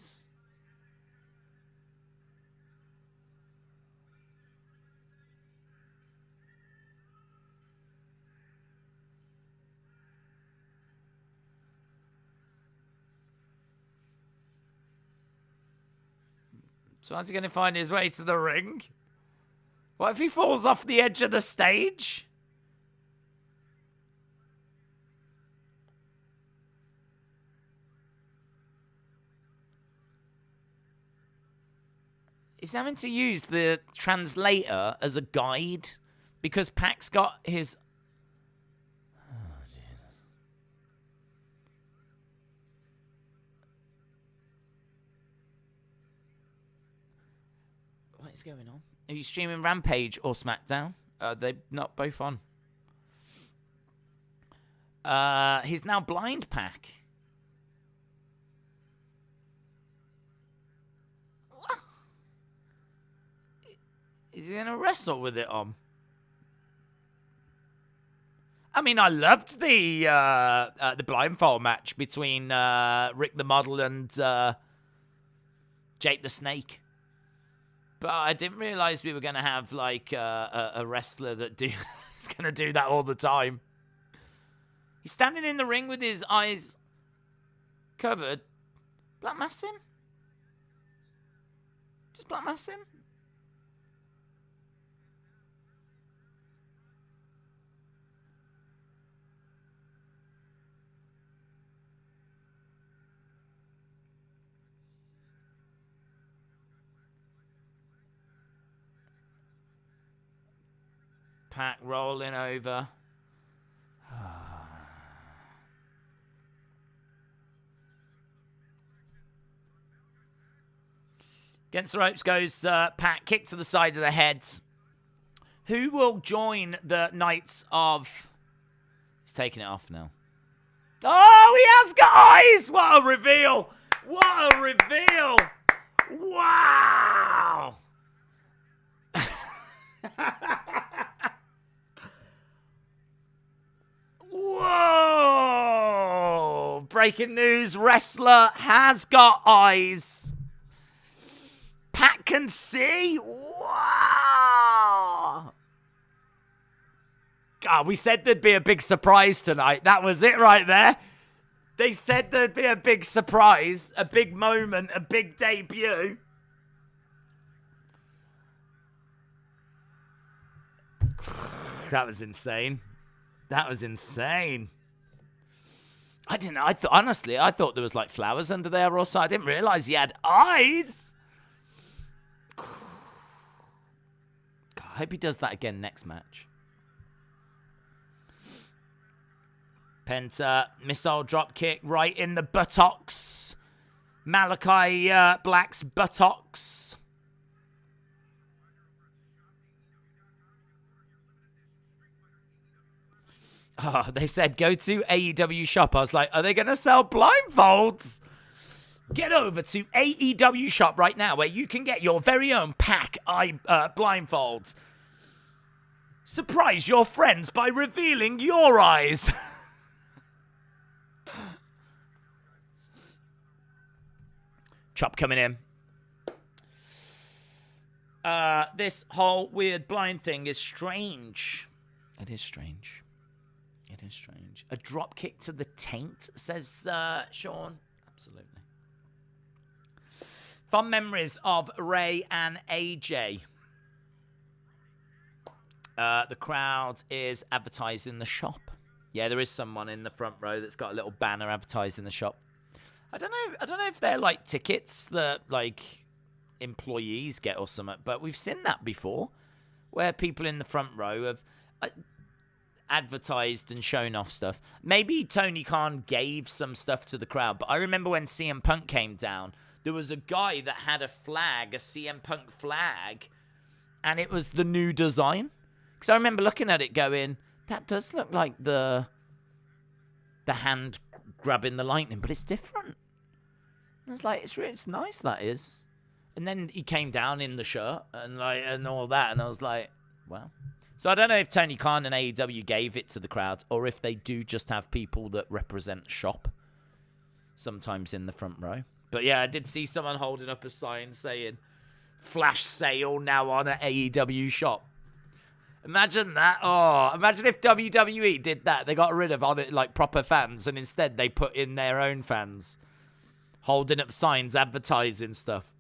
So how's he going to find his way to the ring? What if he falls off the edge of the stage? He's having to use the translator as a guide because Pac's got his... Oh, Jesus. What is going on? Are you streaming Rampage or SmackDown? They're not both on. He's now blind, Pac. Is he going to wrestle with it on? I mean, I loved the blindfold match between Rick the Model and Jake the Snake. But I didn't realize we were going to have like a wrestler that is going to do that all the time. He's standing in the ring with his eyes covered. Black mass him? Just black mass him? Pac rolling over. Against the ropes goes Pac. Kick to the side of the head. Who will join the Knights of... He's taking it off now. Oh, he has got eyes! What a reveal! What a reveal! Wow! Whoa! Breaking news, wrestler has got eyes. Pac can see. Wow! God, we said there'd be a big surprise tonight. That was it right there. They said there'd be a big surprise, a big moment, a big debut. That was insane. That was insane. I didn't know. Honestly, I thought there was like flowers under there or so. I didn't realize he had eyes. God, I hope he does that again next match. Penta, missile drop kick right in the buttocks. Malakai Black's buttocks. Oh, they said go to AEW shop. I was like, are they going to sell blindfolds? Get over to AEW shop right now where you can get your very own Pac eye blindfolds. Surprise your friends by revealing your eyes. Chop coming in. This whole weird blind thing is strange. It is strange. It is strange. A drop kick to the taint, says Sean. Absolutely. Fond memories of Ray and AJ. The crowd is advertising the shop. Yeah, there is someone in the front row that's got a little banner advertising the shop. I don't know if they're like tickets that like employees get or something, but we've seen that before, where people in the front row have advertised and shown off stuff. Maybe Tony Khan gave some stuff to the crowd, but I remember when CM Punk came down, there was a guy that had a flag, a CM Punk flag, and it was the new design. Because I remember looking at it going, that does look like the hand grabbing the lightning, but it's different. I was like, it's nice, that is. And then he came down in the shirt and all that, and I was like, well. So I don't know if Tony Khan and AEW gave it to the crowd, or if they do just have people that represent shop sometimes in the front row. But yeah, I did see someone holding up a sign saying, flash sale now on at AEW shop. Imagine that. Oh, imagine if WWE did that. They got rid of all it like proper fans, and instead they put in their own fans holding up signs advertising stuff.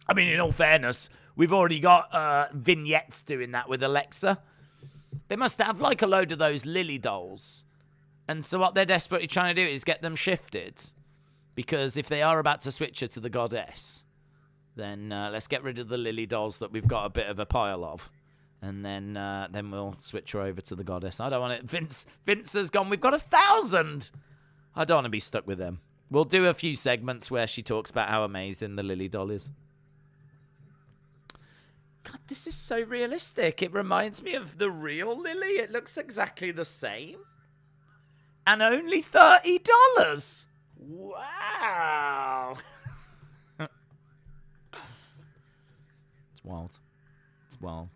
I mean, in all fairness, we've already got vignettes doing that with Alexa. They must have like a load of those Lily dolls. And so what they're desperately trying to do is get them shifted. Because if they are about to switch her to the goddess, then let's get rid of the Lily dolls that we've got a bit of a pile of. And then we'll switch her over to the goddess. I don't want it. Vince has gone, we've got 1,000. I don't want to be stuck with them. We'll do a few segments where she talks about how amazing the Lily doll is. God, this is so realistic. It reminds me of the real Lily. It looks exactly the same. And only $30. Wow. It's wild. It's wild.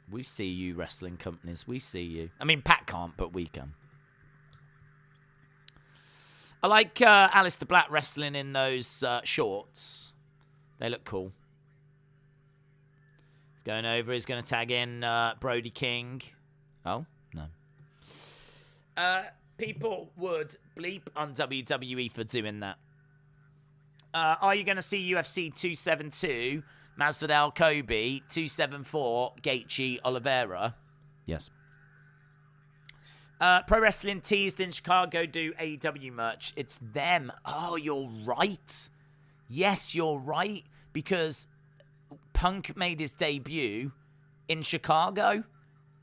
We see you, wrestling companies. We see you. I mean, Pat can't, but we can. I like Aleister Black wrestling in those shorts. They look cool. He's going over. He's going to tag in Brody King. Oh, no. People would bleep on WWE for doing that. Are you going to see UFC 272... Masvidal, Kobe, 274, Gaethje, Oliveira? Yes. Pro Wrestling teased in Chicago do AEW merch. It's them. Oh, you're right. Yes, you're right. Because Punk made his debut in Chicago.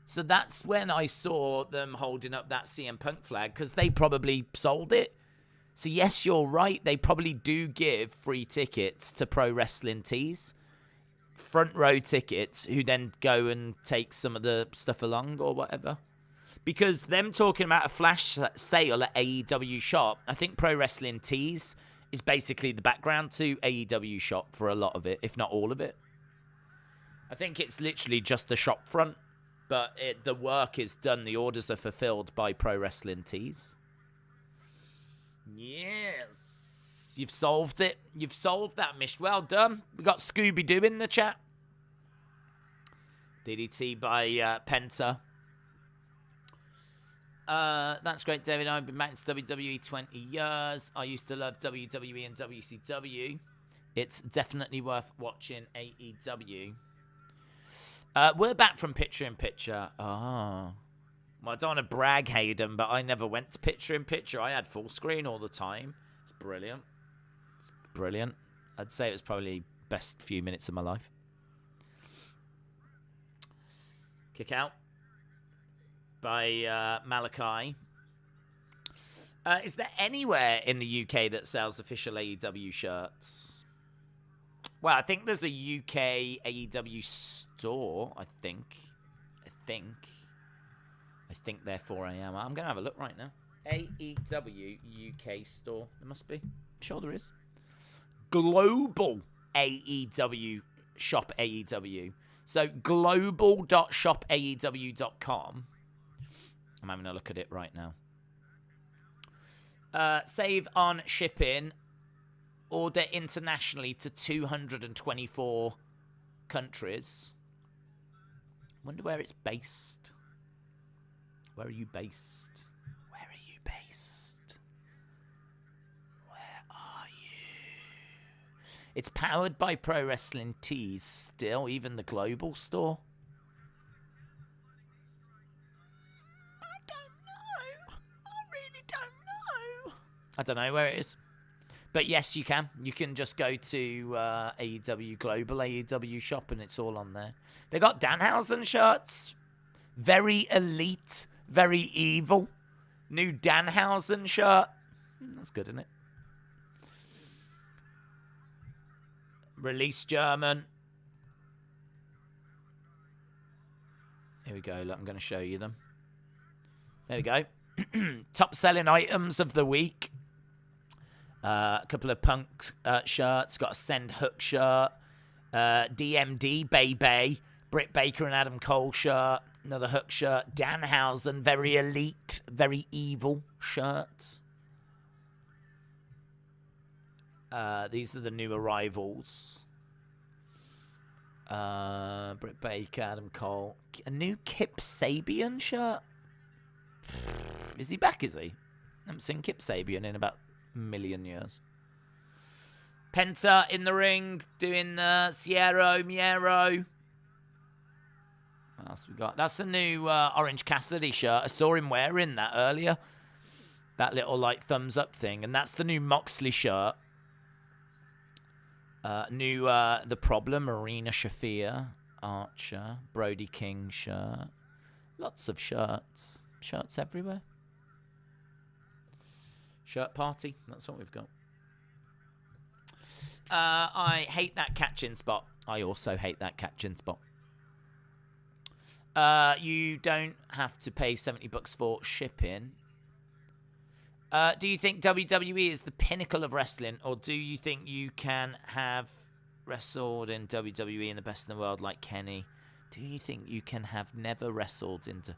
So that's when I saw them holding up that CM Punk flag. Because they probably sold it. So yes, you're right. They probably do give free tickets to Pro Wrestling tees. Front row tickets, who then go and take some of the stuff along or whatever. Because them talking about a flash sale at AEW shop, I think Pro Wrestling Tees is basically the background to AEW shop for a lot of it, if not all of it. I think it's literally just the shop front, but the work is done, the orders are fulfilled by Pro Wrestling Tees. Yes. You've solved it. You've solved that mission. Well done. We got Scooby-Doo in the chat. DDT by Penta. That's great, David. I've been back to WWE 20 years. I used to love WWE and WCW. It's definitely worth watching AEW. We're back from Picture in Picture. Oh. Well, I don't want to brag, Hayden, but I never went to Picture in Picture. I had full screen all the time. It's brilliant. Brilliant. I'd say it was probably best few minutes of my life. Kick out by Malakai. Is there anywhere in the UK that sells official AEW shirts? Well, I think there's a UK AEW store, I think. Therefore I am. I'm going to have a look right now. AEW UK store. There must be. I'm sure there is. Global AEW shop AEW. So global.shopaew.com. I'm having a look at it right now. Save on shipping. Order internationally to $224. countries. Wonder where it's based. Where are you based? Where are you based? Where are you? It's powered by Pro Wrestling Tees still, even the global store. I don't know. I really don't know. I don't know where it is. But yes, you can. You can just go to AEW Global, AEW Shop, and it's all on there. They got Danhausen shirts. Very elite, very evil. New Danhausen shirt. That's good, isn't it? Release German. Here we go. Look, I'm going to show you them. There we go. Top selling items of the week. A couple of Punk shirts. Got a Send Hook shirt. DMD, Bay, Britt Baker and Adam Cole shirt. Another Hook shirt. Danhausen, very elite, very evil shirts. These are the new arrivals. Britt Baker, Adam Cole. A new Kip Sabian shirt. Is he back, is he? I haven't seen Kip Sabian in about a million years. Penta in the ring, doing Miero. What else we got? That's a new Orange Cassidy shirt. I saw him wearing that earlier. That little, like, thumbs up thing. And that's the new Moxley shirt. New The Problem, Marina Shafir, Archer, Brody King shirt. Lots of shirts. Shirts everywhere. Shirt party. That's what we've got. I hate that catch-in spot. I also hate that catch-in spot. You don't have to pay $70 for shipping. Do you think WWE is the pinnacle of wrestling, or do you think you can have wrestled in WWE and the best in the world like Kenny? Do you think you can have never wrestled into...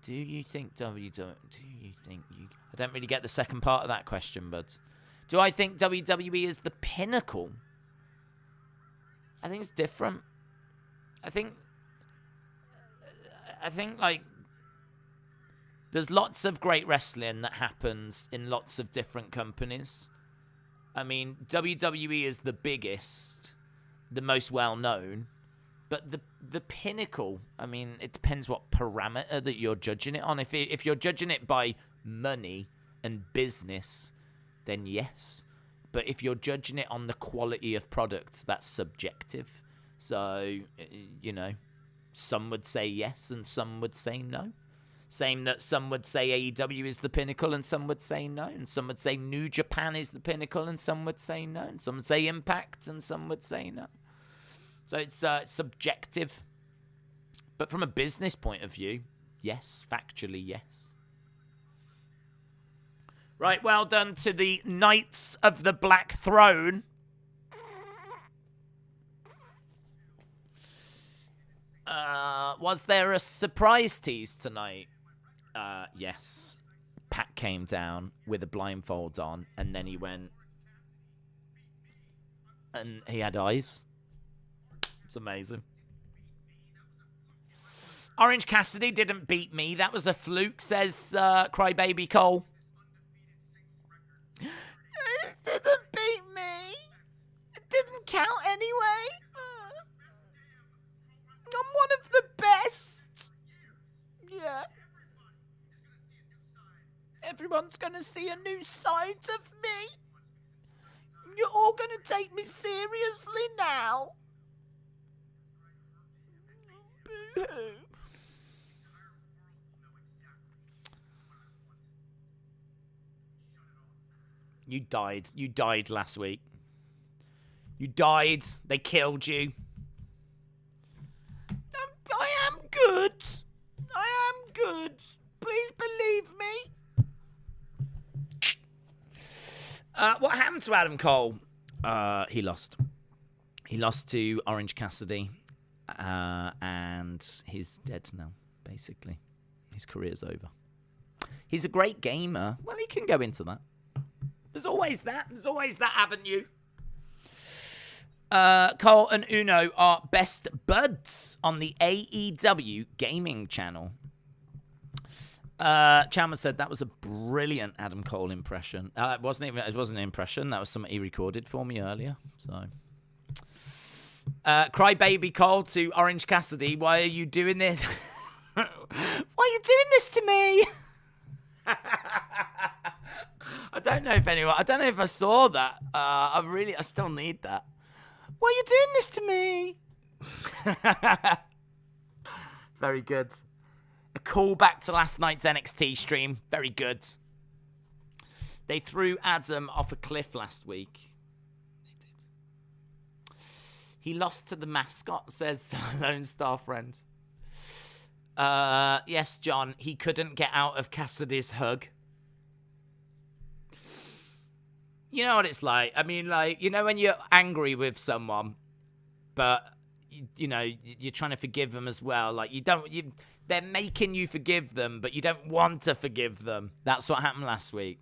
Do you think WWE... I don't really get the second part of that question, but... Do I think WWE is the pinnacle? I think it's different. I think, like, there's lots of great wrestling that happens in lots of different companies. I mean, WWE is the biggest, the most well-known, but the pinnacle, I mean, it depends what parameter that you're judging it on. If you're judging it by money and business, then yes. But if you're judging it on the quality of products, that's subjective. So, you know, some would say yes and some would say no. Same that some would say AEW is the pinnacle and some would say no. And some would say New Japan is the pinnacle and some would say no. And some would say Impact and some would say no. So it's subjective. But from a business point of view, yes, factually, yes. Right, well done to the Knights of the Black Throne. Was there a surprise tease tonight? Yes. Pat came down with a blindfold on, and then he went... And he had eyes. It's amazing. Orange Cassidy didn't beat me. That was a fluke, says Crybaby Cole. It didn't beat me. It didn't count anyway. I'm one of the best. Yeah. Everyone's going to see a new side of me. You're all going to take me seriously now. Boo-hoo. You died. You died last week. You died. They killed you. I am good. I am good. Please believe me. What happened to Adam Cole? He lost. He lost to Orange Cassidy. And he's dead now, basically. His career's over. He's a great gamer. Well, he can go into that. There's always that. There's always that avenue. Cole and Uno are best buds on the AEW gaming channel. Chalmers said that was a brilliant Adam Cole impression. It wasn't an impression. That was something he recorded for me earlier. So, Crybaby Cole to Orange Cassidy. Why are you doing this? Why are you doing this to me? I don't know if I saw that. I still need that. Why are you doing this to me? Very good. A callback to last night's NXT stream. Very good. They threw Adam off a cliff last week. They did. He lost to the mascot, says Lone Star Friend. Yes, John, he couldn't get out of Cassidy's hug. You know what it's like? I mean, like, you know when you're angry with someone, but, you know, you're trying to forgive them as well. Like, they're making you forgive them, but you don't want to forgive them. That's what happened last week.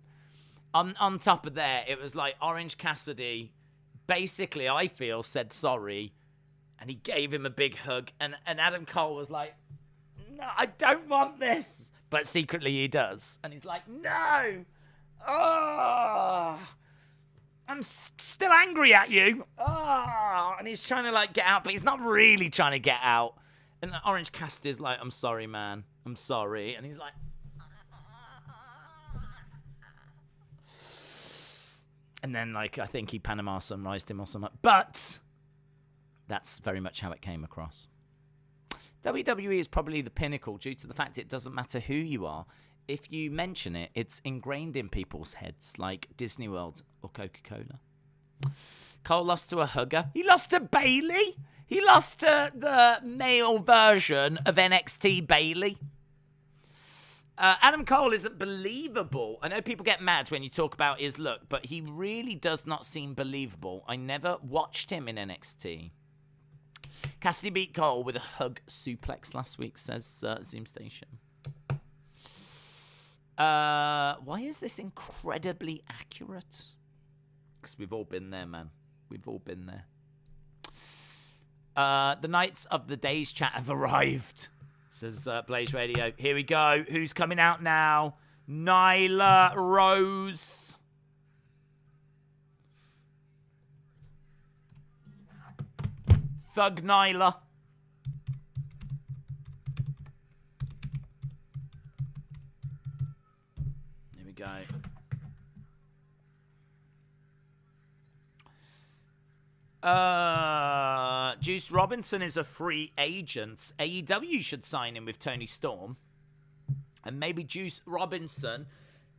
On top of that, it was like Orange Cassidy, basically, I feel, said sorry, and he gave him a big hug, and Adam Cole was like, no, I don't want this. But secretly he does. And he's like, no. Oh, I'm still angry at you. Oh, and he's trying to, like, get out, but he's not really trying to get out. And Orange Cassidy's like, I'm sorry, man. I'm sorry. And he's like... And then, like, I think he Panama Sunrised him or something. But that's very much how it came across. WWE is probably the pinnacle due to the fact it doesn't matter who you are. If you mention it, it's ingrained in people's heads, like Disney World or Coca-Cola. Cole lost to a hugger. He lost to Bayley. He lost to the male version of NXT Bayley. Adam Cole isn't believable. I know people get mad when you talk about his look, but he really does not seem believable. I never watched him in NXT. Cassidy beat Cole with a hug suplex last week, says Zoom Station. Why is this incredibly accurate? Because we've all been there, man. We've all been there. The Knights of the Days chat have arrived, says Blaze Radio. Here we go. Who's coming out now? Nyla Rose. Thug Nyla. Here we go. Juice Robinson is a free agent. AEW should sign him with Tony Storm. And maybe Juice Robinson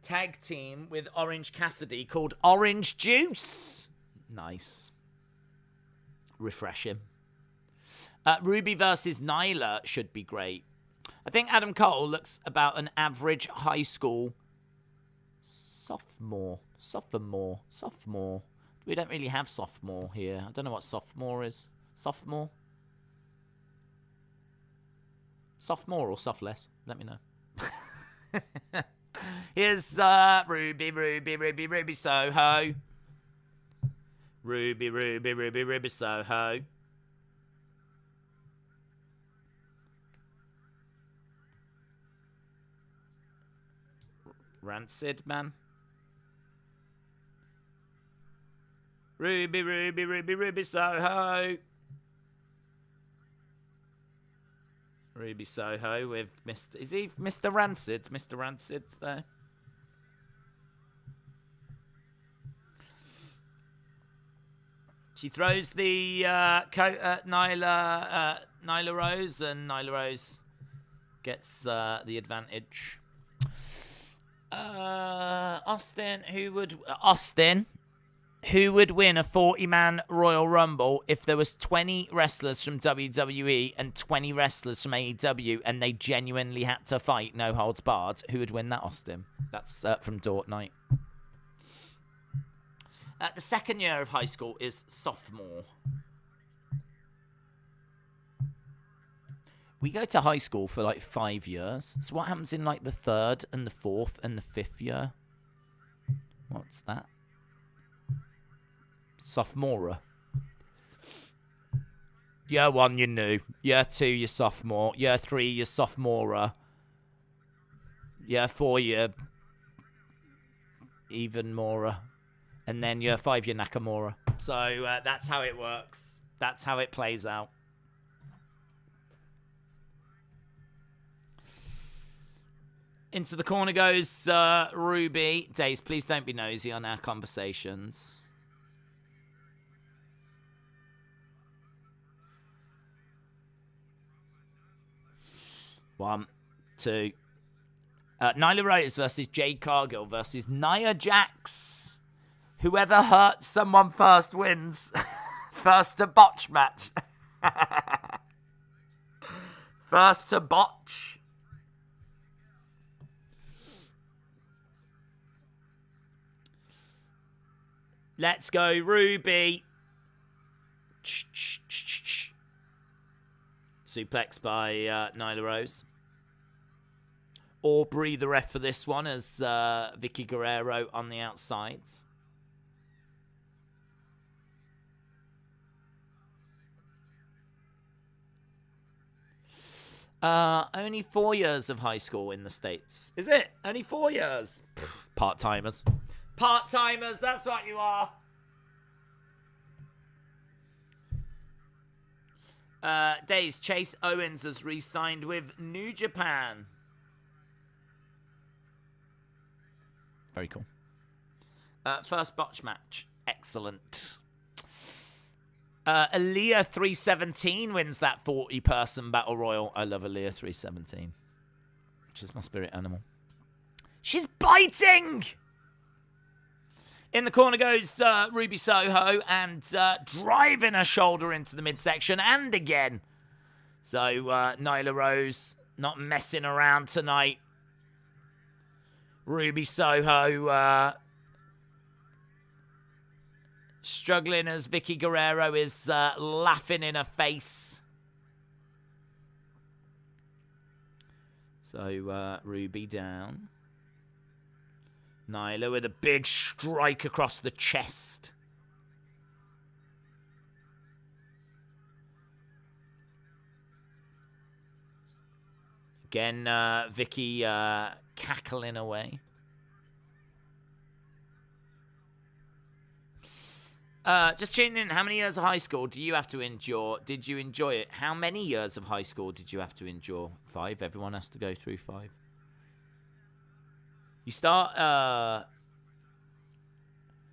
tag team with Orange Cassidy called Orange Juice. Nice. Refreshing. Ruby versus Nyla should be great. I think Adam Cole looks about an average high school sophomore. We don't really have sophomore here. I don't know what sophomore is. Sophomore? Sophomore or softless? Let me know. Here's Ruby Soho. Ruby Soho. Rancid, man. Ruby Soho. Ruby Soho with Mr. Is he Mr. Rancid? Mr. Rancid's there. She throws the coat at Nyla Rose, and Nyla Rose gets the advantage. Austin, who would win a 40-man Royal Rumble if there was 20 wrestlers from WWE and 20 wrestlers from AEW and they genuinely had to fight, no holds barred? Who would win that, Austin? That's from Dort Knight. The second year of high school is sophomore. We go to high school for like 5 years. So what happens in like the third and the fourth and the fifth year? What's that? Sophomore. Year 1, you're new. Year 2, you're sophomore. Year 3, you're sophomore. Year 4, you're even more. And then year 5, you're Nakamura. So that's how it works. That's how it plays out. Into the corner goes Ruby. Days, please don't be nosy on our conversations. One, two. Nyla Rose versus Jade Cargill versus Nia Jax. Whoever hurts someone first wins. First to botch match. First to botch. Let's go, Ruby. Suplex by Nyla Rose. Aubrey, the ref for this one, as Vicky Guerrero on the outside. Only 4 years of high school in the States. Is it? Only 4 years? Part-timers. Part-timers, that's what you are. Days, Chase Owens has re-signed with New Japan. Very cool. First botch match. Excellent. Aaliyah 317 wins that 40-person battle royal. I love Aaliyah 317. She's my spirit animal. She's biting! In the corner goes Ruby Soho and driving her shoulder into the midsection and again. So Nyla Rose not messing around tonight. Ruby Soho struggling as Vicky Guerrero is laughing in her face. So Ruby down. Nyla with a big strike across the chest. Again, Vicky cackling away. Just tuning in. How many years of high school do you have to endure? Did you enjoy it? How many years of high school did you have to endure? 5. Everyone has to go through 5. You start,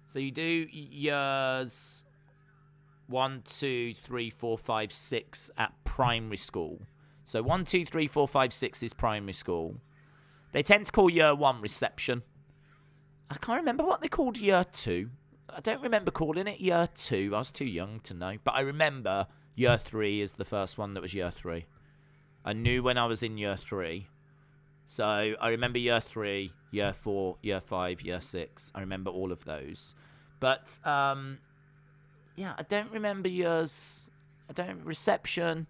so you do years 1, 2, 3, 4, 5, 6 at primary school. So 1, 2, 3, 4, 5, 6 is primary school. They tend to call year 1 reception. I can't remember what they called year 2. I don't remember calling it year 2. I was too young to know. But I remember year 3 is the first one that was year 3. I knew when I was in year 3. So I remember year 3, year 4, year 5, year 6. I remember all of those. But, yeah, I don't remember years. Reception,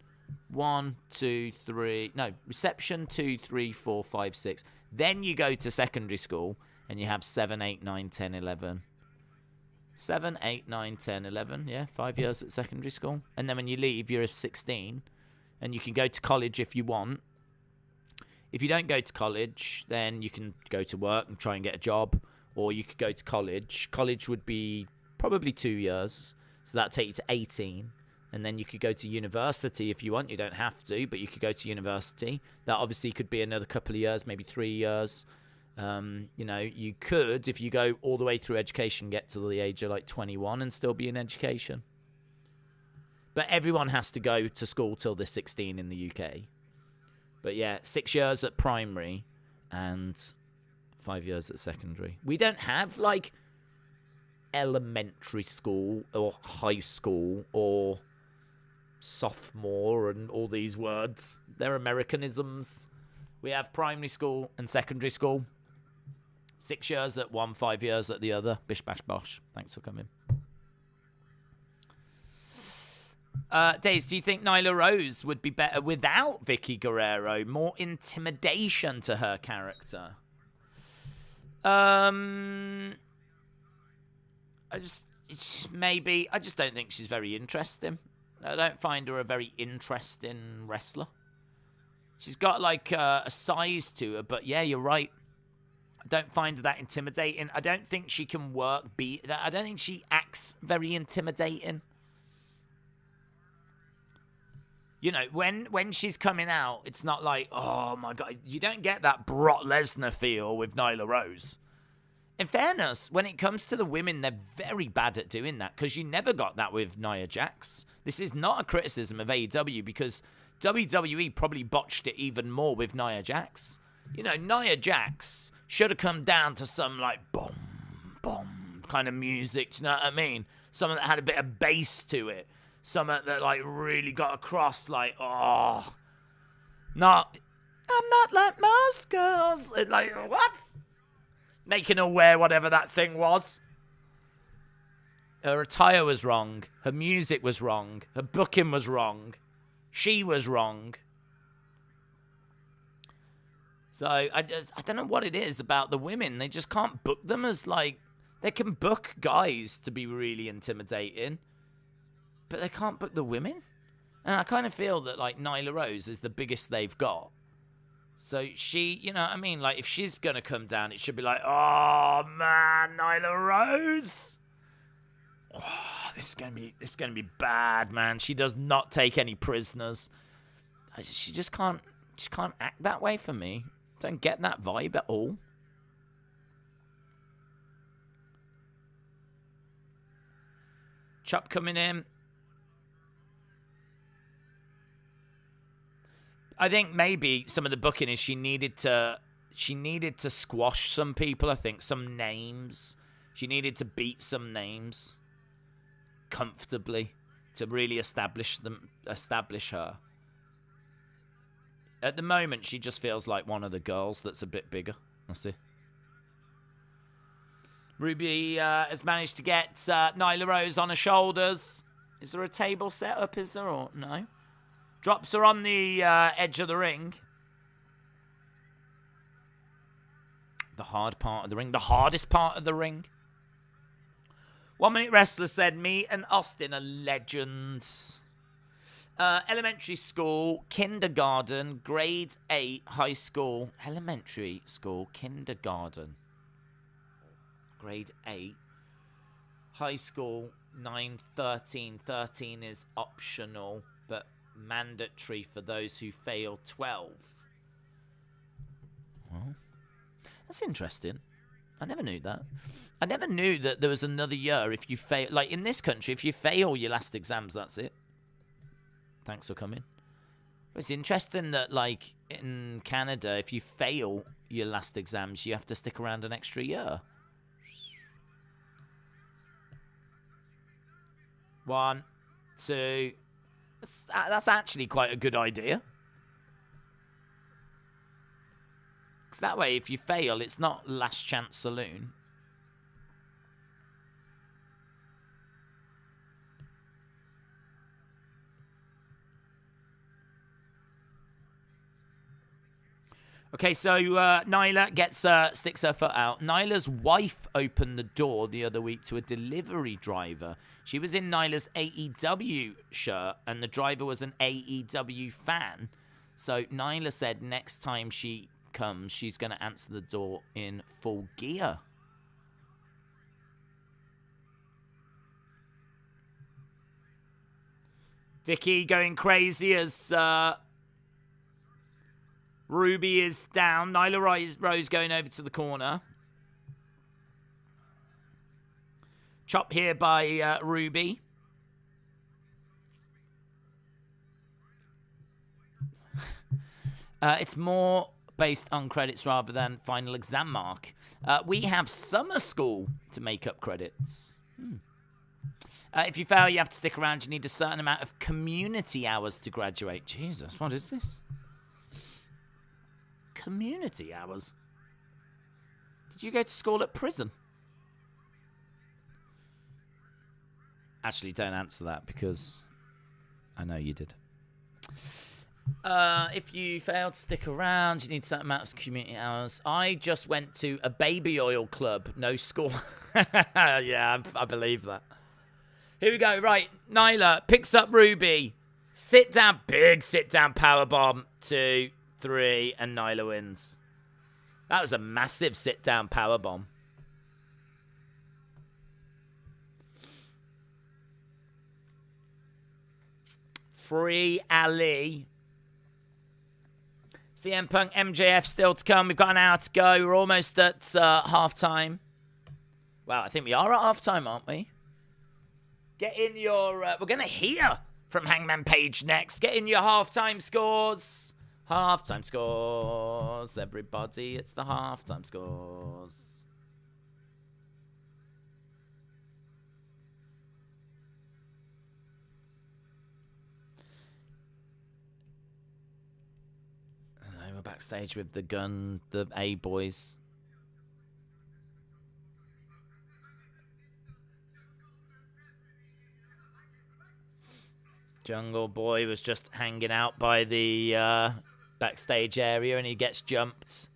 1, 2, 3. No, reception, 2, 3, 4, 5, 6. Then you go to secondary school and you have 7, 8, 9, 10, 11. 7, 8, 9, 10, 11. Yeah, 5 years at secondary school. And then when you leave, you're 16. And you can go to college if you want. If you don't go to college, then you can go to work and try and get a job. Or you could go to college. College would be probably 2 years. So that'd take you to 18. And then you could go to university if you want. You don't have to, but you could go to university. That obviously could be another couple of years, maybe 3 years. You know, you could, if you go all the way through education, get to the age of like 21 and still be in education. But everyone has to go to school till they're 16 in the UK. But yeah, 6 years at primary and 5 years at secondary. We don't have like elementary school or high school or sophomore and all these words. They're Americanisms. We have primary school and secondary school. 6 years at one, 5 years at the other. Bish, bash, bosh. Thanks for coming. Days, do you think Nyla Rose would be better without Vicky Guerrero? More intimidation to her character? I just don't think she's very interesting. I don't find her a very interesting wrestler. She's got like a size to her, but yeah, you're right. I don't find her that intimidating. I don't think she can work I don't think she acts very intimidating. You know, when she's coming out, it's not like, oh my God. You don't get that Brock Lesnar feel with Nyla Rose. In fairness, when it comes to the women, they're very bad at doing that because you never got that with Nia Jax. This is not a criticism of AEW because WWE probably botched it even more with Nia Jax. You know, Nia Jax should have come down to some like boom, boom kind of music, do you know what I mean? Something that had a bit of bass to it. Something that like really got across like, oh, not, I'm not like most girls. It's like, what? Making her wear whatever that thing was. Her attire was wrong. Her music was wrong. Her booking was wrong. She was wrong. So I don't know what it is about the women. They just can't book them as like, they can book guys to be really intimidating, but they can't book the women. And I kind of feel that like Nyla Rose is the biggest they've got. So she, you know what I mean? Like, if she's going to come down, it should be like, oh, man, Nyla Rose. Oh, this is going to be bad, man. She does not take any prisoners. She can't act that way for me. Don't get that vibe at all. Chop coming in. I think maybe some of the booking is she needed to squash some people, I think, some names. She needed to beat some names comfortably to really establish her. At the moment, she just feels like one of the girls that's a bit bigger. Let's see. Ruby has managed to get Nyla Rose on her shoulders. Is there a table set up, is there, or no? Drops her on the edge of the ring. The hard part of the ring. The hardest part of the ring. 1 Minute Wrestler said, me and Austin are legends. Elementary school, kindergarten, grade 8, high school. Elementary school, kindergarten. Grade 8. High school, 9, 13. 13 is optional, but mandatory for those who fail 12. Well, that's interesting. I never knew that. I never knew that there was another year if you fail. Like in this country, if you fail your last exams, that's it. Thanks for coming. It's interesting that, like, in Canada, if you fail your last exams, you have to stick around an extra year. 1, 2... That's actually quite a good idea. Because that way, if you fail, it's not last chance saloon. Okay, so Nyla sticks her foot out. Nyla's wife opened the door the other week to a delivery driver. She was in Nyla's AEW shirt, and the driver was an AEW fan. So Nyla said next time she comes, she's going to answer the door in full gear. Vicky going crazy as Ruby is down. Nyla Rose going over to the corner. Chop here by Ruby. It's more based on credits rather than final exam mark. We have summer school to make up credits. If you fail, you have to stick around. You need a certain amount of community hours to graduate. Jesus, what is this? Community hours? Did you go to school at prison? Actually, don't answer that because I know you did. If you fail to stick around, you need a certain amount of community hours. I just went to a baby oil club, no school. Yeah, I believe that. Here we go. Right. Nyla picks up Ruby. Sit down. Big sit down powerbomb. 2, 3, and Nyla wins. That was a massive sit down powerbomb. Free Ali. CM Punk, MJF still to come. We've got an hour to go. We're almost at halftime. Wow, I think we are at halftime, aren't we? Get in your... we're going to hear from Hangman Page next. Get in your halftime scores. Halftime scores. Everybody, it's the halftime scores. We're backstage with the gun, the A-boys. Jungle Boy was just hanging out by the backstage area and he gets jumped.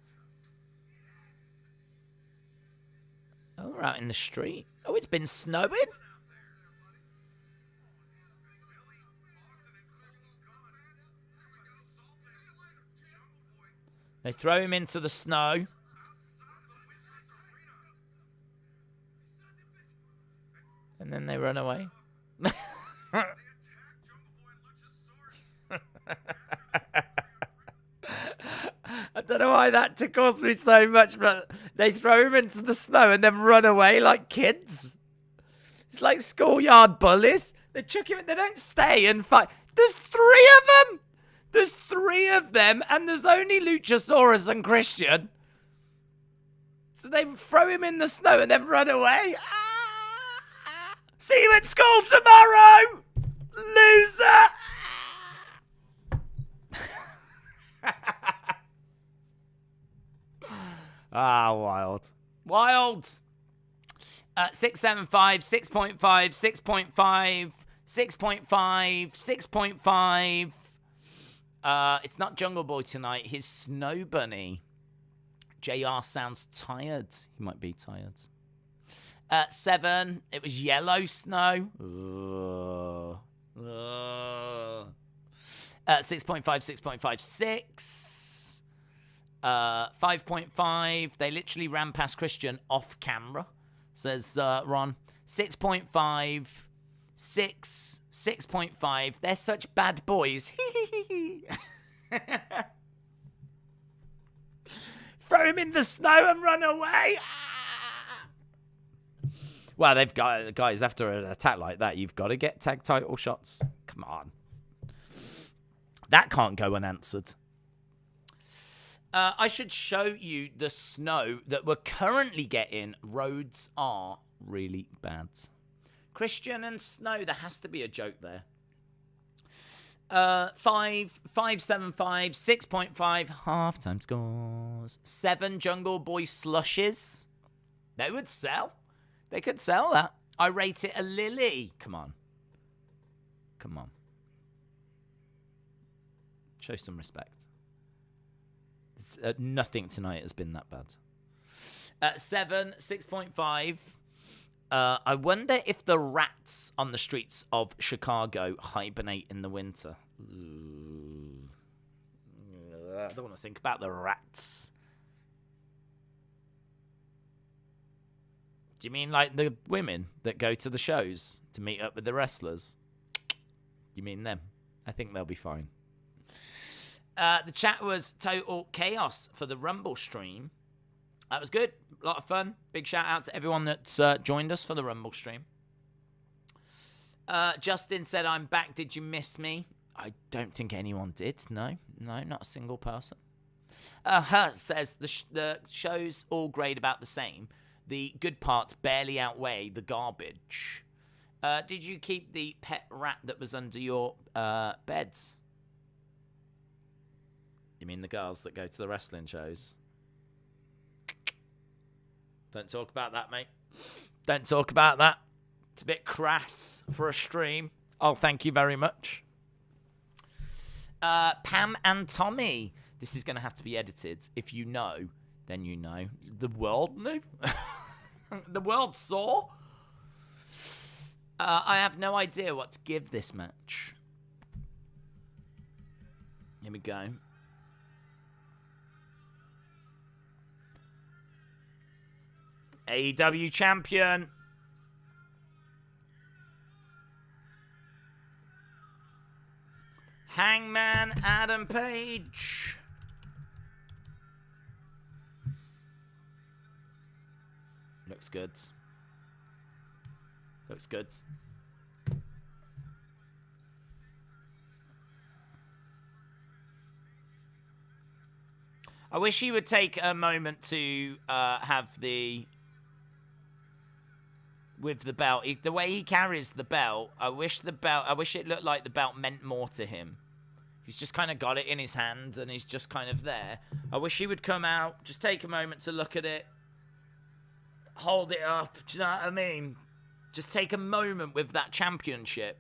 Oh, we're out in the street. Oh, it's been snowing? They throw him into the snow. And then they run away. I don't know why that tickles me so much, but they throw him into the snow and then run away like kids. It's like schoolyard bullies. They chuck him, they don't stay and fight. There's 3 of them. There's 3 of them, and there's only Luchasaurus and Christian. So they throw him in the snow and then run away. Ah! See you at school tomorrow, loser. Wild. Wild. 6.75, 6.5, 6.5, 6.5, 6.5. It's not Jungle Boy tonight. His Snow Bunny. JR sounds tired. He might be tired. 7. It was Yellow Snow. 6.5, 6.5, 6. 5.5. They literally ran past Christian off camera, says Ron. 6.5. 6. 6.5. They're such bad boys. Throw him in the snow and run away. Well, they've got guys after an attack like that. You've got to get tag title shots. Come on, that can't go unanswered. I should show you the snow that we're currently getting. Roads are really bad. Christian and snow. There has to be a joke there. 5, 5.75, 6.5 halftime scores. 7 Jungle Boy slushes. They would sell. They could sell that. I rate it a lily. Come on. Come on. Show some respect. Nothing tonight has been that bad. 7, 6.5. I wonder if the rats on the streets of Chicago hibernate in the winter. I don't want to think about the rats. Do you mean like the women that go to the shows to meet up with the wrestlers? You mean them? I think they'll be fine. The chat was total chaos for the Rumble stream. That was good. A lot of fun. Big shout out to everyone that's joined us for the Rumble stream. Justin said, I'm back. Did you miss me? I don't think anyone did. No, not a single person. Hurt says, the show's all great about the same. The good parts barely outweigh the garbage. Did you keep the pet rat that was under your beds? You mean the girls that go to the wrestling shows? Don't talk about that, mate. Don't talk about that. It's a bit crass for a stream. Oh, thank you very much. Pam and Tommy. This is going to have to be edited. If you know, then you know. The world knew. The world saw. I have no idea what to give this match. Here we go. AEW champion. Hangman Adam Page. Looks good. Looks good. I wish he would take a moment to have the... with the belt. The way he carries the belt, I wish it looked like the belt meant more to him. He's just kind of got it in his hand and he's just kind of there. I wish he would come out, just take a moment to look at it, hold it up, do you know what I mean? Just take a moment with that championship.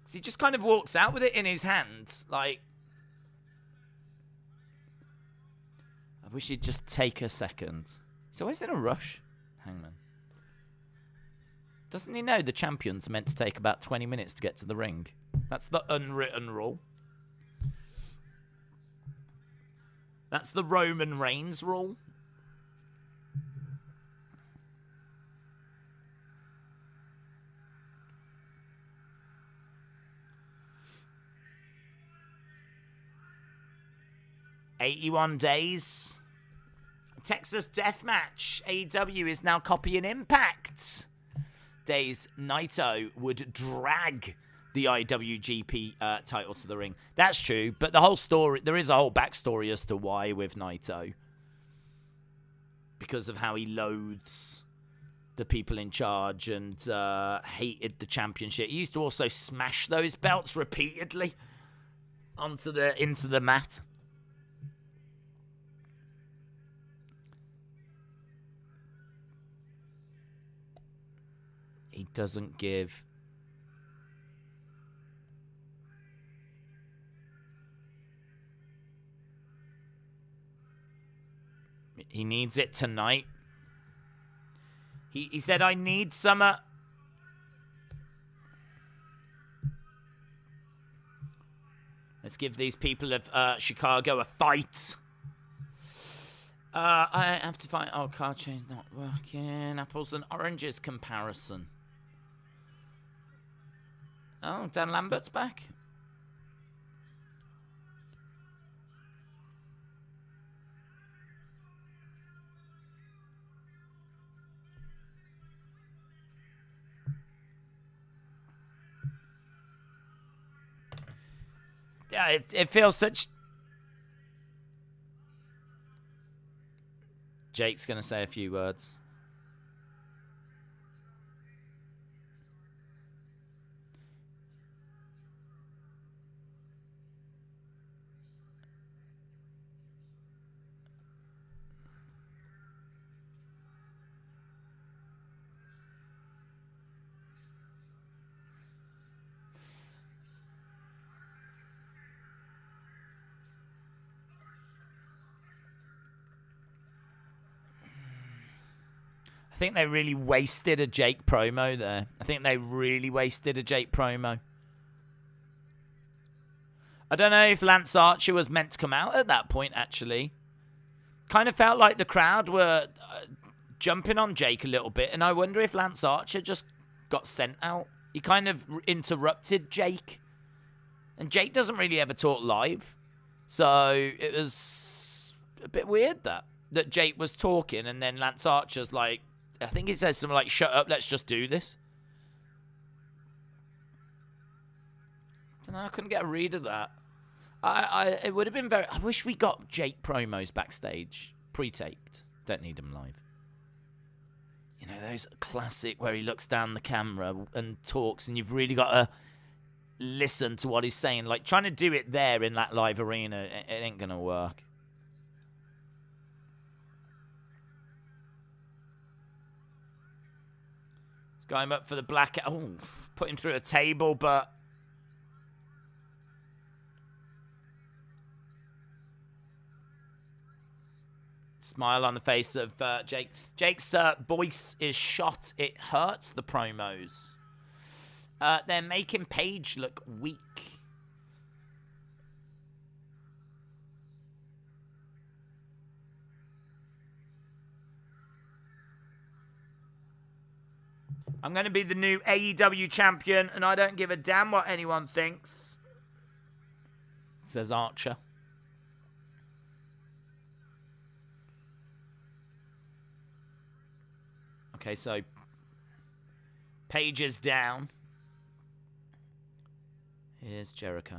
'Cause he just kind of walks out with it in his hand, like... I wish he'd just take a second. He's always in a rush, Hangman. Doesn't he know the champion's meant to take about 20 minutes to get to the ring? That's the unwritten rule. That's the Roman Reigns rule. "81 days. Texas Deathmatch. AEW is now copying Impact. Days Naito would drag the IWGP title to the ring. That's true, but the whole story, there is a whole backstory as to why with Naito. Because of how he loathes the people in charge and hated the championship. He used to also smash those belts repeatedly into the mat. He doesn't give... He needs it tonight. He said, I need summer. Let's give these people of Chicago a fight. I have to find... Oh, card change not working. Apples and oranges comparison. Oh, Dan Lambert's back. Yeah, it feels such... Jake's going to say a few words. I think they really wasted a Jake promo there. I think they really wasted a Jake promo. I don't know if Lance Archer was meant to come out at that point, actually. Kind of felt like the crowd were jumping on Jake a little bit, and I wonder if Lance Archer just got sent out. He kind of interrupted Jake. And Jake doesn't really ever talk live. So it was a bit weird that Jake was talking, and then Lance Archer's like, I think he says something like, shut up, let's just do this. I don't know, I couldn't get a read of that. It would have been very... I wish we got Jake promos backstage, pre-taped. Don't need them live. You know, those classic where he looks down the camera and talks, and you've really got to listen to what he's saying. Like, trying to do it there in that live arena, it ain't going to work. Got him up for the black... Oh, put him through a table, but... Smile on the face of Jake. Jake's voice is shot. It hurts the promos. They're making Page look weak. I'm going to be the new AEW champion, and I don't give a damn what anyone thinks, says Archer. Okay, so Page is down. Here's Jericho.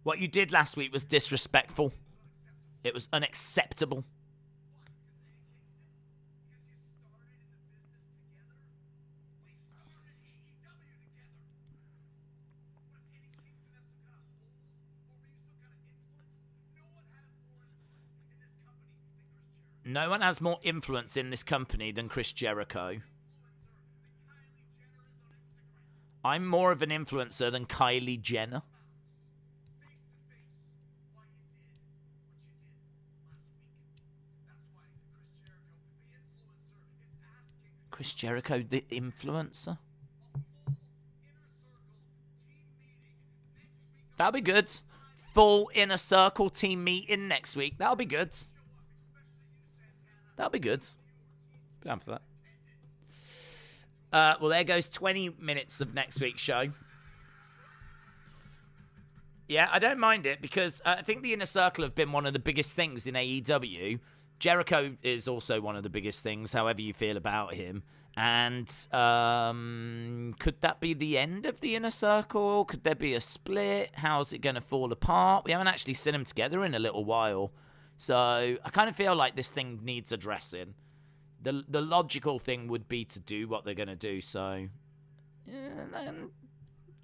What you did last week was disrespectful. It was unacceptable. No one has more influence in this company than Chris Jericho. I'm more of an influencer than Kylie Jenner. Chris Jericho, the influencer? That'll be good. Full Inner Circle team meeting next week. That'll be good. That'll be good. Be down for that. Well, there goes 20 minutes of next week's show. Yeah, I don't mind it because I think the Inner Circle have been one of the biggest things in AEW. Jericho is also one of the biggest things, however you feel about him. And could that be the end of the Inner Circle? Could there be a split? How's it going to fall apart? We haven't actually seen them together in a little while. So I kind of feel like this thing needs addressing. The logical thing would be to do what they're going to do. So, yeah,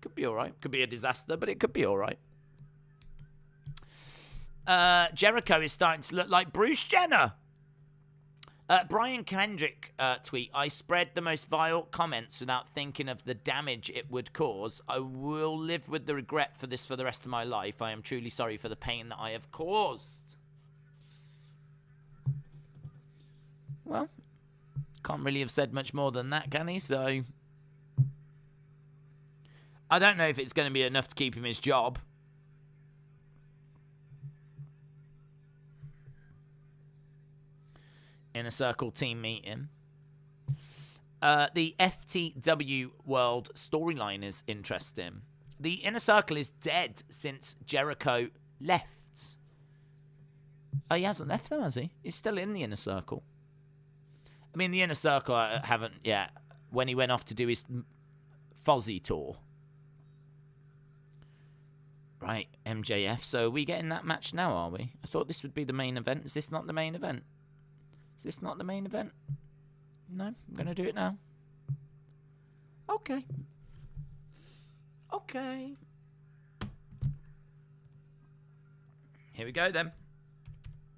could be all right. Could be a disaster, but it could be all right. Jericho is starting to look like Bruce Jenner. Brian Kendrick tweet, I spread the most vile comments without thinking of the damage it would cause. I will live with the regret for this for the rest of my life. I am truly sorry for the pain that I have caused. Well, can't really have said much more than that, can he? So, I don't know if it's going to be enough to keep him his job. Inner Circle team meeting. The FTW World storyline is interesting. The Inner Circle is dead since Jericho left. Oh, he hasn't left though, has he? He's still in the Inner Circle. I mean, the Inner Circle haven't yet. When he went off to do his Fozzy tour. Right, MJF. So are we getting that match now, are we? I thought this would be the main event. Is this not the main event? Is this not the main event? No, I'm going to do it now. Okay. Okay. Here we go then.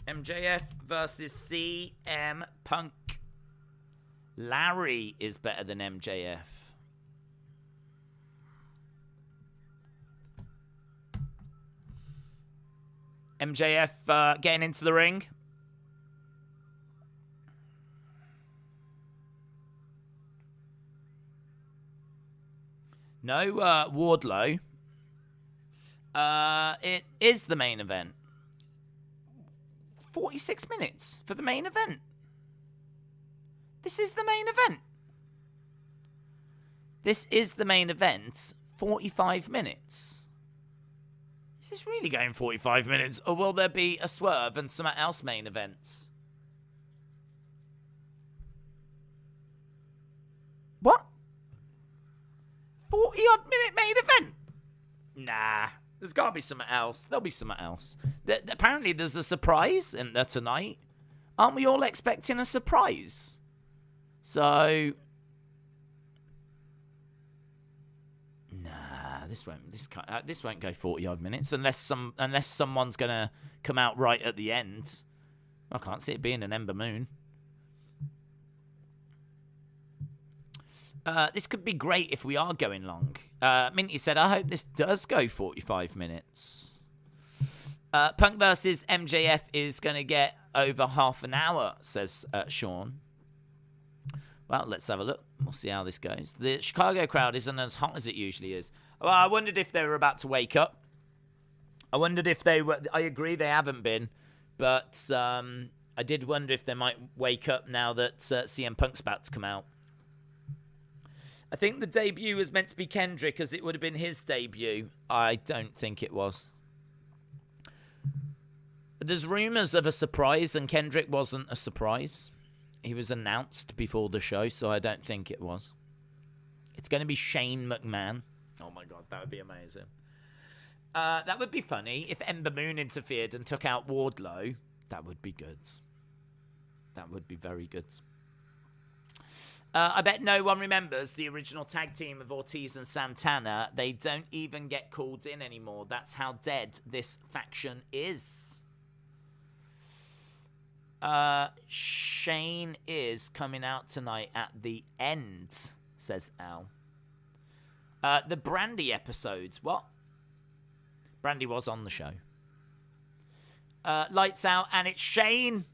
MJF versus CM Punk. Larry is better than MJF. MJF getting into the ring. No, Wardlow. It is the main event. 46 minutes for the main event. This is the main event. This is the main event. 45 minutes. Is this really going 45 minutes? Or will there be a swerve and something else main events? What? 40-odd minute main event? Nah. There's got to be something else. There'll be something else. Apparently there's a surprise in there tonight. Aren't we all expecting a surprise? So... Nah, this won't go 40-odd minutes unless someone's going to come out right at the end. I can't see it being an Ember Moon. This could be great if we are going long. Minty said, I hope this does go 45 minutes. Punk versus MJF is going to get over half an hour, says Sean. Well, let's have a look. We'll see how this goes. The Chicago crowd isn't as hot as it usually is. Well, I wondered if they were about to wake up. I wondered if they were... I agree they haven't been. But I did wonder if they might wake up now that CM Punk's about to come out. I think the debut was meant to be Kendrick, as it would have been his debut. I don't think it was. There's rumours of a surprise, and Kendrick wasn't a surprise. He was announced before the show, so I don't think it was. It's going to be Shane McMahon. Oh my god, that would be amazing. That would be funny if Ember Moon interfered and took out Wardlow. That would be good. That would be very good. I bet no one remembers the original tag team of Ortiz and Santana. They don't even get called in anymore. That's how dead this faction is. Shane is coming out tonight at the end, says Al. The Brandy episodes. What? Brandy was on the show. Lights out, and it's Shane.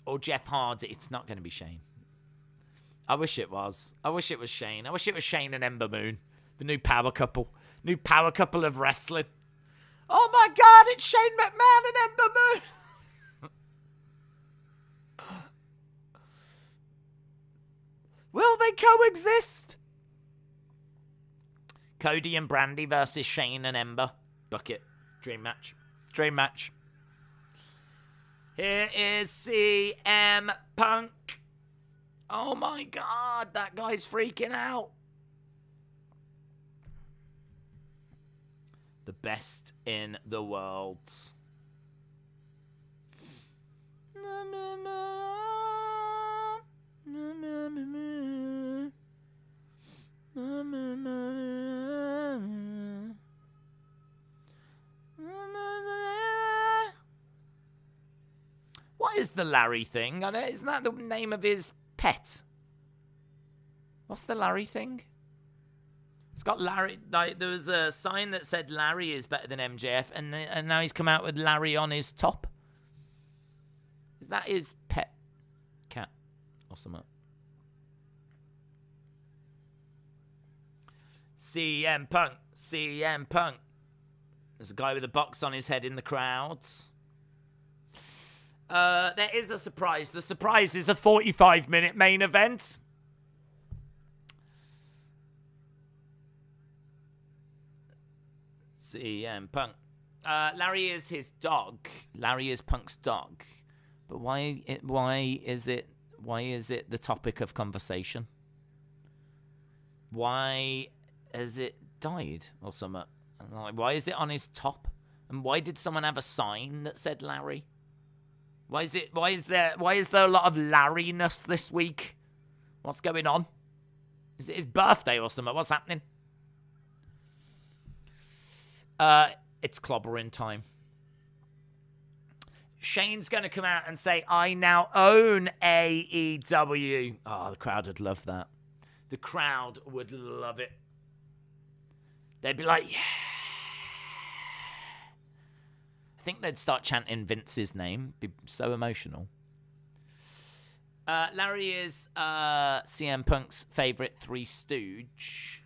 Or Jeff Hardy. It's not going to be Shane. I wish it was. I wish it was Shane. I wish it was Shane and Ember Moon. The new power couple. New power couple of wrestling. Oh my god, it's Shane McMahon and Ember Moon. Will they coexist? Cody and Brandy versus Shane and Ember. Bucket. Dream match. Dream match. Here is CM Punk. Oh my god, that guy's freaking out. The best in the world. What is the Larry thing? Isn't that the name of his pet? What's the Larry thing? It's got Larry. Like, there was a sign that said Larry is better than MJF, and now he's come out with Larry on his top. Is that his pet cat or something? CM Punk. CM Punk. There's a guy with a box on his head in the crowds. There is a surprise. The surprise is a 45-minute main event. CM Punk. Larry is his dog. Larry is Punk's dog. But why is it the topic of conversation? Why has it died or something? Like, why is it on his top? And why did someone have a sign that said Larry? Why is there a lot of Larry-ness this week? What's going on? Is it his birthday or something? What's happening? It's clobbering time. Shane's going to come out and say, I now own AEW. Oh, the crowd would love that. The crowd would love it. They'd be like, yeah. I think they'd start chanting Vince's name. Be so emotional. Larry is CM Punk's favourite Three Stooge.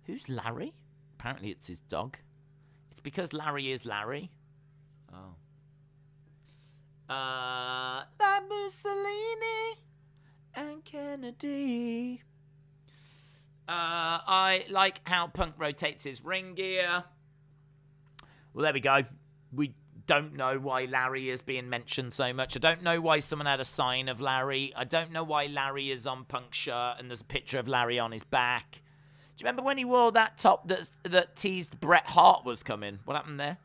Who's Larry? Apparently it's his dog. It's because Larry is Larry. Oh. Like Mussolini and Kennedy. I like how Punk rotates his ring gear. Well, there we go. We don't know why Larry is being mentioned so much. I don't know why someone had a sign of Larry. I don't know why Larry is on Punk's shirt and there's a picture of Larry on his back. Do you remember when he wore that top that teased Bret Hart was coming? What happened there?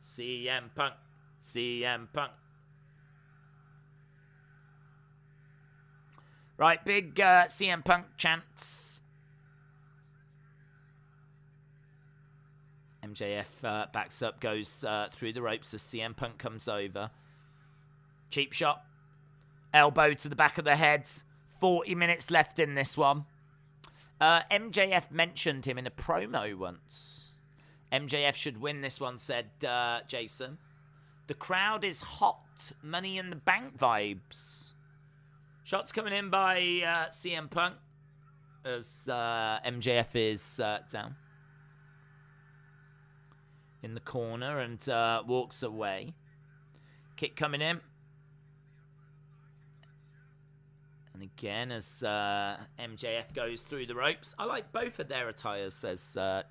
CM Punk. CM Punk. Right, big CM Punk chants. MJF backs up, goes through the ropes as CM Punk comes over. Cheap shot. Elbow to the back of the head. 40 minutes left in this one. MJF mentioned him in a promo once. MJF should win this one, said Jason. The crowd is hot. Money in the Bank vibes. Shots coming in by CM Punk as MJF is down in the corner and walks away. Kick coming in. And again, as MJF goes through the ropes. I like both of their attires, says... oh,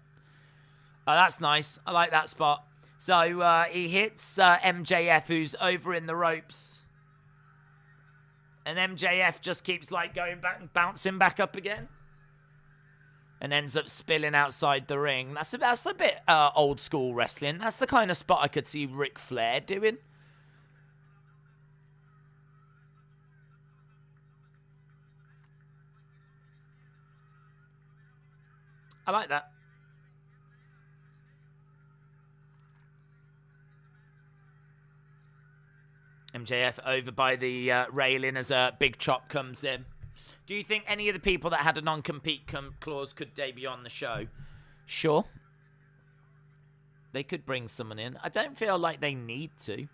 that's nice. I like that spot. So he hits MJF, who's over in the ropes. And MJF just keeps like going back and bouncing back up again. And ends up spilling outside the ring. That's a bit old school wrestling. That's the kind of spot I could see Ric Flair doing. I like that. MJF over by the railing as a big chop comes in. Do you think any of the people that had a non-compete clause could debut on the show? Sure. They could bring someone in. I don't feel like they need to.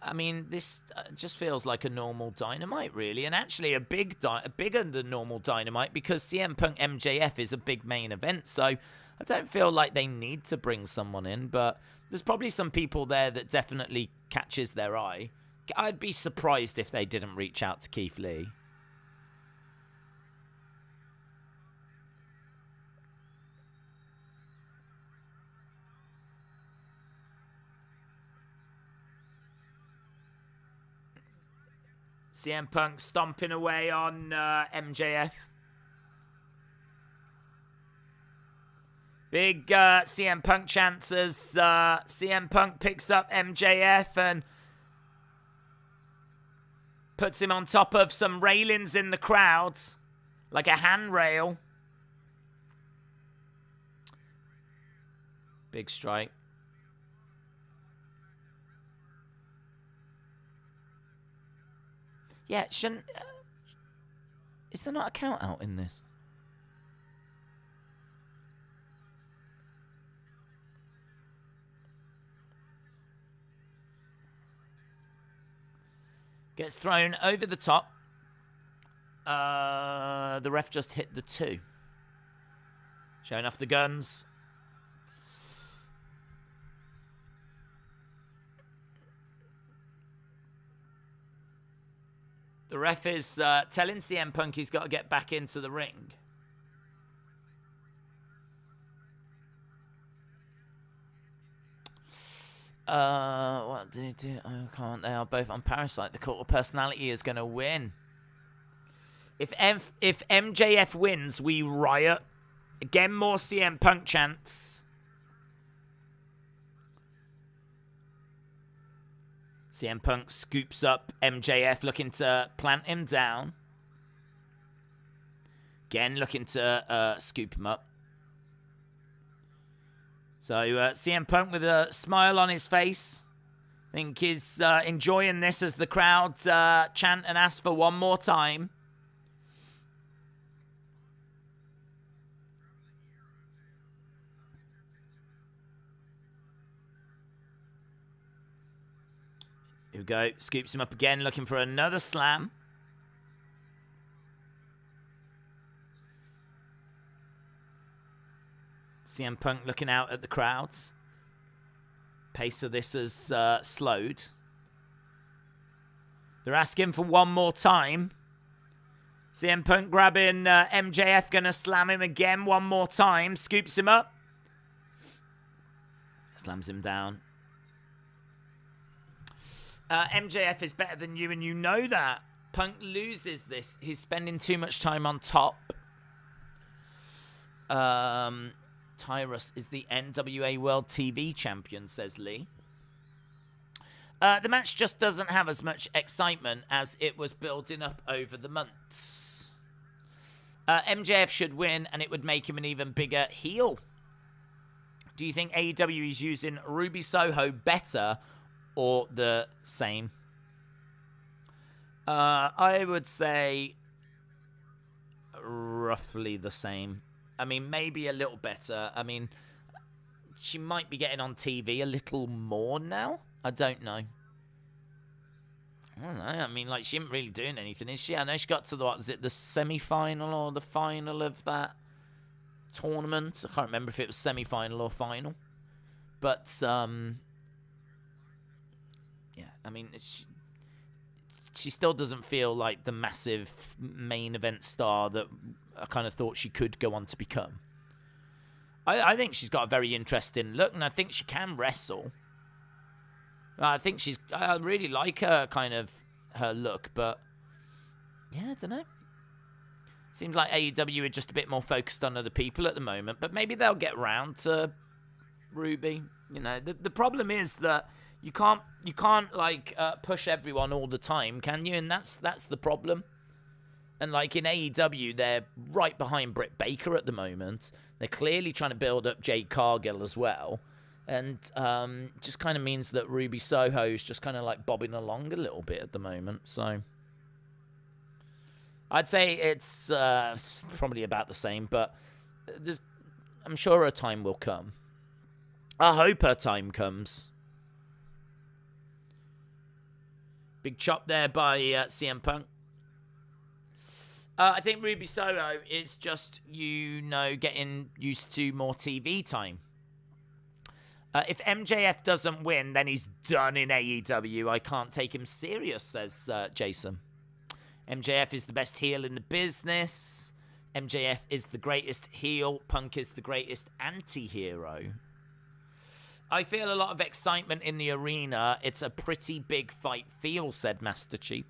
I mean, this just feels like a normal Dynamite, really. And actually a bigger than normal Dynamite because CM Punk MJF is a big main event. So I don't feel like they need to bring someone in. But there's probably some people there that definitely catches their eye. I'd be surprised if they didn't reach out to Keith Lee. CM Punk stomping away on MJF. Big CM Punk chants as CM Punk picks up MJF and puts him on top of some railings in the crowd, like a handrail. Big strike. Yeah, shouldn't... is there not a count out in this? Gets thrown over the top. The ref just hit the 2. Showing off the guns. The ref is telling CM Punk he's got to get back into the ring. What do you do? Oh, can't they are both on Parasite. The Cult of Personality is going to win. If MJF wins, we riot. Again, more CM Punk chants. CM Punk scoops up MJF, looking to plant him down. Again, looking to scoop him up. So CM Punk with a smile on his face. I think he's enjoying this as the crowd chant and ask for one more time. Here we go. Scoops him up again, looking for another slam. CM Punk looking out at the crowds. Pace of this has slowed. They're asking for one more time. CM Punk grabbing MJF, gonna slam him again one more time. Scoops him up. Slams him down. MJF is better than you, and you know that. Punk loses this. He's spending too much time on top. Tyrus is the NWA World TV Champion, says Lee. The match just doesn't have as much excitement as it was building up over the months. MJF should win, and it would make him an even bigger heel. Do you think AEW is using Ruby Soho better or the same? I would say roughly the same. I mean, maybe a little better. I mean, she might be getting on TV a little more now. I don't know. I mean, like, she isn't really doing anything, is she? I know she got to the semi-final or the final of that tournament. I can't remember if it was semi-final or final. But, yeah, I mean, she still doesn't feel like the massive main event star that I kind of thought she could go on to become. I think she's got a very interesting look, and I think she can wrestle. I really like her look, but yeah, I don't know. Seems like AEW are just a bit more focused on other people at the moment, but maybe they'll get round to Ruby. You know, the problem is that you can't push everyone all the time, can you? And that's the problem. And like in AEW, they're right behind Britt Baker at the moment. They're clearly trying to build up Jade Cargill as well. And just kind of means that Ruby Soho is just kind of like bobbing along a little bit at the moment. So I'd say it's probably about the same, but I'm sure her time will come. I hope her time comes. Big chop there by CM Punk. I think Ruby Soho is just, getting used to more TV time. If MJF doesn't win, then he's done in AEW. I can't take him serious, says Jason. MJF is the best heel in the business. MJF is the greatest heel. Punk is the greatest anti-hero. I feel a lot of excitement in the arena. It's a pretty big fight feel, said Master Chief.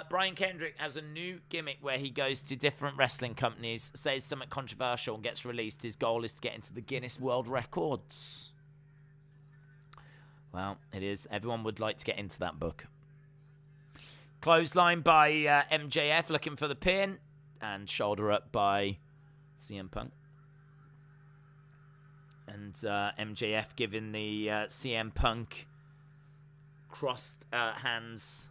Brian Kendrick has a new gimmick where he goes to different wrestling companies, says something controversial, and gets released. His goal is to get into the Guinness World Records. Well, it is. Everyone would like to get into that book. Clothesline by MJF, looking for the pin, and shoulder up by CM Punk. And MJF giving the CM Punk crossed hands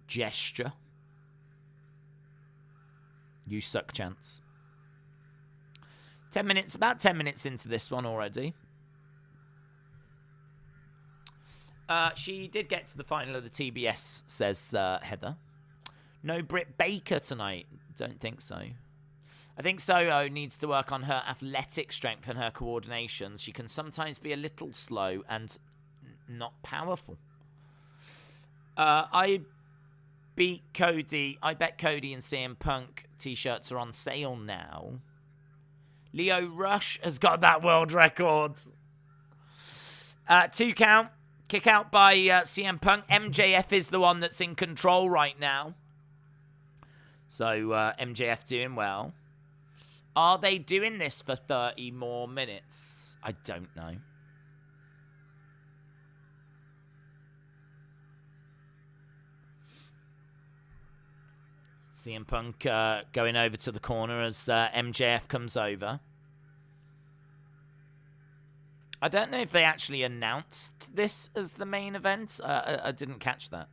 gesture. You suck chance. 10 minutes, about 10 minutes into this one already. She did get to the final of the TBS, says Heather. No Britt Baker tonight. Don't think so. I think Soho needs to work on her athletic strength and her coordination. She can sometimes be a little slow and not powerful. I bet Cody and CM Punk t-shirts are on sale now. Leo Rush has got that world record. 2 count. Kick out by CM Punk. MJF is the one that's in control right now. So MJF doing well. Are they doing this for 30 more minutes? I don't know. CM Punk going over to the corner as MJF comes over. I don't know if they actually announced this as the main event. I didn't catch that.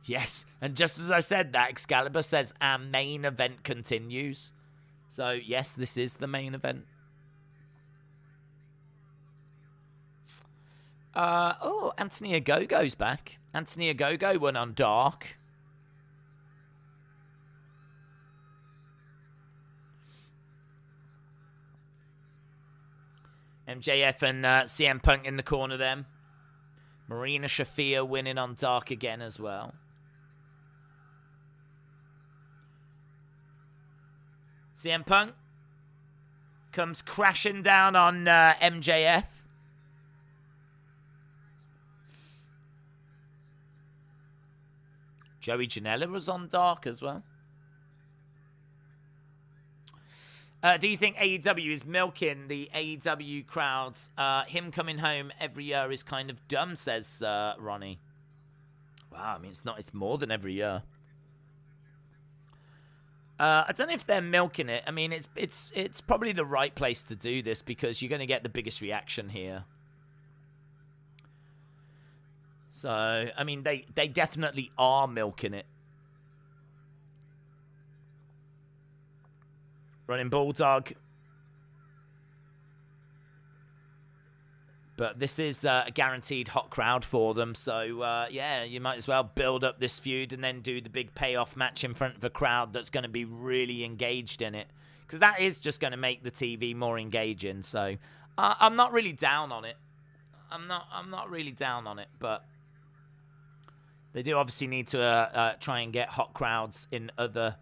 Yes, and just as I said that, Excalibur says our main event continues. So, yes, this is the main event. Anthony Ogogo's back. Anthony Ogogo went on Dark. MJF and CM Punk in the corner then. Marina Shafir winning on Dark again as well. CM Punk comes crashing down on MJF. Joey Janela was on Dark as well. Do you think AEW is milking the AEW crowds? Him coming home every year is kind of dumb, says Ronnie. Wow, I mean, it's more than every year. I don't know if they're milking it. I mean, it's probably the right place to do this because you're going to get the biggest reaction here. So, I mean, they definitely are milking it. Running Bulldog. But this is a guaranteed hot crowd for them. So, yeah, you might as well build up this feud and then do the big payoff match in front of a crowd that's going to be really engaged in it. Because that is just going to make the TV more engaging. So, I'm not really down on it. I'm not really down on it. But they do obviously need to try and get hot crowds in other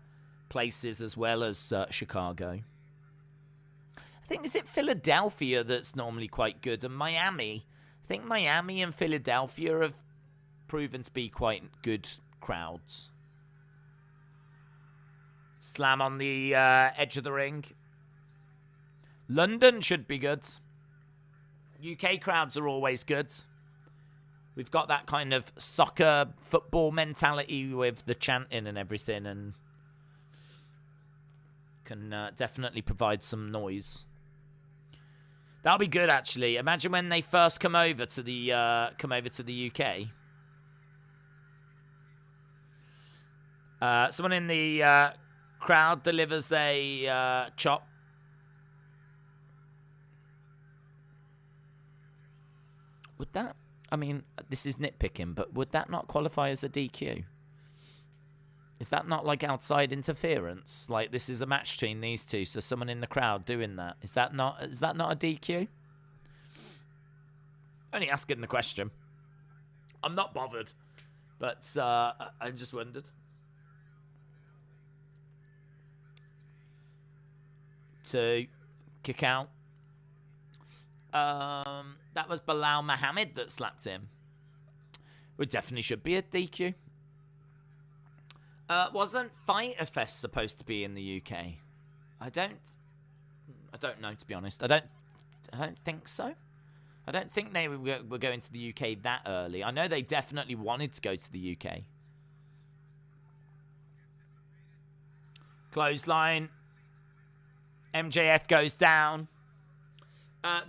places as well as Chicago. I think, is it Philadelphia that's normally quite good, and Miami? I think Miami and Philadelphia have proven to be quite good crowds. Slam on the edge of the ring. London should be good. UK crowds are always good. We've got that kind of soccer, football mentality with the chanting and everything, and can definitely provide some noise. That'll be good, actually. Imagine when they first come over to the UK. Someone in the crowd delivers a chop. Would that? I mean, this is nitpicking, but would that not qualify as a DQ? Is that not like outside interference? Like, this is a match between these two, so someone in the crowd doing that. Is that not a DQ? Only asking the question. I'm not bothered, but I just wondered. To kick out. That was Bilal Muhammad that slapped him. It definitely should be a DQ. Wasn't Fighter Fest supposed to be in the UK? I don't know, to be honest. I don't think so. I don't think they were going to the UK that early. I know they definitely wanted to go to the UK. Clothesline. MJF goes down.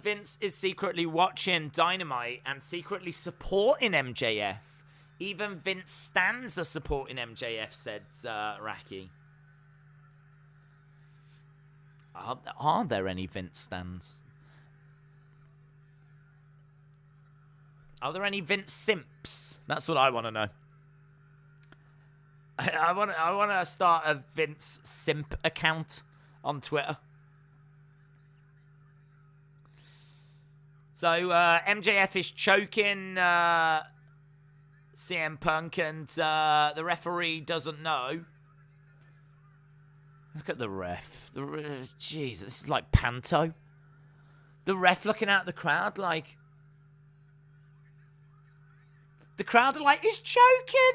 Vince is secretly watching Dynamite and secretly supporting MJF. Even Vince stans are supporting MJF, said Raki. Are there any Vince stans? Are there any Vince simps? That's what I want to know. I want to start a Vince simp account on Twitter. So MJF is choking CM Punk, and the referee doesn't know. Look at the ref. Jeez, this is like panto. The ref looking out the crowd like... The crowd are like, he's choking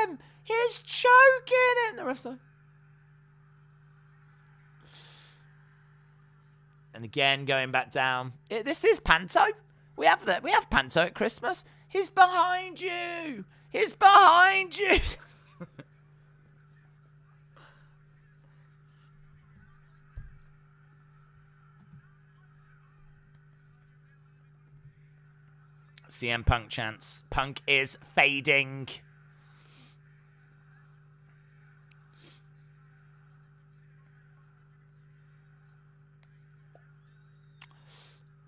him! He's choking him! The ref's like... And again, going back down. This is panto. We have that. We have panto at Christmas. He's behind you. He's behind you. CM Punk chants. Punk is fading.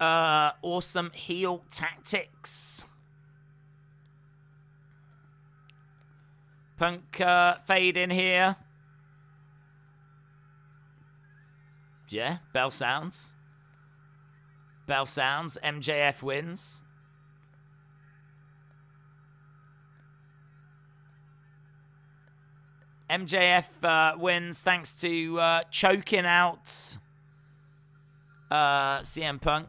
Awesome heel tactics. Punk fade in here. Yeah, bell sounds. Bell sounds. MJF wins. MJF wins thanks to choking out CM Punk.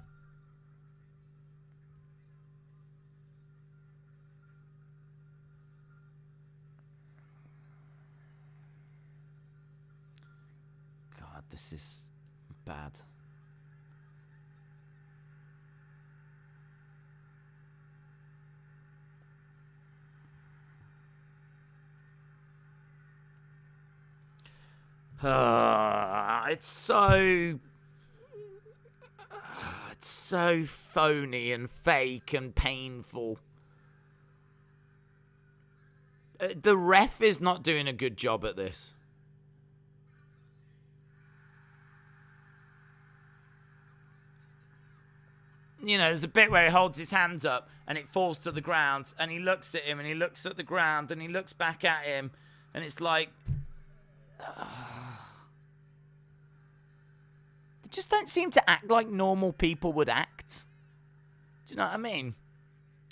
God, this is bad. It's so phony and fake and painful. The ref is not doing a good job at this. You know, there's a bit where he holds his hands up and it falls to the ground, and he looks at him and he looks at the ground and he looks back at him, and it's like, they just don't seem to act like normal people would act. Do you know what I mean?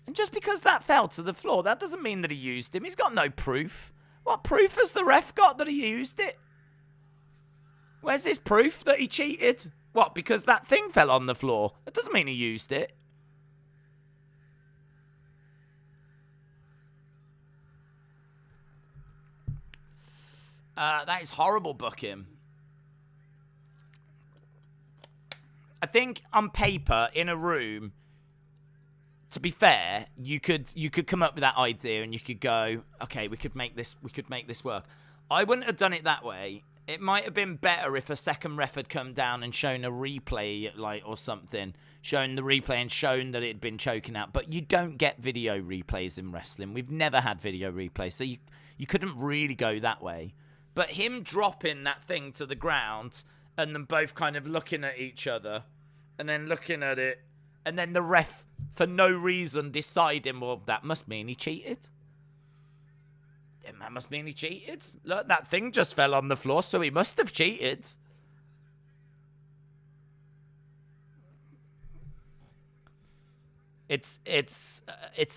And just because that fell to the floor, that doesn't mean that he used him. He's got no proof. What proof has the ref got that he used it? Where's his proof that he cheated? What, because that thing fell on the floor? That doesn't mean he used it. That is horrible booking. I think on paper, in a room, to be fair, you could come up with that idea and you could go, okay, we could make this work. I wouldn't have done it that way. It might have been better if a second ref had come down and shown a replay, or something, shown the replay and shown that it had been choking out. But you don't get video replays in wrestling. We've never had video replays, so you couldn't really go that way. But him dropping that thing to the ground and them both kind of looking at each other and then looking at it, and then the ref, for no reason, deciding, well, that must mean he cheated. That must mean he cheated. Look, that thing just fell on the floor, so he must have cheated. It's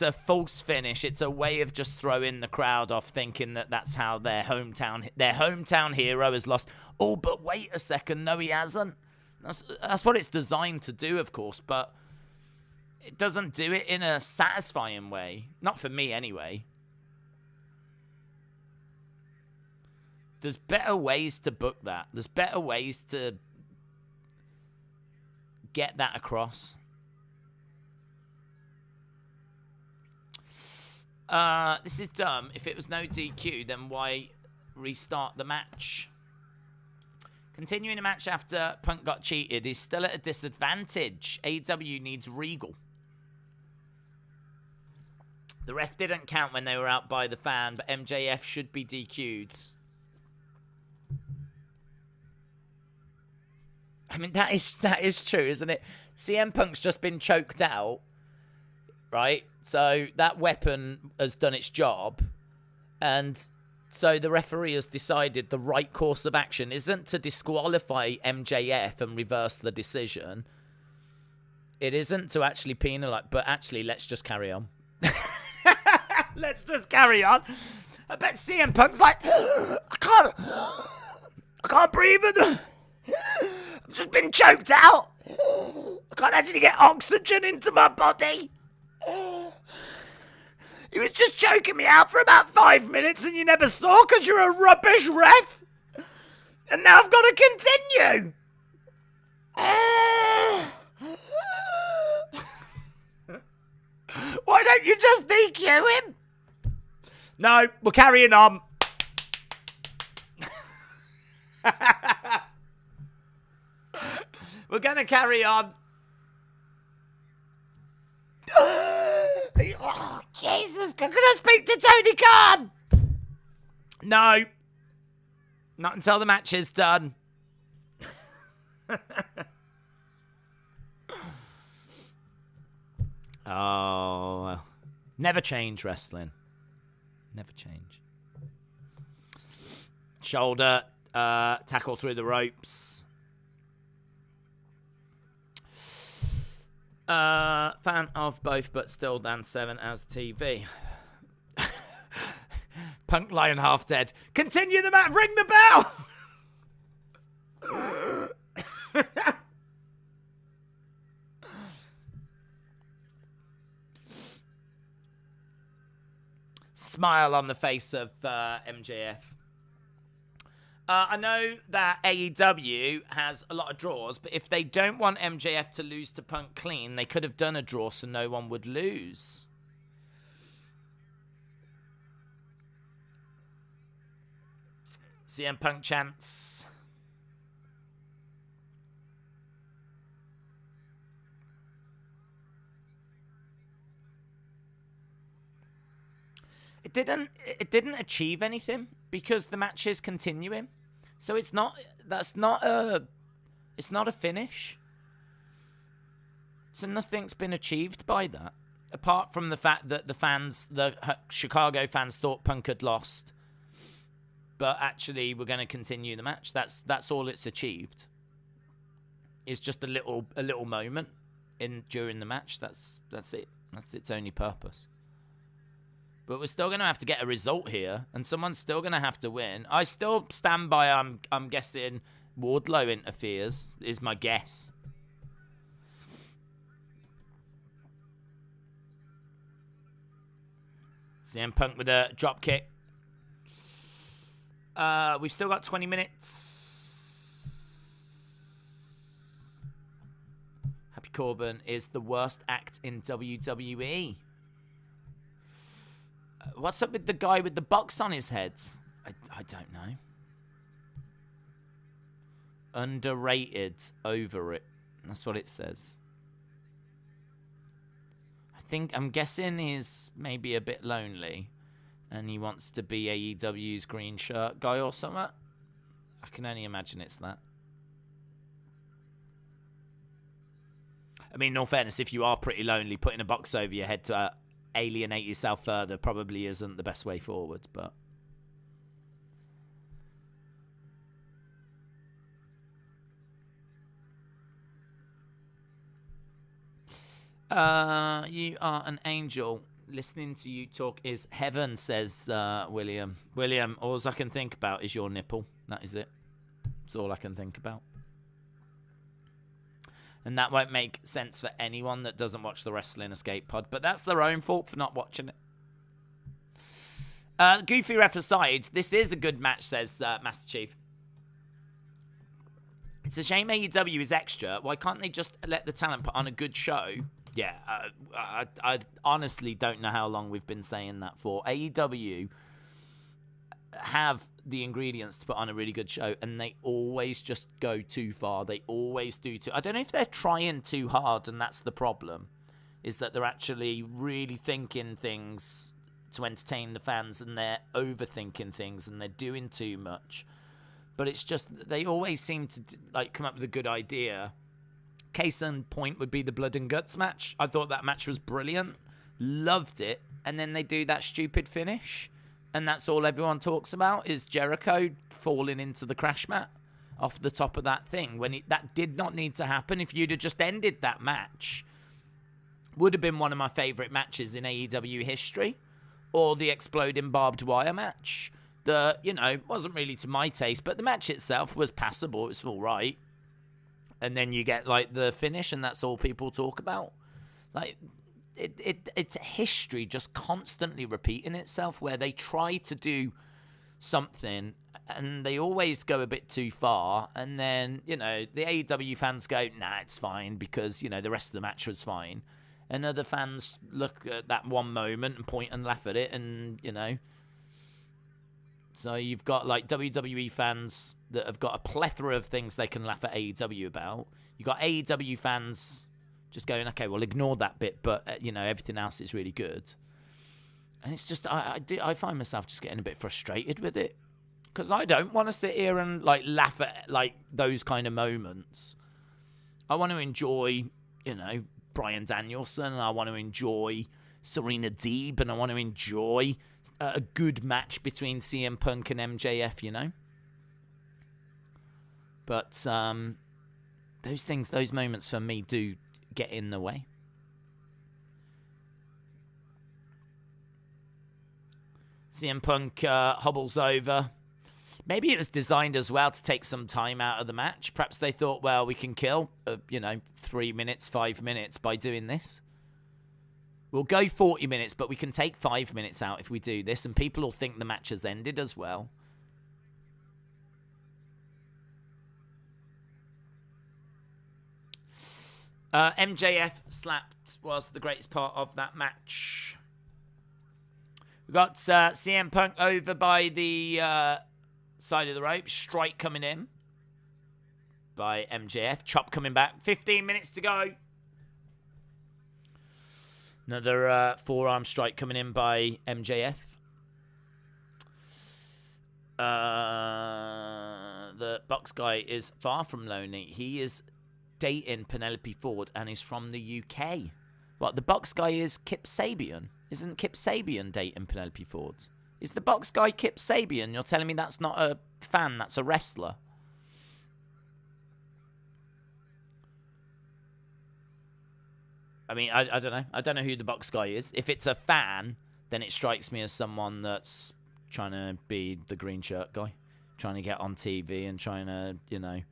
a false finish. It's a way of just throwing the crowd off, thinking that that's how their hometown hero has lost. Oh, but wait a second, no, he hasn't. That's what it's designed to do, of course, but it doesn't do it in a satisfying way. Not for me, anyway. There's better ways to book that. There's better ways to get that across. This is dumb. If it was no DQ, then why restart the match? Continuing the match after Punk got cheated is still at a disadvantage. AEW needs Regal. The ref didn't count when they were out by the fan, but MJF should be DQ'd. I mean, that is true, isn't it? CM Punk's just been choked out, right? So that weapon has done its job, and so the referee has decided the right course of action isn't to disqualify MJF and reverse the decision. It isn't to actually penalize, but actually, let's just carry on. Let's just carry on. I bet CM Punk's like, I can't breathe. I've just been choked out. I can't actually get oxygen into my body. He was just choking me out for about 5 minutes and you never saw because you're a rubbish ref. And now I've got to continue. Why don't you just DQ him? No, we're carrying on. We're going to carry on. Oh, Jesus, I'm going to speak to Tony Khan. No. Not until the match is done. Oh. Never change wrestling. Never change. Shoulder tackle through the ropes. Fan of both, but still Dan 7 as TV. Punk lying half dead. Continue the match. Ring the bell. Smile on the face of MJF. I know that AEW has a lot of draws, but if they don't want MJF to lose to Punk clean, they could have done a draw so no one would lose. CM Punk chants. It didn't achieve anything because the match is continuing. So it's not a finish. So nothing's been achieved by that. Apart from the fact that the Chicago fans thought Punk had lost. But actually we're going to continue the match. That's all it's achieved. It's just a little moment during the match. That's it. That's its only purpose. But we're still going to have to get a result here, and someone's still going to have to win. I still stand by, I'm guessing Wardlow interferes, is my guess. CM Punk with a drop kick. We've still got 20 minutes. Happy Corbin is the worst act in WWE. What's up with the guy with the box on his head? I don't know. Underrated, over it. That's what it says. I'm guessing he's maybe a bit lonely. And he wants to be AEW's green shirt guy or something. I can only imagine it's that. I mean, in all fairness, if you are pretty lonely, putting a box over your head to alienate yourself further probably isn't the best way forward, but you are an angel. Listening to you talk is heaven, says William. William, all I can think about is your nipple. That is it. That's all I can think about. And that won't make sense for anyone that doesn't watch the Wrestling Escape pod. But that's their own fault for not watching it. Goofy ref aside, this is a good match, says Master Chief. It's a shame AEW is extra. Why can't they just let the talent put on a good show? Yeah, I honestly don't know how long we've been saying that for. AEW have the ingredients to put on a really good show, and they always just go too far. They always do too. I don't know if they're trying too hard, and that's the problem, is that they're actually really thinking things to entertain the fans, and they're overthinking things, and they're doing too much. But it's just they always seem to come up with a good idea. Case in point would be the Blood and Guts match. I thought that match was brilliant, loved it, and then they do that stupid finish. And that's all everyone talks about is Jericho falling into the crash mat off the top of that thing. That did not need to happen. If you'd have just ended that match, would have been one of my favourite matches in AEW history. Or the exploding barbed wire match. Wasn't really to my taste, but the match itself was passable. It was all right. And then you get, the finish, and that's all people talk about. It's history just constantly repeating itself where they try to do something and they always go a bit too far, and then the AEW fans go, nah, it's fine because the rest of the match was fine, and other fans look at that one moment and point and laugh at it, and so you've got WWE fans that have got a plethora of things they can laugh at AEW about. You've got AEW fans just going, okay, well, ignore that bit, but, everything else is really good. And it's just, I find myself just getting a bit frustrated with it. Because I don't want to sit here and, laugh at, those kind of moments. I want to enjoy, Bryan Danielson, and I want to enjoy Serena Deeb, and I want to enjoy a good match between CM Punk and MJF, But those moments for me do get in the way. CM Punk hobbles over. Maybe it was designed as well to take some time out of the match. Perhaps they thought, well, we can kill, 3 minutes, 5 minutes by doing this. We'll go 40 minutes, but we can take 5 minutes out if we do this, and people will think the match has ended as well. MJF slapped was the greatest part of that match. We got CM Punk over by the side of the rope. Strike coming in by MJF. Chop coming back. 15 minutes to go. Another forearm strike coming in by MJF. The box guy is far from lonely. He is dating Penelope Ford and is from the UK. What, the box guy is Kip Sabian? Isn't Kip Sabian dating Penelope Ford? Is the box guy Kip Sabian? You're telling me that's not a fan, that's a wrestler. I mean, I don't know. I don't know who the box guy is. If it's a fan, then it strikes me as someone that's trying to be the green shirt guy, trying to get on TV and trying to, you know,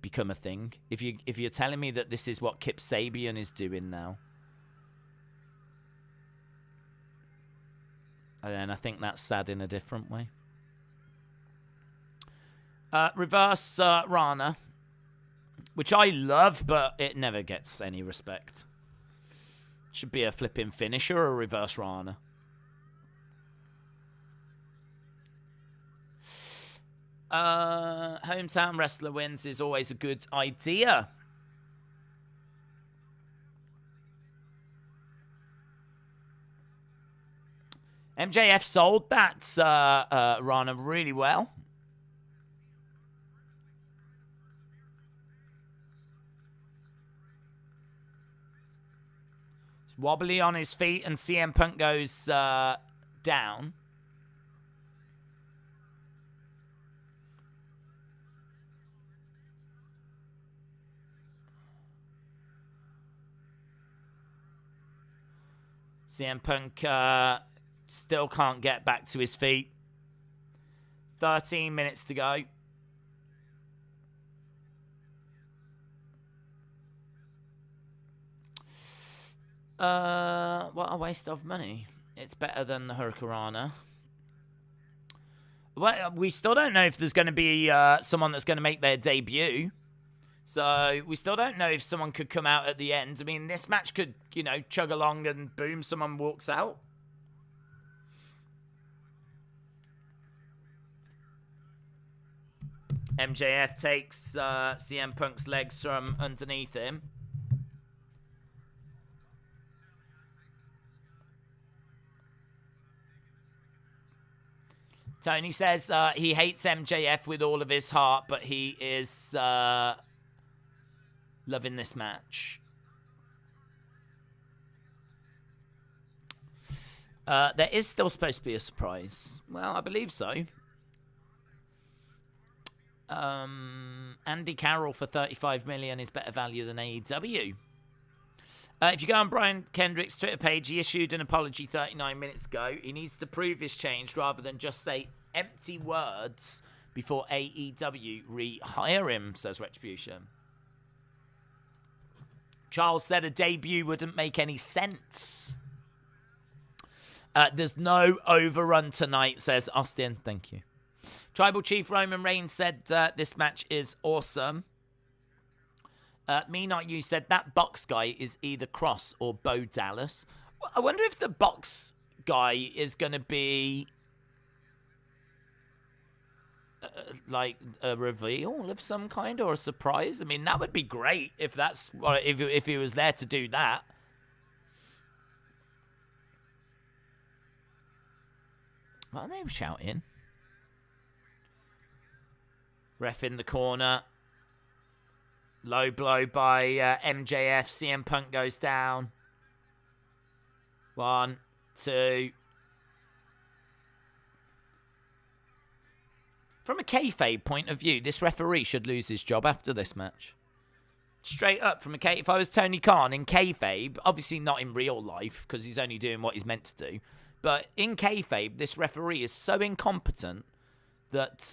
become a thing. If you're telling me that this is what Kip Sabian is doing now, then I think that's sad in a different way. Reverse Rana, which I love, but it never gets any respect. Should be a flipping finisher or a reverse Rana. Hometown wrestler wins is always a good idea. MJF sold that Rana really well. He's wobbly on his feet and CM Punk goes down. CM Punk still can't get back to his feet. 13 minutes to go. What a waste of money. It's better than the Hurricanrana. Well, we still don't know if there's going to be someone that's going to make their debut. So we still don't know if someone could come out at the end. I mean, this match could, you know, chug along and boom, someone walks out. MJF takes CM Punk's legs from underneath him. Tony says he hates MJF with all of his heart, but he is loving this match. There is still supposed to be a surprise. Well, I believe so. Andy Carroll for $35 million is better value than AEW. If you go on Brian Kendrick's Twitter page, he issued an apology 39 minutes ago. He needs to prove his change rather than just say empty words before AEW rehire him, says Retribution. Charles said a debut wouldn't make any sense. There's no overrun tonight, says Austin. Thank you. Tribal Chief Roman Reigns said this match is awesome. Me Not You said that box guy is either Cross or Bo Dallas. I wonder if the box guy is going to be like a reveal of some kind or a surprise. I mean, that would be great if that's if he was there to do that. What are they shouting? Ref in the corner. Low blow by MJF. CM Punk goes down. 1, 2. From a kayfabe point of view, this referee should lose his job after this match. Straight up, from a if I was Tony Khan in kayfabe, obviously not in real life because he's only doing what he's meant to do, but in kayfabe, this referee is so incompetent that,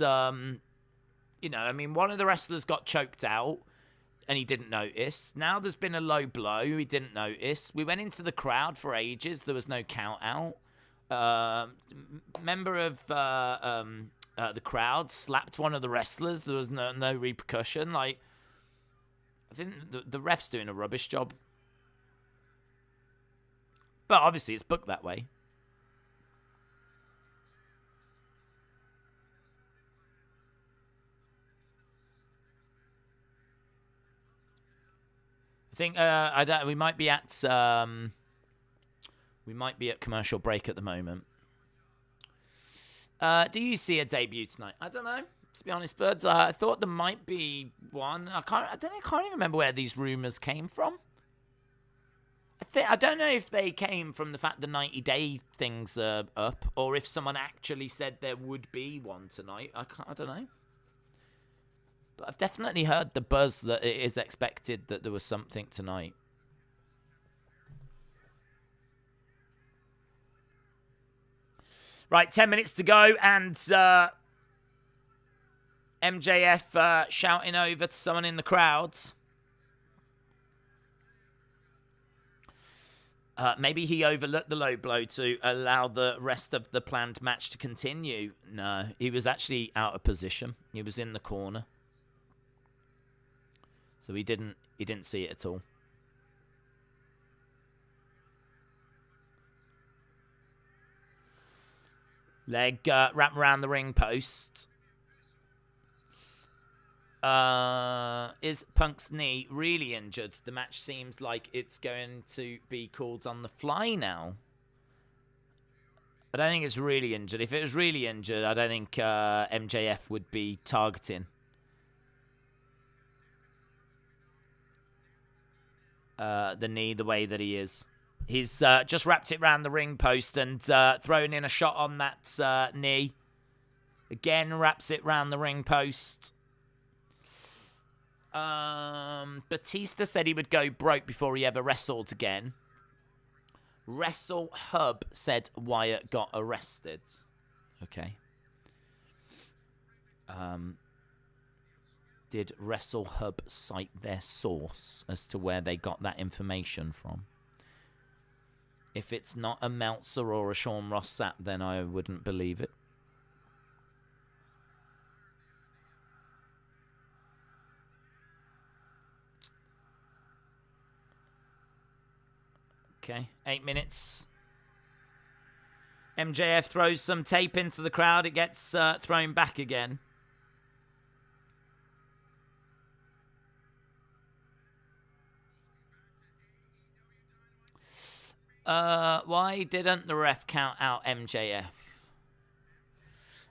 you know, I mean, one of the wrestlers got choked out and he didn't notice. Now there's been a low blow. He didn't notice. We went into the crowd for ages. There was no count out. Member of the crowd slapped one of the wrestlers. There was no repercussion. Like, I think the ref's doing a rubbish job. But obviously it's booked that way. think we might be at commercial break at the moment. Do you see a debut tonight? I don't know. To be honest, Birds, I thought there might be one. I can't even remember where these rumors came from. I don't know if they came from the fact the 90-day things are up, or if someone actually said there would be one tonight. I don't know. But I've definitely heard the buzz that it is expected that there was something tonight. Right, 10 minutes to go, and MJF shouting over to someone in the crowds. Maybe he overlooked the low blow to allow the rest of the planned match to continue. No, he was actually out of position. He was in the corner. So he didn't see it at all. Leg wrap around the ring post. Is Punk's knee really injured? The match seems like it's going to be called on the fly now. I don't think it's really injured. If it was really injured, I don't think MJF would be targeting the knee the way that he is. He's just wrapped it around the ring post and thrown in a shot on that knee. Again, wraps it round the ring post. Batista said he would go broke before he ever wrestled again. Wrestle Hub said Wyatt got arrested. Okay. Did Wrestle Hub cite their source as to where they got that information from? If it's not a Meltzer or a Sean Ross Sapp, then I wouldn't believe it. Okay, 8 minutes. MJF throws some tape into the crowd. It gets thrown back again. Why didn't the ref count out MJF?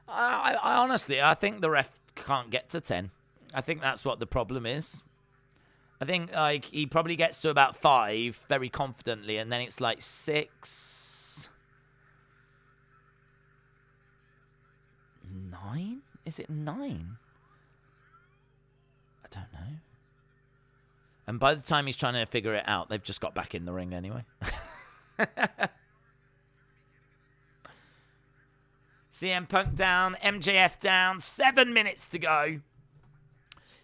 I honestly, I think the ref can't get to 10. I think that's what the problem is. I think like he probably gets to about 5 very confidently, and then it's like 6, 9. Is it 9? I don't know. And by the time he's trying to figure it out, they've just got back in the ring anyway. CM Punk down, MJF down, 7 minutes to go.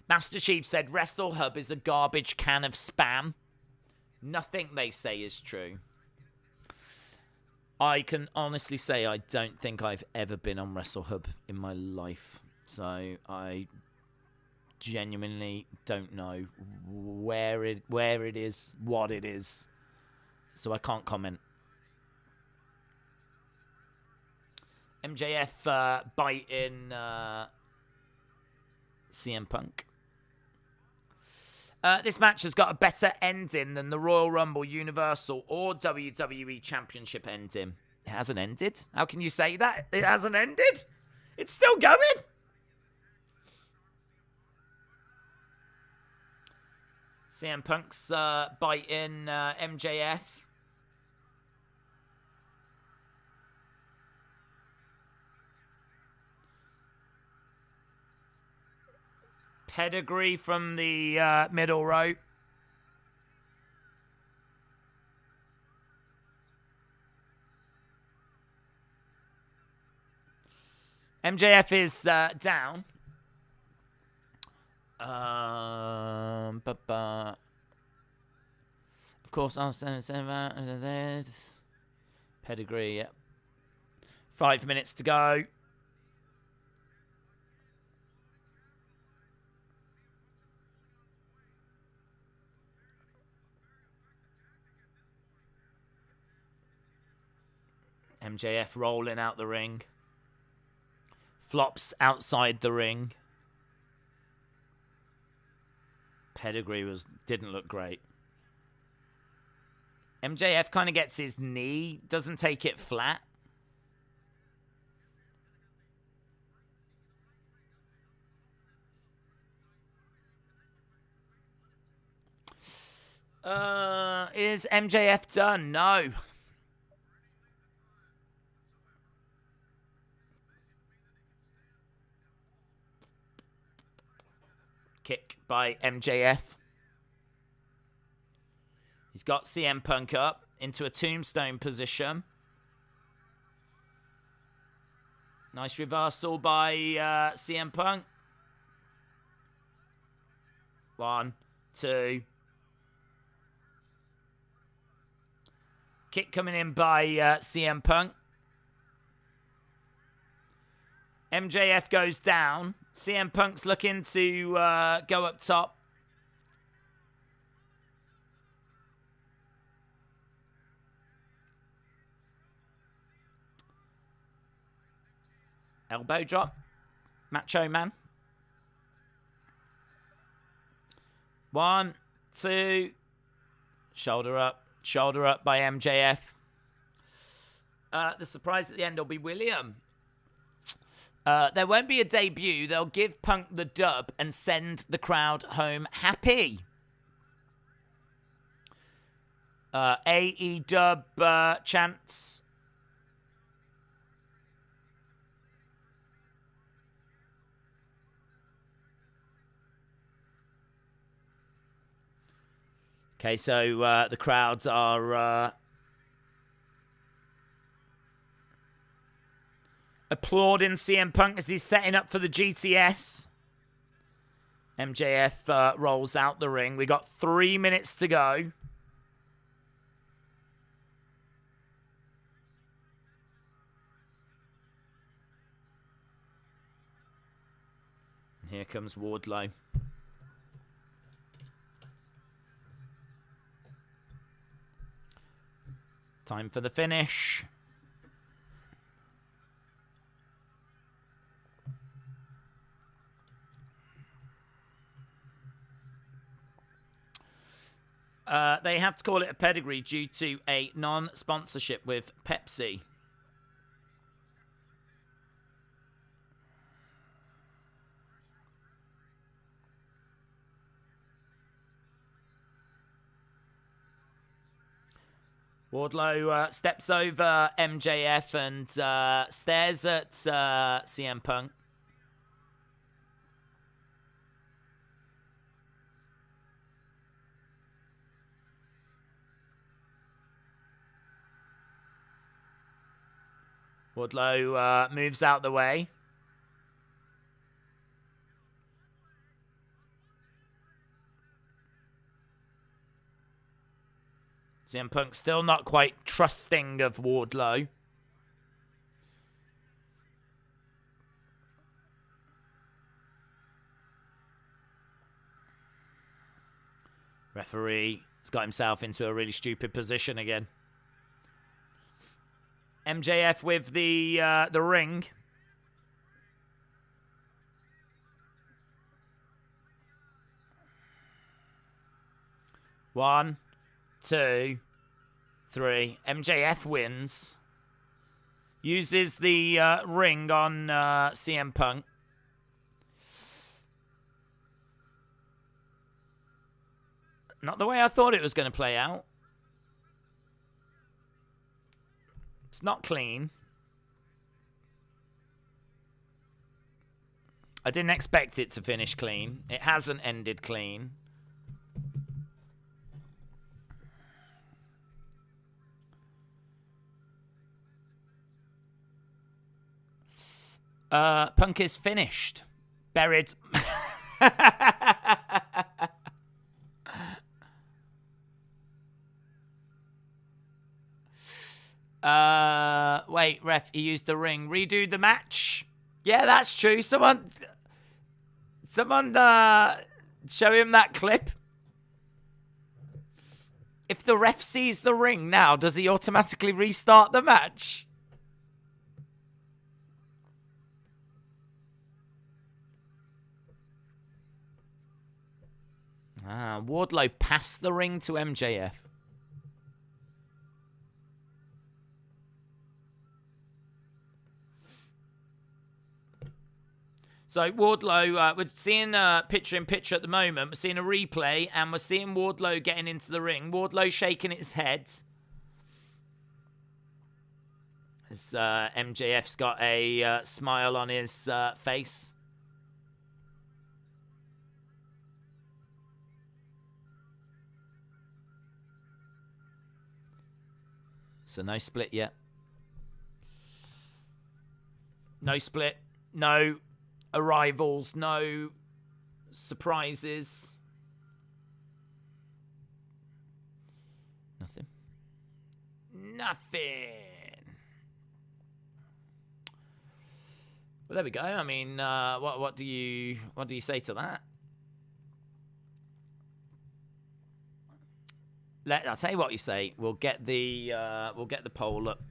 Master Chief said Wrestle Hub is a garbage can of spam. Nothing they say is true. I can honestly say I don't think I've ever been on Wrestle Hub in my life. So I genuinely don't know where it is, what it is. So I can't comment. MJF biting CM Punk. This match has got a better ending than the Royal Rumble, Universal, or WWE Championship ending. It hasn't ended? How can you say that? It hasn't ended? It's still going? CM Punk's biting MJF. Pedigree from the middle rope. MJF is down. Of course, I'll say about pedigree. Yep. 5 minutes to go. MJF rolling out the ring. Flops outside the ring. Pedigree didn't look great. MJF kind of gets his knee, doesn't take it flat. Is MJF done? No. Kick by MJF. He's got CM Punk up into a tombstone position. Nice reversal by CM Punk. 1, 2. Kick coming in by CM Punk. MJF goes down. CM Punk's looking to go up top. Elbow drop. Macho Man. 1, 2. Shoulder up. Shoulder up by MJF. The surprise at the end will be William. There won't be a debut. They'll give Punk the dub and send the crowd home happy. AEW chants. Okay, so the crowds are applauding CM Punk as he's setting up for the GTS. MJF rolls out the ring. We got 3 minutes to go. And here comes Wardlow. Time for the finish. They have to call it a pedigree due to a non-sponsorship with Pepsi. Wardlow steps over MJF and stares at CM Punk. Wardlow moves out the way. CM Punk still not quite trusting of Wardlow. Referee has got himself into a really stupid position again. MJF with the ring. One, 2, 3. MJF wins. Uses the ring on CM Punk. Not the way I thought it was going to play out. It's not clean. I didn't expect it to finish clean. It hasn't ended clean. Punk is finished. Buried. Wait, ref, he used the ring. Redo the match. Yeah, that's true. Someone show him that clip. If the ref sees the ring now, does he automatically restart the match? Wardlow passed the ring to MJF. So Wardlow, we're seeing picture-in-picture at the moment. We're seeing a replay, and we're seeing Wardlow getting into the ring. Wardlow shaking his head. As MJF's got a smile on his face. So no split yet. No split. No arrivals. No surprises. Nothing. Well, there we go. I mean, what do you say to that? I'll tell you what you say. We'll get the poll up.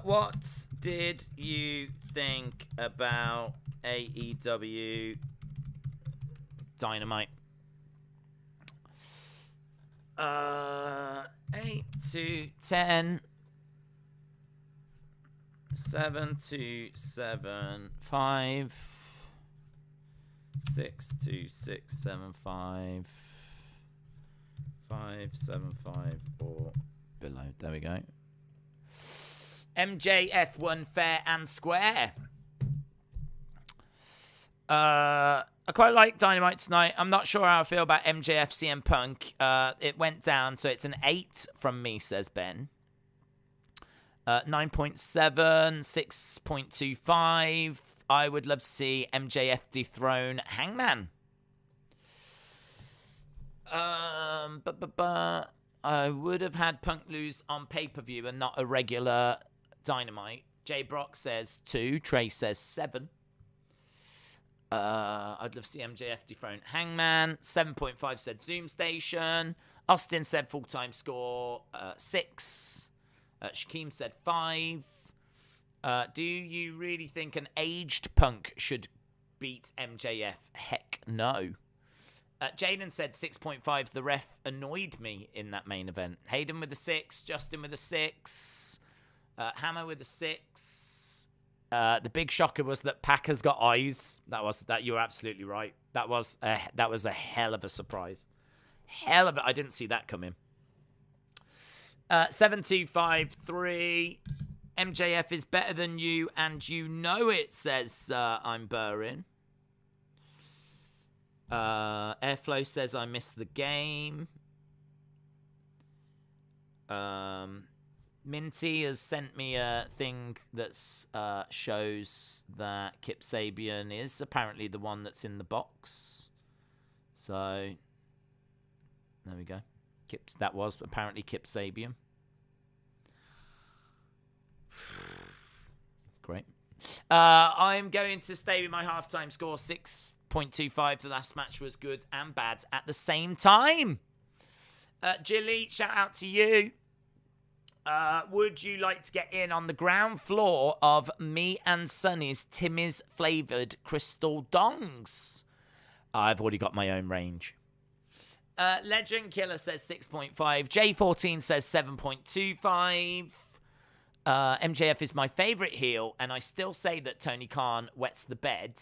What did you think about AEW Dynamite? 8 to 10. 7 to 7, 5. 6 to 6, 7, 5. 5, 7, 5, or below. There we go. MJF won fair and square. I quite like Dynamite tonight. I'm not sure how I feel about MJF CM Punk. It went down, so it's an 8 from me, says Ben. 9.7, 6.25. I would love to see MJF dethrone Hangman. I would have had Punk lose on pay-per-view and not a regular Dynamite. J Brock says 2. Trey says 7. I'd love to see MJF dethrone Hangman. 7.5 said Zoom Station. Austin said full-time score 6. Shaquem said 5. Do you really think an aged Punk should beat MJF? Heck no. Jaden said 6.5. The ref annoyed me in that main event. Hayden with a 6. Justin with a 6. Hammer with a 6. The big shocker was that Pac has got eyes. That you're absolutely right. That was a hell of a surprise. I didn't see that coming. 7253. MJF is better than you, and you know it, says I'm burring. Airflow says I missed the game. Minty has sent me a thing that shows that Kip Sabian is apparently the one that's in the box. So there we go. That was apparently Kip Sabian. Great. I'm going to stay with my halftime score 6.25. The last match was good and bad at the same time. Jilly, shout out to you. Would you like to get in on the ground floor of me and Sonny's Timmy's flavoured crystal dongs? I've already got my own range. Legend Killer says 6.5. J14 says 7.25. MJF is my favourite heel, and I still say that Tony Khan wets the bed,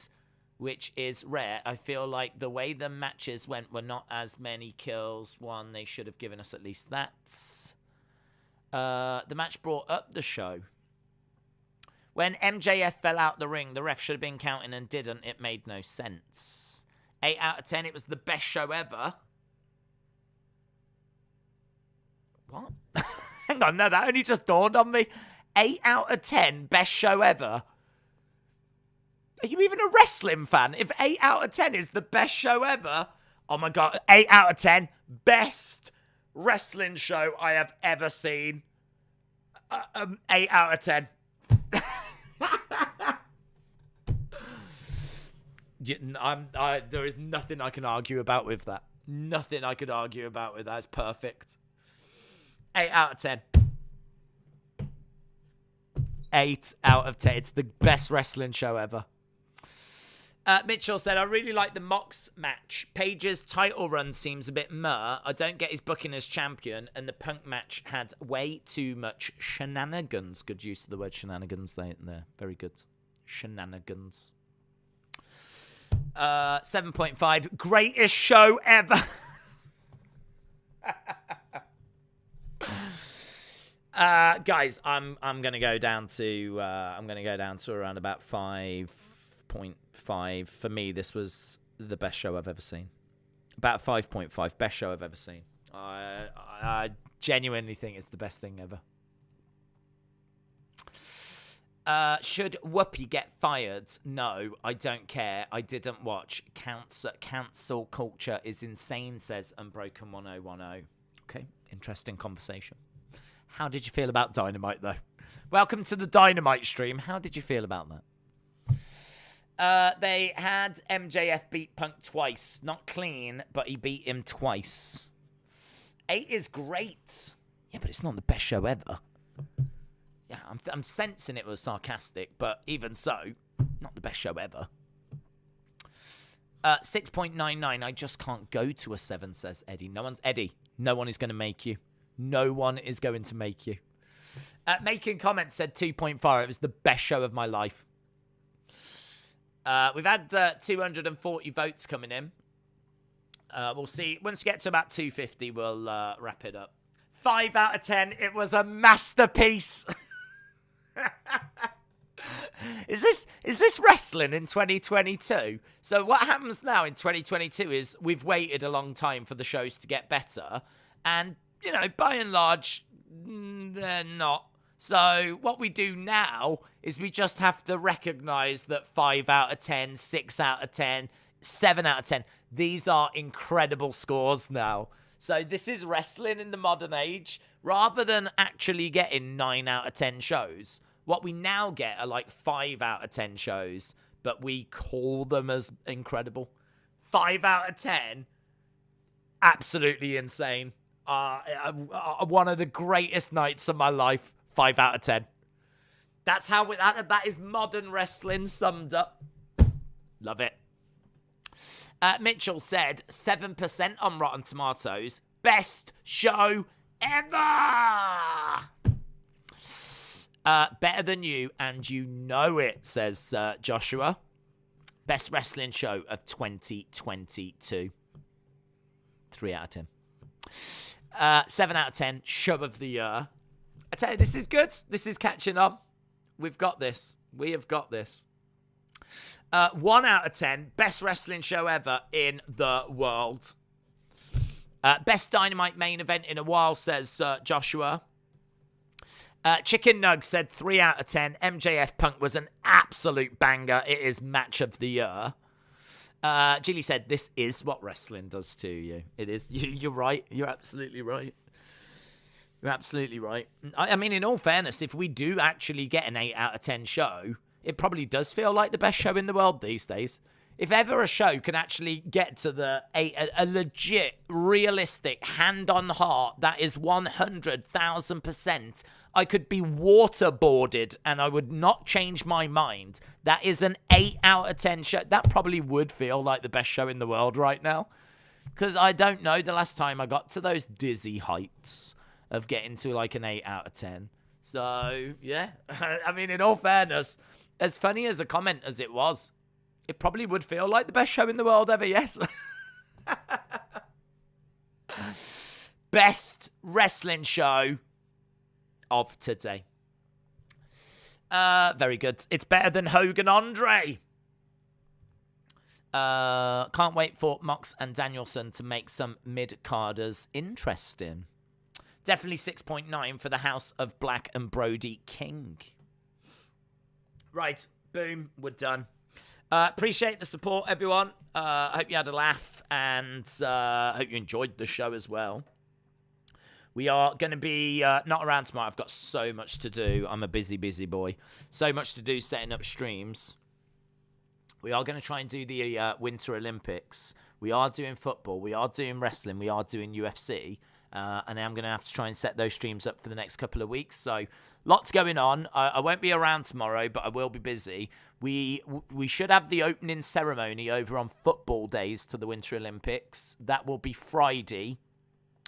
which is rare. I feel like the way the matches went were not as many kills. They should have given us at least that. The match brought up the show. When MJF fell out the ring, the ref should have been counting and didn't. It made no sense. 8 out of 10. It was the best show ever. What? Hang on, no, that only just dawned on me. 8 out of 10, best show ever. Are you even a wrestling fan? If 8 out of 10 is the best show ever, oh my God, 8 out of 10, best wrestling show I have ever seen. 8 out of 10. There is nothing I can argue about with that. Nothing I could argue about with that. It's perfect. 8 out of 10. 8 out of 10. It's the best wrestling show ever. Mitchell said, I really like the Mox match. Page's title run seems a bit meh. I don't get his booking as champion, and the Punk match had way too much shenanigans. Good use of the word shenanigans there. Very good. shenanigans. 7.5, greatest show ever. Guys, I'm gonna go down to around about 5.5. For me, this was the best show I've ever seen. About 5.5, best show I've ever seen. I genuinely think it's the best thing ever. Should Whoopi get fired? No, I don't care. I didn't watch. Cancel culture is insane, says Unbroken 1010. Okay, interesting conversation. How did you feel about Dynamite, though? Welcome to the Dynamite stream. How did you feel about that? They had MJF beat Punk twice. Not clean, but he beat him twice. 8 is great. Yeah, but it's not the best show ever. Yeah, I'm sensing it was sarcastic, but even so, not the best show ever. 6.99. I just can't go to a 7, says Eddie. No one is going to make you. No one is going to make you. Making comments said 2.4. It was the best show of my life. We've had 240 votes coming in. We'll see. Once we get to about 250, we'll wrap it up. 5 out of 10. It was a masterpiece. Is this wrestling in 2022? So what happens now in 2022 is we've waited a long time for the shows to get better, and you know, by and large, they're not. So what we do now is we just have to recognize that 5 out of 10, 6 out of 10, 7 out of 10, these are incredible scores now. So this is wrestling in the modern age. Rather than actually getting 9 out of 10 shows, what we now get are like 5 out of 10 shows, but we call them as incredible. 5 out of 10, absolutely insane. One of the greatest nights of my life. 5 out of 10. That's how that is modern wrestling summed up. Love it. Mitchell said 7% on Rotten Tomatoes. Best show ever. Better than you, and you know it, says Joshua. Best wrestling show of 2022. 3 out of 10. 7 out of 10, show of the year. I tell you, this is good. This is catching on. We've got this. We have got this. 1 out of 10, best wrestling show ever in the world. Best Dynamite main event in a while, says Joshua. Chicken Nug said 3 out of 10. MJF Punk was an absolute banger. It is match of the year. Gilly said, this is what wrestling does to you. It is. You're right. You're absolutely right. You're absolutely right. I mean, in all fairness, if we do actually get an 8 out of 10 show, it probably does feel like the best show in the world these days. If ever a show can actually get to a legit, realistic, hand on heart, that is 100,000%, I could be waterboarded and I would not change my mind. That is an 8 out of 10 show. That probably would feel like the best show in the world right now. Because I don't know the last time I got to those dizzy heights of getting to like an 8 out of 10. So, yeah. I mean, in all fairness, as funny as a comment as it was, it probably would feel like the best show in the world ever, yes. Best wrestling show of today. Very good. It's better than Hogan Andre. Can't wait for Mox and Danielson to make some mid-carders interesting. Definitely 6.9 for the House of Black and Brody King. Right. Boom. We're done. Appreciate the support, everyone. I hope you had a laugh, and I hope you enjoyed the show as well. We are going to be not around tomorrow. I've got so much to do. I'm a busy, busy boy. So much to do setting up streams. We are going to try and do the Winter Olympics. We are doing football. We are doing wrestling. We are doing UFC. And I'm going to have to try and set those streams up for the next couple of weeks. So lots going on. I won't be around tomorrow, but I will be busy. We should have the opening ceremony over on football days to the Winter Olympics. That will be Friday.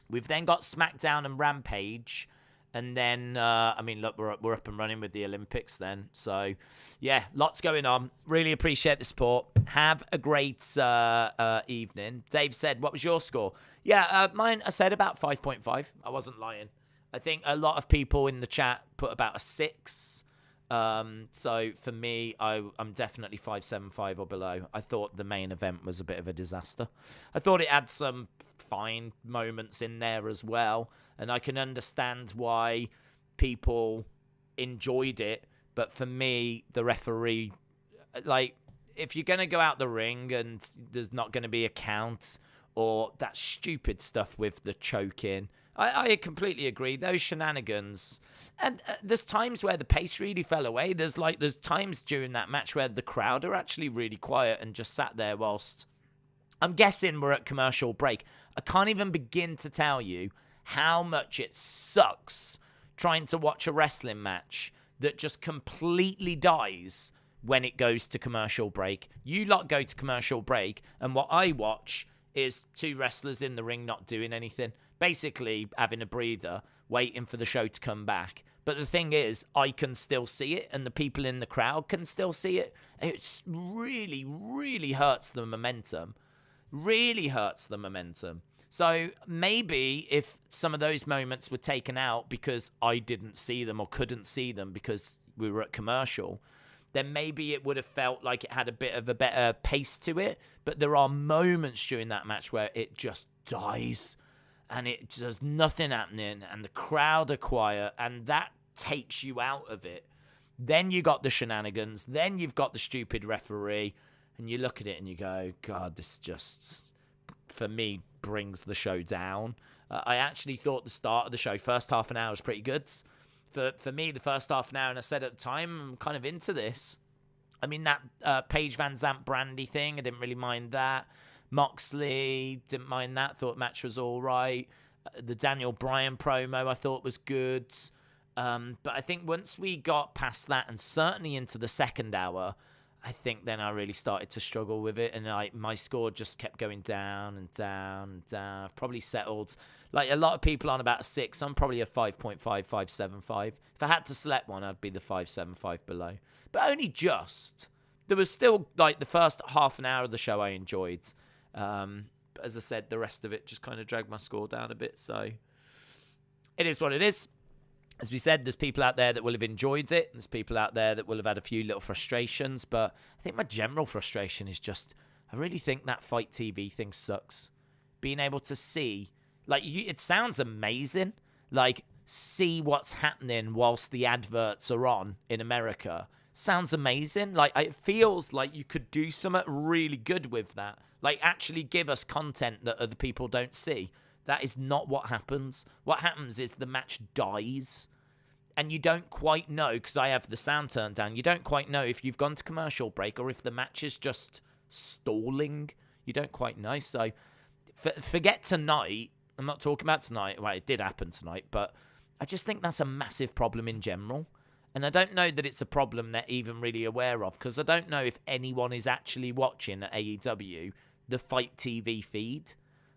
We've then got SmackDown and Rampage And then, look, we're up and running with the Olympics then. So, yeah, lots going on. Really appreciate the support. Have a great evening. Dave said, what was your score? Yeah, mine, I said about 5.5. I wasn't lying. I think a lot of people in the chat put about a 6. So for me, I'm definitely 5.75 or below. I thought the main event was a bit of a disaster. I thought it had some fine moments in there as well. And I can understand why people enjoyed it. But for me, the referee, like, if you're going to go out the ring and there's not going to be a count or that stupid stuff with the choking, I completely agree. Those shenanigans. And there's times where the pace really fell away. There's times during that match where the crowd are actually really quiet and just sat there whilst, I'm guessing we're at commercial break. I can't even begin to tell you how much it sucks trying to watch a wrestling match that just completely dies when it goes to commercial break. You lot go to commercial break, and what I watch is 2 wrestlers in the ring not doing anything, basically having a breather, waiting for the show to come back. But the thing is, I can still see it, and the people in the crowd can still see it. It really, really hurts the momentum. Really hurts the momentum. So maybe if some of those moments were taken out because I didn't see them or couldn't see them because we were at commercial, then maybe it would have felt like it had a bit of a better pace to it. But there are moments during that match where it just dies and there's nothing happening and the crowd are quiet and that takes you out of it. Then you got the shenanigans. Then you've got the stupid referee and you look at it and you go, God, this just, for me, brings the show down. I actually thought the start of the show, first half an hour, was pretty good. For me, the first half an hour, and I said at the time, I'm kind of into this. I mean, that Paige Van Zandt Brandy thing, I didn't really mind that. Moxley, didn't mind that. Thought match was all right. The Daniel Bryan promo, I thought was good. But I think once we got past that, and certainly into the second hour, I think then I really started to struggle with it, and my score just kept going down and down and down. I've probably settled, like a lot of people, on about a 6. I'm probably a 5.5, 5.75. If I had to select one, I'd be the 5.75 below. But only just. There was still, like, the first half an hour of the show I enjoyed. But as I said, the rest of it just kind of dragged my score down a bit. So it is what it is. As we said, there's people out there that will have enjoyed it. There's people out there that will have had a few little frustrations. But I think my general frustration is just, I really think that Fight TV thing sucks. Being able to see, like, it sounds amazing. Like, see what's happening whilst the adverts are on in America. Sounds amazing. Like, it feels like you could do something really good with that. Like, actually give us content that other people don't see. That is not what happens. What happens is the match dies, and you don't quite know, because I have the sound turned down, you don't quite know if you've gone to commercial break or if the match is just stalling. You don't quite know. So forget tonight. I'm not talking about tonight. Well, it did happen tonight, but I just think that's a massive problem in general. And I don't know that it's a problem they're even really aware of, because I don't know if anyone is actually watching at AEW the Fight TV feed.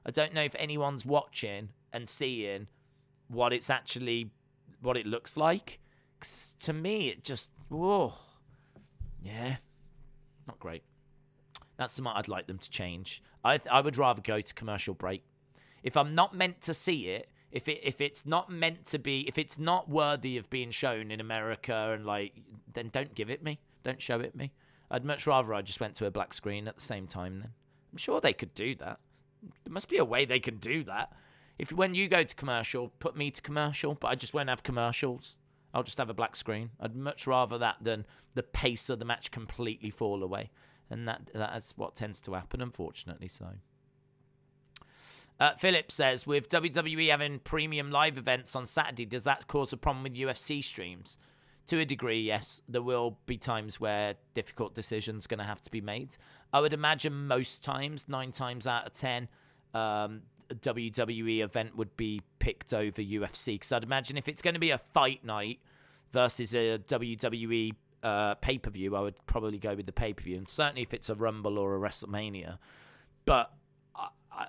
I don't know if anyone's watching and seeing what it looks like. 'Cause to me, it just, whoa, yeah, not great. That's something I'd like them to change. I would rather go to commercial break. If I'm not meant to see it, if it's not meant to be, if it's not worthy of being shown in America, and like, then don't give it me. Don't show it me. I'd much rather I just went to a black screen at the same time then. I'm sure they could do that. There must be a way they can do that. If when you go to commercial, put me to commercial, but I just won't have commercials. I'll just have a black screen. I'd much rather that than the pace of the match completely fall away. And that's what tends to happen, unfortunately. So, Philip says, with WWE having premium live events on Saturday, does that cause a problem with UFC streams? To a degree, yes. There will be times where difficult decisions going to have to be made. I would imagine most times, 9 times out of 10, a WWE event would be picked over UFC. Because I'd imagine if it's going to be a fight night versus a WWE pay-per-view, I would probably go with the pay-per-view. And certainly if it's a Rumble or a WrestleMania. But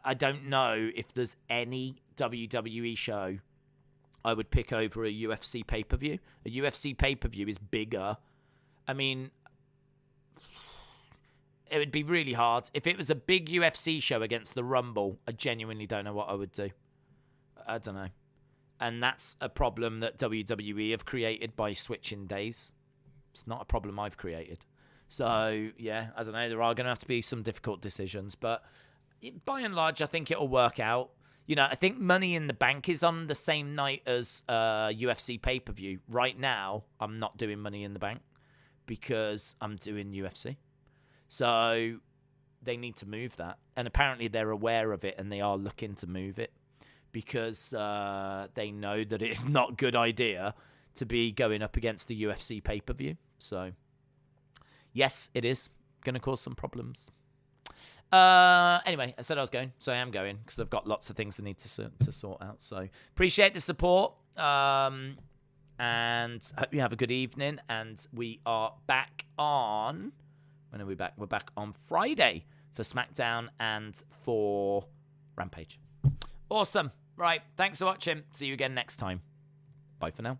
I don't know if there's any WWE show I would pick over a UFC pay-per-view. A UFC pay-per-view is bigger. I mean, it would be really hard. If it was a big UFC show against the Rumble, I genuinely don't know what I would do. I don't know. And that's a problem that WWE have created by switching days. It's not a problem I've created. So, yeah, I don't know. There are going to have to be some difficult decisions. But by and large, I think it'll work out. You know, I think Money in the Bank is on the same night as UFC pay-per-view. Right now, I'm not doing Money in the Bank because I'm doing UFC. So they need to move that. And apparently they're aware of it and they are looking to move it because they know that it is not a good idea to be going up against a UFC pay-per-view. So, yes, it is going to cause some problems. Anyway, I said I was going, so I am going because I've got lots of things I need to sort out. So appreciate the support, and hope you have a good evening. And we are back on. When are we back? We're back on Friday for SmackDown and for Rampage. Awesome. Right. Thanks for watching. See you again next time. Bye for now.